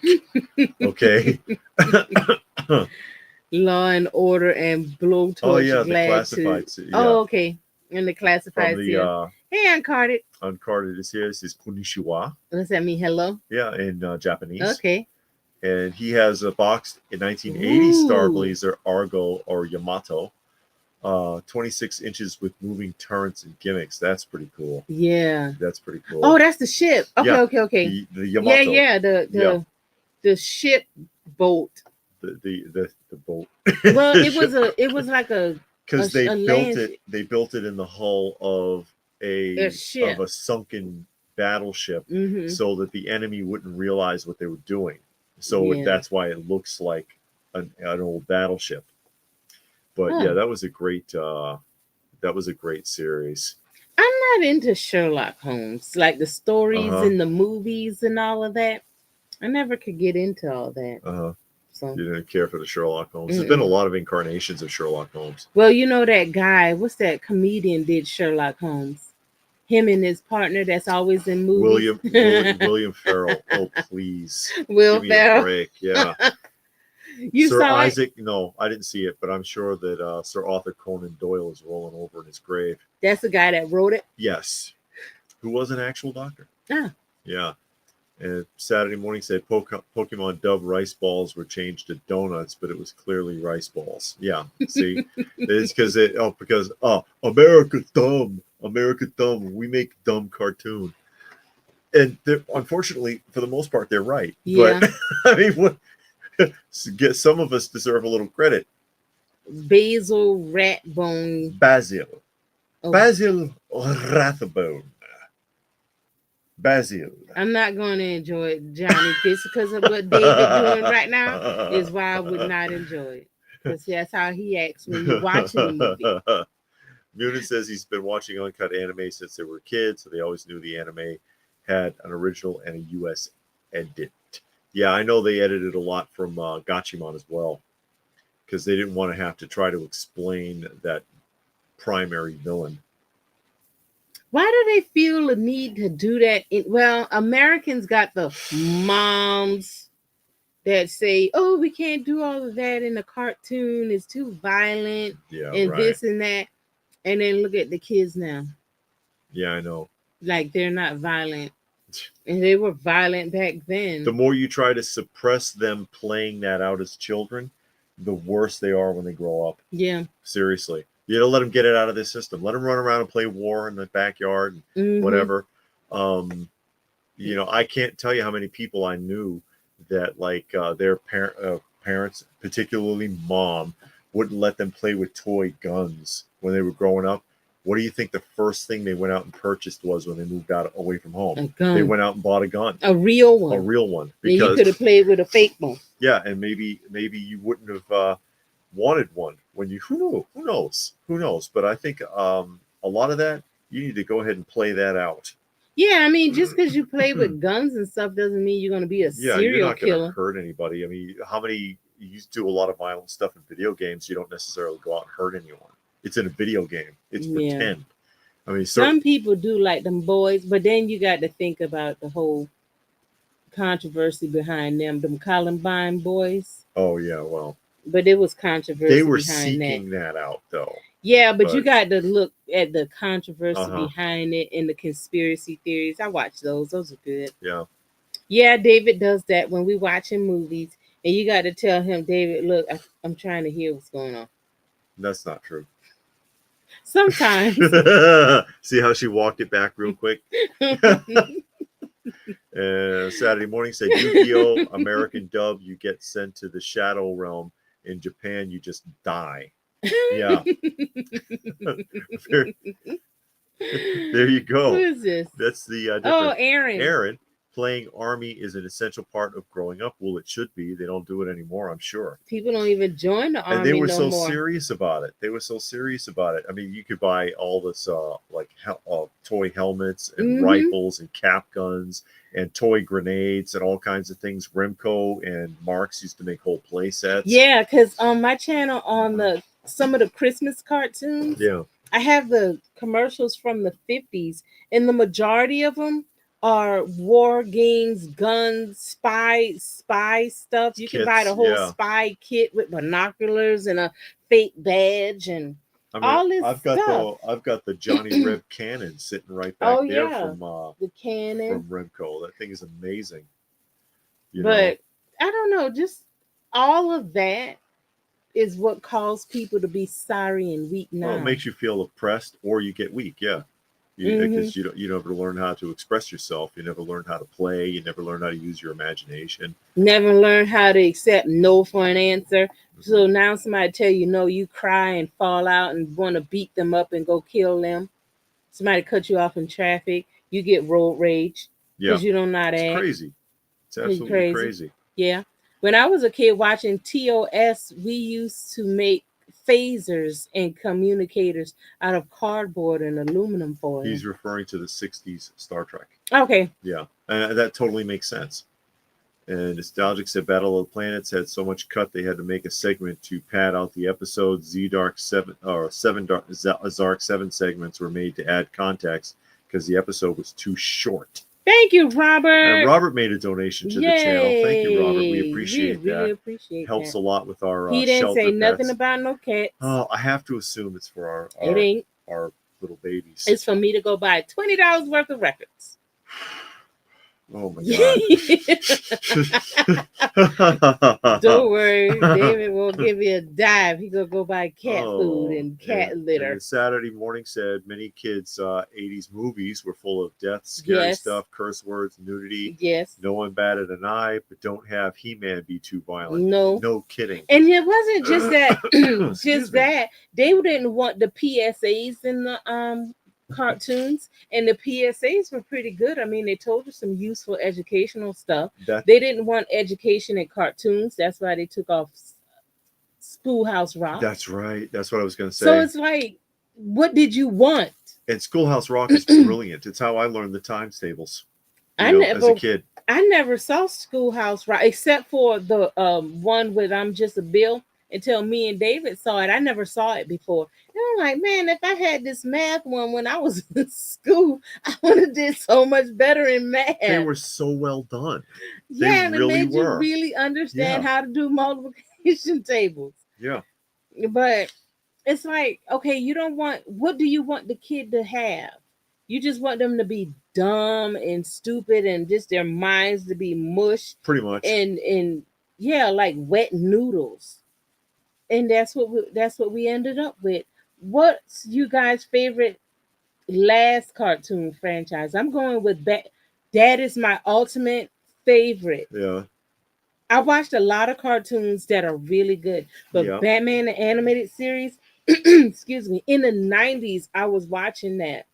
Okay? Law and Order and Blowtorch. Oh, yeah, the classifieds. Yeah. Oh, okay. And the classifieds here. Hey, Uncarded. Uncarded is here. This is Konnichiwa. Does that mean hello? Yeah, in Japanese. Okay. And he has a boxed in 1980 Star Blazer Argo or Yamato, 26 inches with moving turrets and gimmicks. That's pretty cool. Yeah, that's pretty cool. Oh, that's the ship. Okay. The Yamato. The ship boat. The boat. Well, it was like a because they built it in the hull of a sunken battleship, so that the enemy wouldn't realize what they were doing. So that's why it looks like an old battleship. But that was a great series. I'm not into Sherlock Holmes, like the stories in the movies and all of that. I never could get into all that. So you didn't care for the Sherlock Holmes. There's been a lot of incarnations of Sherlock Holmes. Well, you know that guy, what's that comedian did Sherlock Holmes? Him and his partner that's always in movies. William Ferrell. Oh, please. Will Ferrell. A break. Yeah. Sir Isaac, no, I didn't see it, but I'm sure that Sir Arthur Conan Doyle is rolling over in his grave. That's the guy that wrote it? Yes. Who was an actual doctor. Ah. Yeah. And Saturday morning said Pokemon Dove rice balls were changed to donuts, but it was clearly rice balls. Yeah. See? It's because America dumb. We make dumb cartoon. And unfortunately, for the most part, they're right. Yeah. But I mean, some of us deserve a little credit. Basil Rathbone. Basil Rathbone. Basil. I'm not going to enjoy it, Johnny. This because of what David doing right now is why I would not enjoy it. Because that's how he acts when you're watching the movie. Munin says he's been watching uncut anime since they were kids, so they always knew the anime had an original and a US edit. Yeah, I know they edited a lot from Gachimon as well, because they didn't want to have to try to explain that primary villain. Why do they feel the need to do that? Well, Americans got the moms that say, "Oh, we can't do all of that in a cartoon. It's too violent, and this and that." And then look at the kids now. Yeah, I know. Like they're not violent, and they were violent back then. The more you try to suppress them playing that out as children, the worse they are when they grow up. Yeah, seriously. You know, let them get it out of their system. Let them run around and play war in the backyard and whatever. You know, I can't tell you how many people I knew that like their parents, particularly mom, wouldn't let them play with toy guns when they were growing up. What do you think the first thing they went out and purchased was when they moved out away from home? A gun. They went out and bought a gun. A real one. A real one. Because you could have played with a fake one. Yeah, and maybe you wouldn't have wanted one when you who knows. But I think a lot of that you need to go ahead and play that out. Yeah, I mean, just because you play with guns and stuff doesn't mean you're going to be a serial you're not killer. Going to hurt anybody. I mean, how many you do a lot of violent stuff in video games? You don't necessarily go out and hurt anyone. It's in a video game. It's pretend. I mean, some people do like them boys, but then you got to think about the whole controversy behind them Columbine boys. Oh yeah, well. But it was controversy. They were seeking that out, though. Yeah, but you got to look at the controversy behind it and the conspiracy theories. I watch those. Those are good. Yeah. Yeah, David does that when we watching movies, and you got to tell him, David, look, I'm trying to hear what's going on. That's not true. Sometimes. See how she walked it back real quick? Saturday morning said Yu-Gi-Oh! American dub, you get sent to the Shadow Realm. In Japan, you just die. Yeah. There you go. Who is this? That's the Aaron. Aaron. Playing Army is an essential part of growing up. Well, it should be. They don't do it anymore, I'm sure. People don't even join the Army. And they were so more. serious about it. I mean, you could buy all this toy helmets and rifles and cap guns and toy grenades and all kinds of things. Remco and Marx used to make whole play sets. Yeah, because on my channel, on some of the Christmas cartoons, I have the commercials from the 50s, and the majority of them are war games, guns, spy stuff. You can buy the whole spy kit with binoculars and a fake badge and all this stuff. I've got the Johnny Reb cannon sitting right back there from the cannon from Remco. That thing is amazing. But I don't know, just all of that is what caused people to be sorry and weak now. Well, it makes you feel oppressed, or you get weak. Yeah. Because you never learn how to express yourself. You never learn how to play. You never learn how to use your imagination. Never learn how to accept no for an answer. So now somebody tell you no, you cry and fall out and want to beat them up and go kill them. Somebody cut you off in traffic, you get road rage because you don't know how to act. Crazy. It's absolutely crazy. Yeah. When I was a kid watching TOS, we used to make phasers and communicators out of cardboard and aluminum foil. He's referring to the 60s Star Trek. Okay. Yeah. And that totally makes sense. And Nostalgic said Battle of the Planets had so much cut they had to make a segment to pad out the episode. Zark 7 segments were made to add context because the episode was too short. Thank you, Robert. And Robert made a donation to the channel. Thank you, Robert. We appreciate that. Really appreciate Helps a lot with our He didn't say nothing pets. About no cats. Oh, I have to assume it's for our little babies. It's for me to go buy $20 worth of records. Oh my God. Don't worry, David will give you a dive. He gonna go buy cat food and cat litter. And Saturday morning said many kids' 80s movies were full of death, scary stuff, curse words, nudity. Yes. No one batted an eye, but don't have He-Man be too violent. No kidding. And it wasn't just that. They didn't want the PSAs in the cartoons, and the PSAs were pretty good. I mean, they told us some useful educational stuff. That They didn't want education in cartoons. That's why they took off Schoolhouse Rock. that's right. That's what I was going to So say. it's like, what did you want? And Schoolhouse Rock is brilliant. It's how I learned the times tables, I as a never kid. I never saw Schoolhouse Rock except for the one with I'm Just a Bill until me and David saw it. I never saw it before. And I'm like, man, if I had this math one when I was in school, I would have did so much better in math. They were so well done. Yeah, and really it made were. you really understand Yeah. how to do multiplication tables. Yeah. But it's like, okay, you don't want, what do you want the kid to have? You just want them to be dumb and stupid and just their minds to be mush Pretty much. and yeah, like wet noodles. And that's what we ended up with. What's you guys' favorite last cartoon franchise? I'm going with that is my ultimate favorite. Yeah. I watched a lot of cartoons that are really good, but Yeah. Batman the animated series, excuse me, in the 90s I was watching that.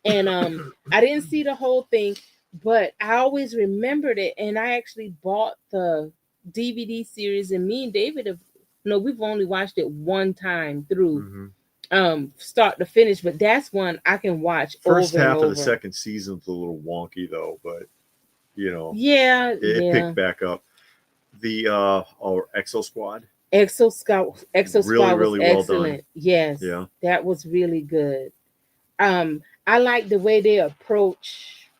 And I didn't see the whole thing, but I always remembered it, and I actually bought the DVD series, and me and David have no, we've only watched it one time through start to finish, but that's one I can watch First over and half over. of the second season's a little wonky though, but Yeah, it picked back up. The our Exo Squad. Exo Squad Really, was really well excellent. done. Yes. Yeah. That was really good. I like the way they approach,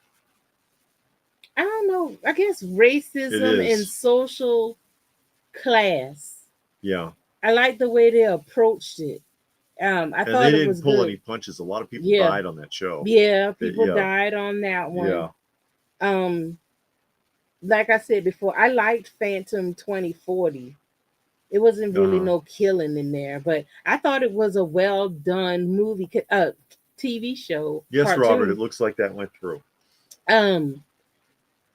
I don't know, I guess racism and social class. Yeah. I like the way they approached it. I thought they it was didn't pull good. any punches. A lot of people died on that show. Yeah, people died on that one. Yeah. Like I said before, I liked Phantom 2040. It wasn't really no killing in there, but I thought it was a well done movie, TV show. Yes, cartoon. Robert. It looks like that went through.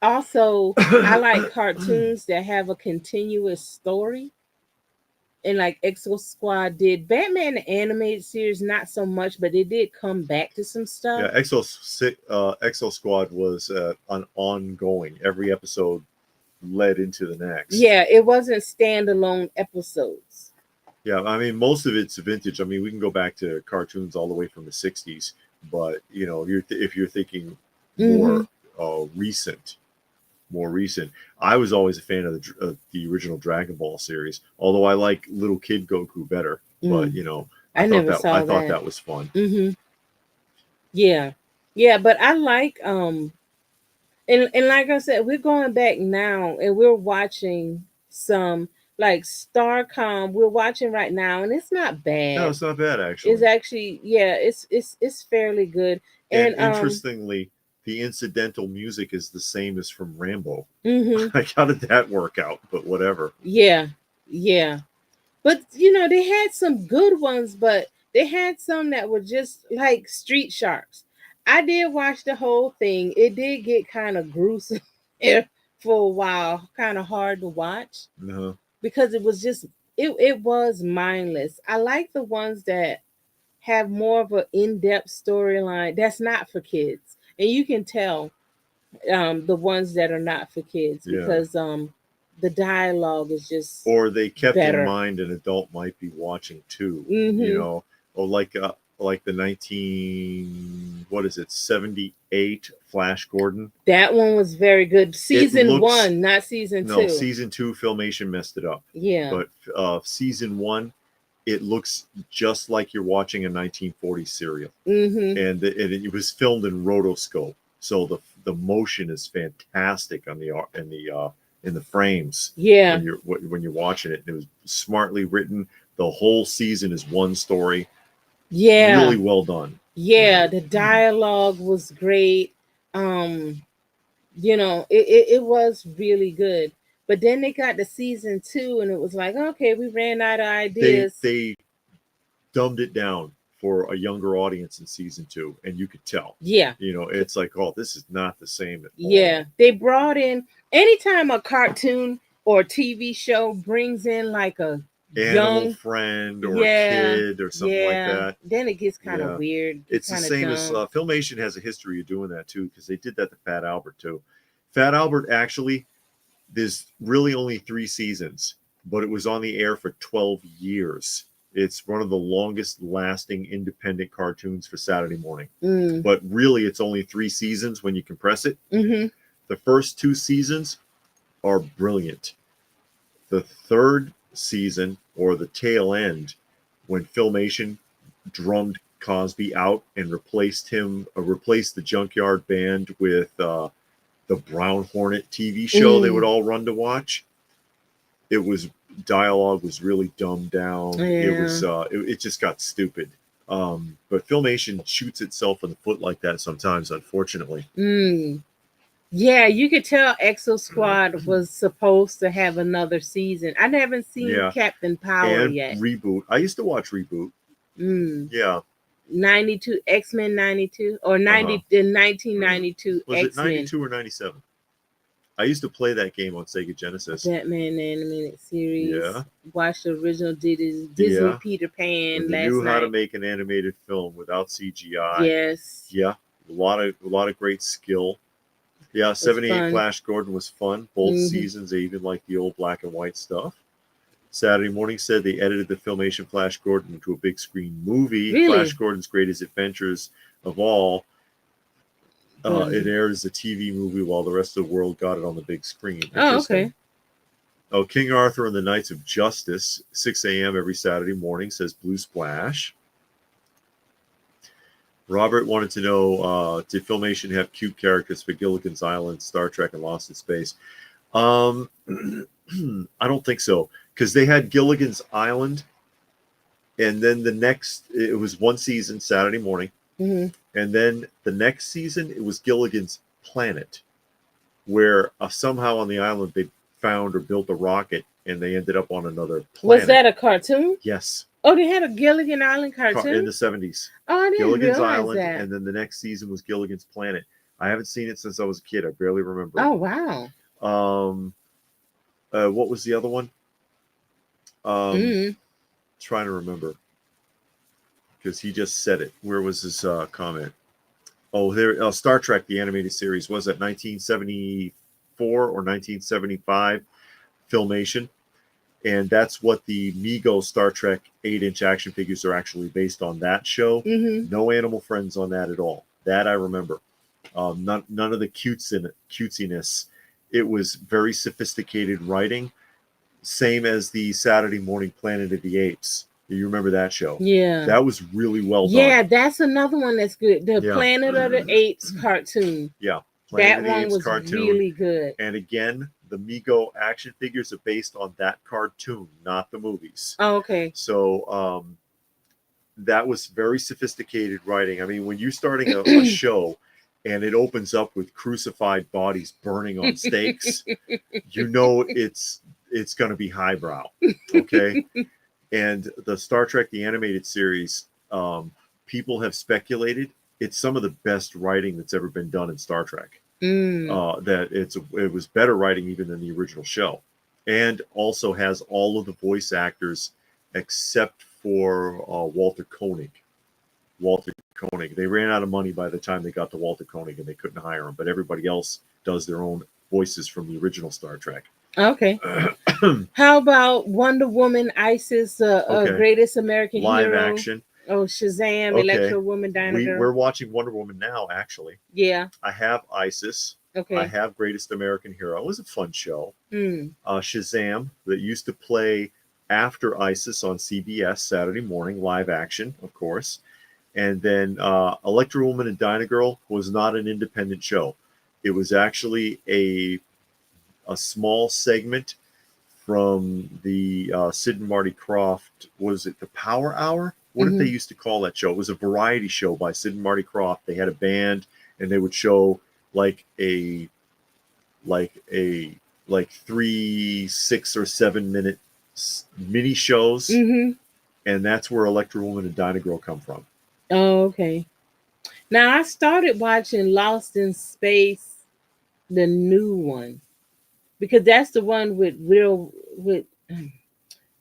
Also, I like cartoons that have a continuous story. And like Exo Squad did. Batman the animated series, not so much, but it did come back to some stuff. Yeah, Exo Squad was an ongoing. Every episode led into the next. Yeah, it wasn't standalone episodes. Yeah, I mean, most of it's vintage. I mean, we can go back to cartoons all the way from the 60s, but if you're thinking more recent, I was always a fan of the original Dragon Ball series. Although I like Little Kid Goku better, but I thought that was fun. Yeah, but I like and like I said, we're going back now and we're watching some like Starcom. We're watching right now, and it's not bad. No, it's not bad actually. It's actually it's fairly good. And interestingly, the incidental music is the same as from Rambo. Like, how did that work out? But whatever. Yeah. But they had some good ones, but they had some that were just like Street Sharks. I did watch the whole thing. It did get kind of gruesome for a while, kind of hard to watch because it was just it was mindless. I like the ones that have more of an in-depth storyline that's not for kids, and you can tell the ones that are not for kids because the dialogue is just or they kept better. In mind an adult might be watching too. Or like the 78 Flash Gordon. That one was very good. Season 1, not season 2. No, season 2 Filmation messed it up. Yeah, but season 1, it looks just like you're watching a 1940s serial, and it was filmed in rotoscope, so the motion is fantastic on in the frames. Yeah, when you're watching it, and it was smartly written. The whole season is one story. Yeah, really well done. Yeah, the dialogue was great. It was really good. But then they got to season 2, and it was like, okay, we ran out of ideas. They dumbed it down for a younger audience in season 2, and you could tell. Yeah. It's like, oh, this is not the same at all. Yeah. They brought in, anytime a cartoon or TV show brings in like a animal young. friend or Yeah, kid or something like that. then it gets kind of Yeah. weird. It's the Kind of same as dumb. Filmation has a history of doing that too, because they did that to Fat Albert too. Fat Albert actually, there's really only 3 seasons, but it was on the air for 12 years. It's one of the longest lasting independent cartoons for Saturday morning. But really, it's only 3 seasons when you compress it. Mm-hmm. The first 2 seasons are brilliant. The third season, or the tail end, when Filmation drummed Cosby out and replaced the Junkyard Band with the Brown Hornet TV show they would all run to watch. It was dialogue was really dumbed down. Yeah. It was it just got stupid. But Filmation shoots itself in the foot like that sometimes, unfortunately. Yeah, you could tell Exo Squad was supposed to have another season. I haven't seen Captain Power yet. Reboot. I used to watch Reboot. Yeah. 92 X-Men 92 or 90 in 1992 Was X-Men. it 92 or 97? I used to play that game on Sega Genesis. Batman animated series. Yeah. Watched the original Disney Peter Pan when they last knew night. how to make an animated film without CGI. Yes. Yeah. A lot of great skill. Yeah, 78 Flash Gordon was fun. Both seasons, they even like the old black and white stuff. Saturday Morning said they edited the Filmation Flash Gordon into a big screen movie. Really? Flash Gordon's Greatest Adventures of All. It airs a TV movie while the rest of the world got it on the big screen. Oh, okay. Oh, King Arthur and the Knights of Justice, 6 a.m. every Saturday morning, says Blue Splash. Robert wanted to know, did Filmation have cute characters for Gilligan's Island, Star Trek, and Lost in Space? I don't think so, because they had Gilligan's Island, and then it was 1 season, Saturday morning, and then the next season, it was Gilligan's Planet, where somehow on the island they found or built a rocket, and they ended up on another planet. Was that a cartoon? Yes. Oh, they had a Gilligan Island cartoon? In the 70s. Oh, I didn't Gilligan's realize Island, that. and then the next season was Gilligan's Planet. I haven't seen it since I was a kid. I barely remember. Oh, wow. What was the other one? Trying to remember. Because he just said it. Where was his comment? Oh, there. Star Trek, the animated series. Was it 1974 or 1975 Filmation? And that's what the Mego Star Trek 8-inch action figures are actually based on, that show. No animal friends on that at all. That I remember. None of the cutesiness. It was very sophisticated writing. Same as the Saturday morning Planet of the Apes. You remember that show? Yeah. That was really well done. Yeah, that's another one that's good. The Planet of the Apes cartoon. Yeah. That one was really good. And again, the Mego action figures are based on that cartoon, not the movies. Oh, okay. So that was very sophisticated writing. I mean, when you're starting a show and it opens up with crucified bodies burning on stakes, you know it's going to be highbrow. Okay. And the Star Trek, the animated series, people have speculated it's some of the best writing that's ever been done in Star Trek. That it was better writing even than the original show, and also has all of the voice actors except for Walter Koenig. They ran out of money by the time they got to Walter Koenig, and they couldn't hire him. But everybody else does their own voices from the original Star Trek. Okay. How about Wonder Woman, Isis, Greatest American Live Hero? action. Oh, Shazam, okay. Electro Woman, Dinah Girl. We're watching Wonder Woman now, actually. Yeah. I have Isis. Okay. I have Greatest American Hero. It was a fun show. Shazam, that used to play after Isis on CBS Saturday morning, live action, of course. And then Electro Woman and Dinah Girl was not an independent show. It was actually a small segment from the Sid and Marty Krofft. Was it the Power Hour? What did they used to call that show? It was a variety show by Sid and Marty Krofft. They had a band, and they would show like 3, 6, or 7 minute mini shows, and that's where Electro Woman and Dinah Girl come from. Oh, okay. Now I started watching Lost in Space, the new one, because that's the one with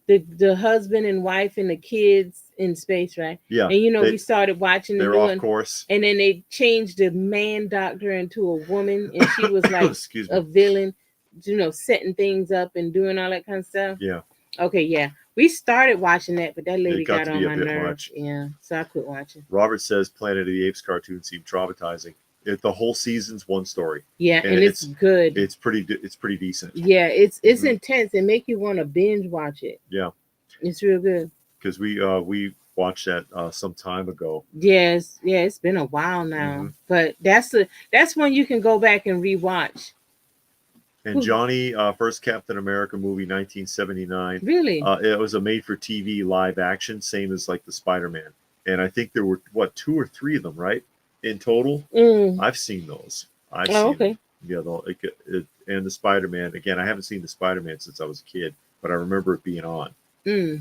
the husband and wife and the kids in space, right? Yeah. And we started watching the They're new off one, course. and then they changed the man doctor into a woman, and she was like Excuse a me. villain, setting things up and doing all that kind of stuff. Yeah. Okay, yeah. We started watching that, but that lady It got got to on be a my bit nerves. much. Yeah, so I quit watching. Robert says Planet of the Apes cartoon seemed traumatizing. The whole season's one story. Yeah, and it's good. It's pretty decent. Yeah, it's intense. It make you want to binge watch it. Yeah, it's real good. Because we watched that some time ago. Yes, yeah, it's been a while now, but that's one you can go back and rewatch. And Johnny, first Captain America movie, 1979. Really? It was a made-for-TV live action, same as like the Spider-Man. And I think there were, 2 or 3 of them, right? In total? I've seen those. I've seen them. Yeah, and the Spider-Man. Again, I haven't seen the Spider-Man since I was a kid, but I remember it being on. You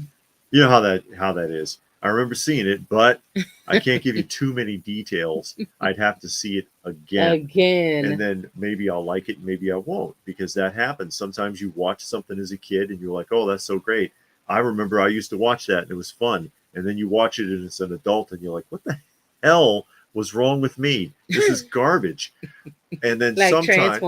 know how that is. I remember seeing it, but I can't give you too many details. I'd have to see it again. And then maybe I'll like it, maybe I won't, because that happens. Sometimes you watch something as a kid and you're like, oh, that's so great. I remember I used to watch that and it was fun. And then you watch it as an adult and you're like, what the hell was wrong with me? This is garbage. And then like sometimes,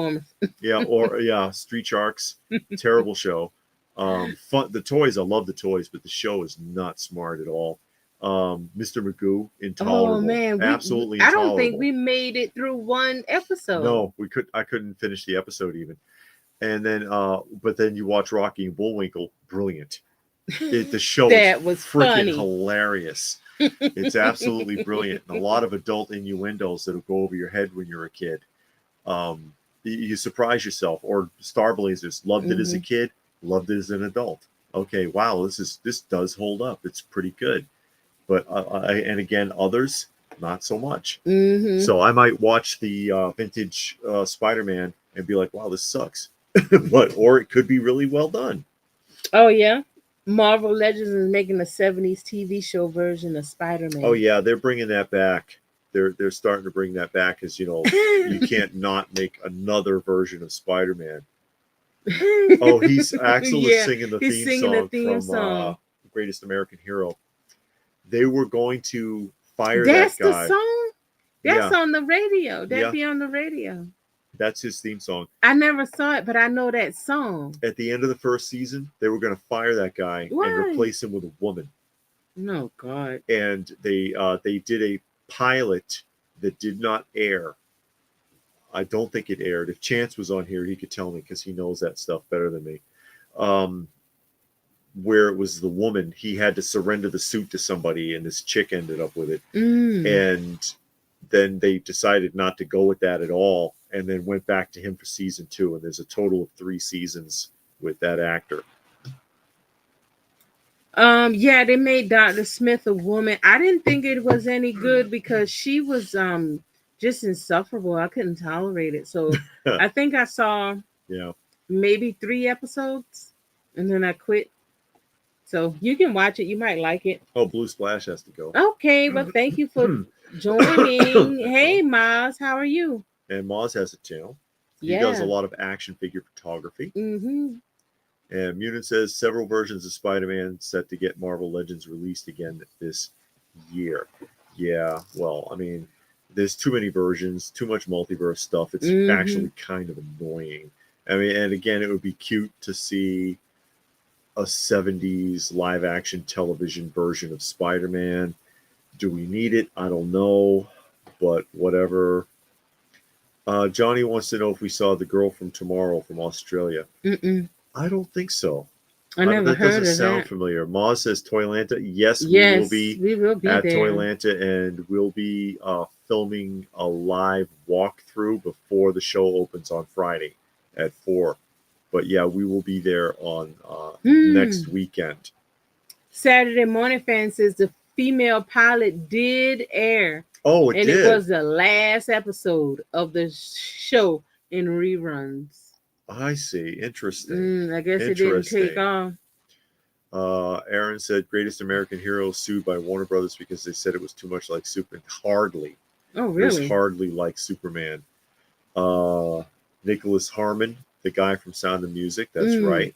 Transformers. Street Sharks, terrible show. Fun. The toys, I love the toys, but the show is not smart at all. Mr. Magoo, intolerable. Oh man, absolutely intolerable. I intolerable. don't think we made it through one episode. No, I couldn't finish the episode even. And then, but then you watch Rocky and Bullwinkle, brilliant. The show that was freaking hilarious. It's absolutely brilliant. And a lot of adult innuendos that'll go over your head when you're a kid. You surprise yourself. Or Star Blazers, loved it as a kid, loved it as an adult. Okay, wow, this does hold up. It's pretty good. But and again, others not so much. So I might watch the vintage Spider-Man and be like, wow, this sucks. Or it could be really well done. Oh yeah. Marvel Legends is making a 70s TV show version of Spider-Man. Oh yeah, they're bringing that back. They're starting to bring that back, as you can't not make another version of Spider-Man. Oh, Axel is singing the theme song from Greatest American Hero. They were going to fire that guy. That's the song? That's on the radio. That'd be on the radio. That's his theme song. I never saw it, but I know that song. At the end of the first season, they were going to fire that guy and replace him with a woman. Oh, God. And they did a pilot that did not air. I don't think it aired. If Chance was on here, he could tell me because he knows that stuff better than me. Where it was the woman, he had to surrender the suit to somebody, and this chick ended up with it. And then they decided not to go with that at all, and then went back to him for season 2. And there's a total of 3 seasons with that actor. Yeah, they made Dr. Smith a woman. I didn't think it was any good because she was just insufferable. I couldn't tolerate it. So I think I saw maybe 3 episodes and then I quit. So you can watch it. You might like it. Oh, Blue Splash has to go. Okay, well, thank you for joining. Hey, Miles, how are you? And Moz has a channel. He does a lot of action figure photography. And Munin says several versions of Spider-Man set to get Marvel Legends released again this year. Yeah, well, I mean, there's too many versions, too much multiverse stuff. It's actually kind of annoying. I mean, and again, it would be cute to see a 70s live action television version of Spider-Man. Do we need it? I don't know, but whatever. Johnny wants to know if we saw The Girl from Tomorrow from Australia. I don't think so. I never that heard of that. doesn't sound familiar. Moz says Toylanta. Yes, we will be at there. Toylanta, and we'll be filming a live walkthrough before the show opens on Friday at 4. But yeah, we will be there on next weekend. Saturday Morning Fan says the female pilot did air. Oh, it did. And it was the last episode of the show in reruns. I see. Interesting. I guess it didn't take off. Aaron said Greatest American Hero sued by Warner Brothers because they said it was too much like Superman. Hardly. Oh, really? It was hardly like Superman. Nicholas Harmon, the guy from Sound of Music. That's right.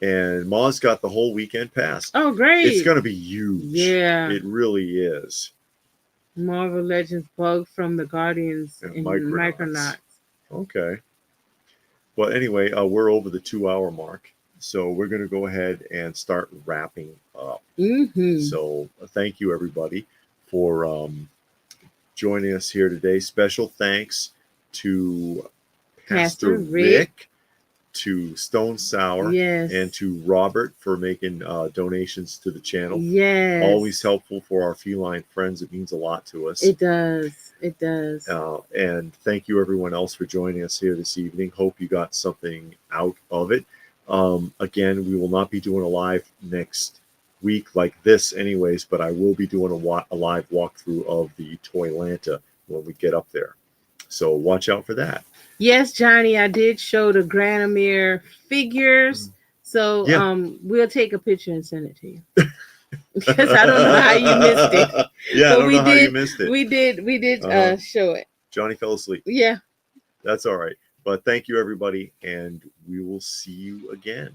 And Ma's got the whole weekend pass. Oh, great. It's going to be huge. Yeah. It really is. Marvel Legends Bug from the Guardians and Micronauts. Okay. Well, anyway, we're over the 2-hour mark. So we're going to go ahead and start wrapping up. Mm-hmm. So thank you, everybody, for joining us here today. Special thanks to Pastor Rick, to Stone Sour, yes, and to Robert for making donations to the channel. Yes. Always helpful for our feline friends. It means a lot to us. It does. It does. And thank you, everyone else, for joining us here this evening. Hope you got something out of it. Again, we will not be doing a live next week like this anyways, but I will be doing a live walkthrough of the Toylanta when we get up there. So watch out for that. Yes, Johnny, I did show the Granomir figures. So Yeah. We'll take a picture and send it to you. Because I don't know how you missed it. Yeah, but I don't know how you missed it. We did show it. Johnny fell asleep. Yeah. That's all right. But thank you, everybody, and we will see you again.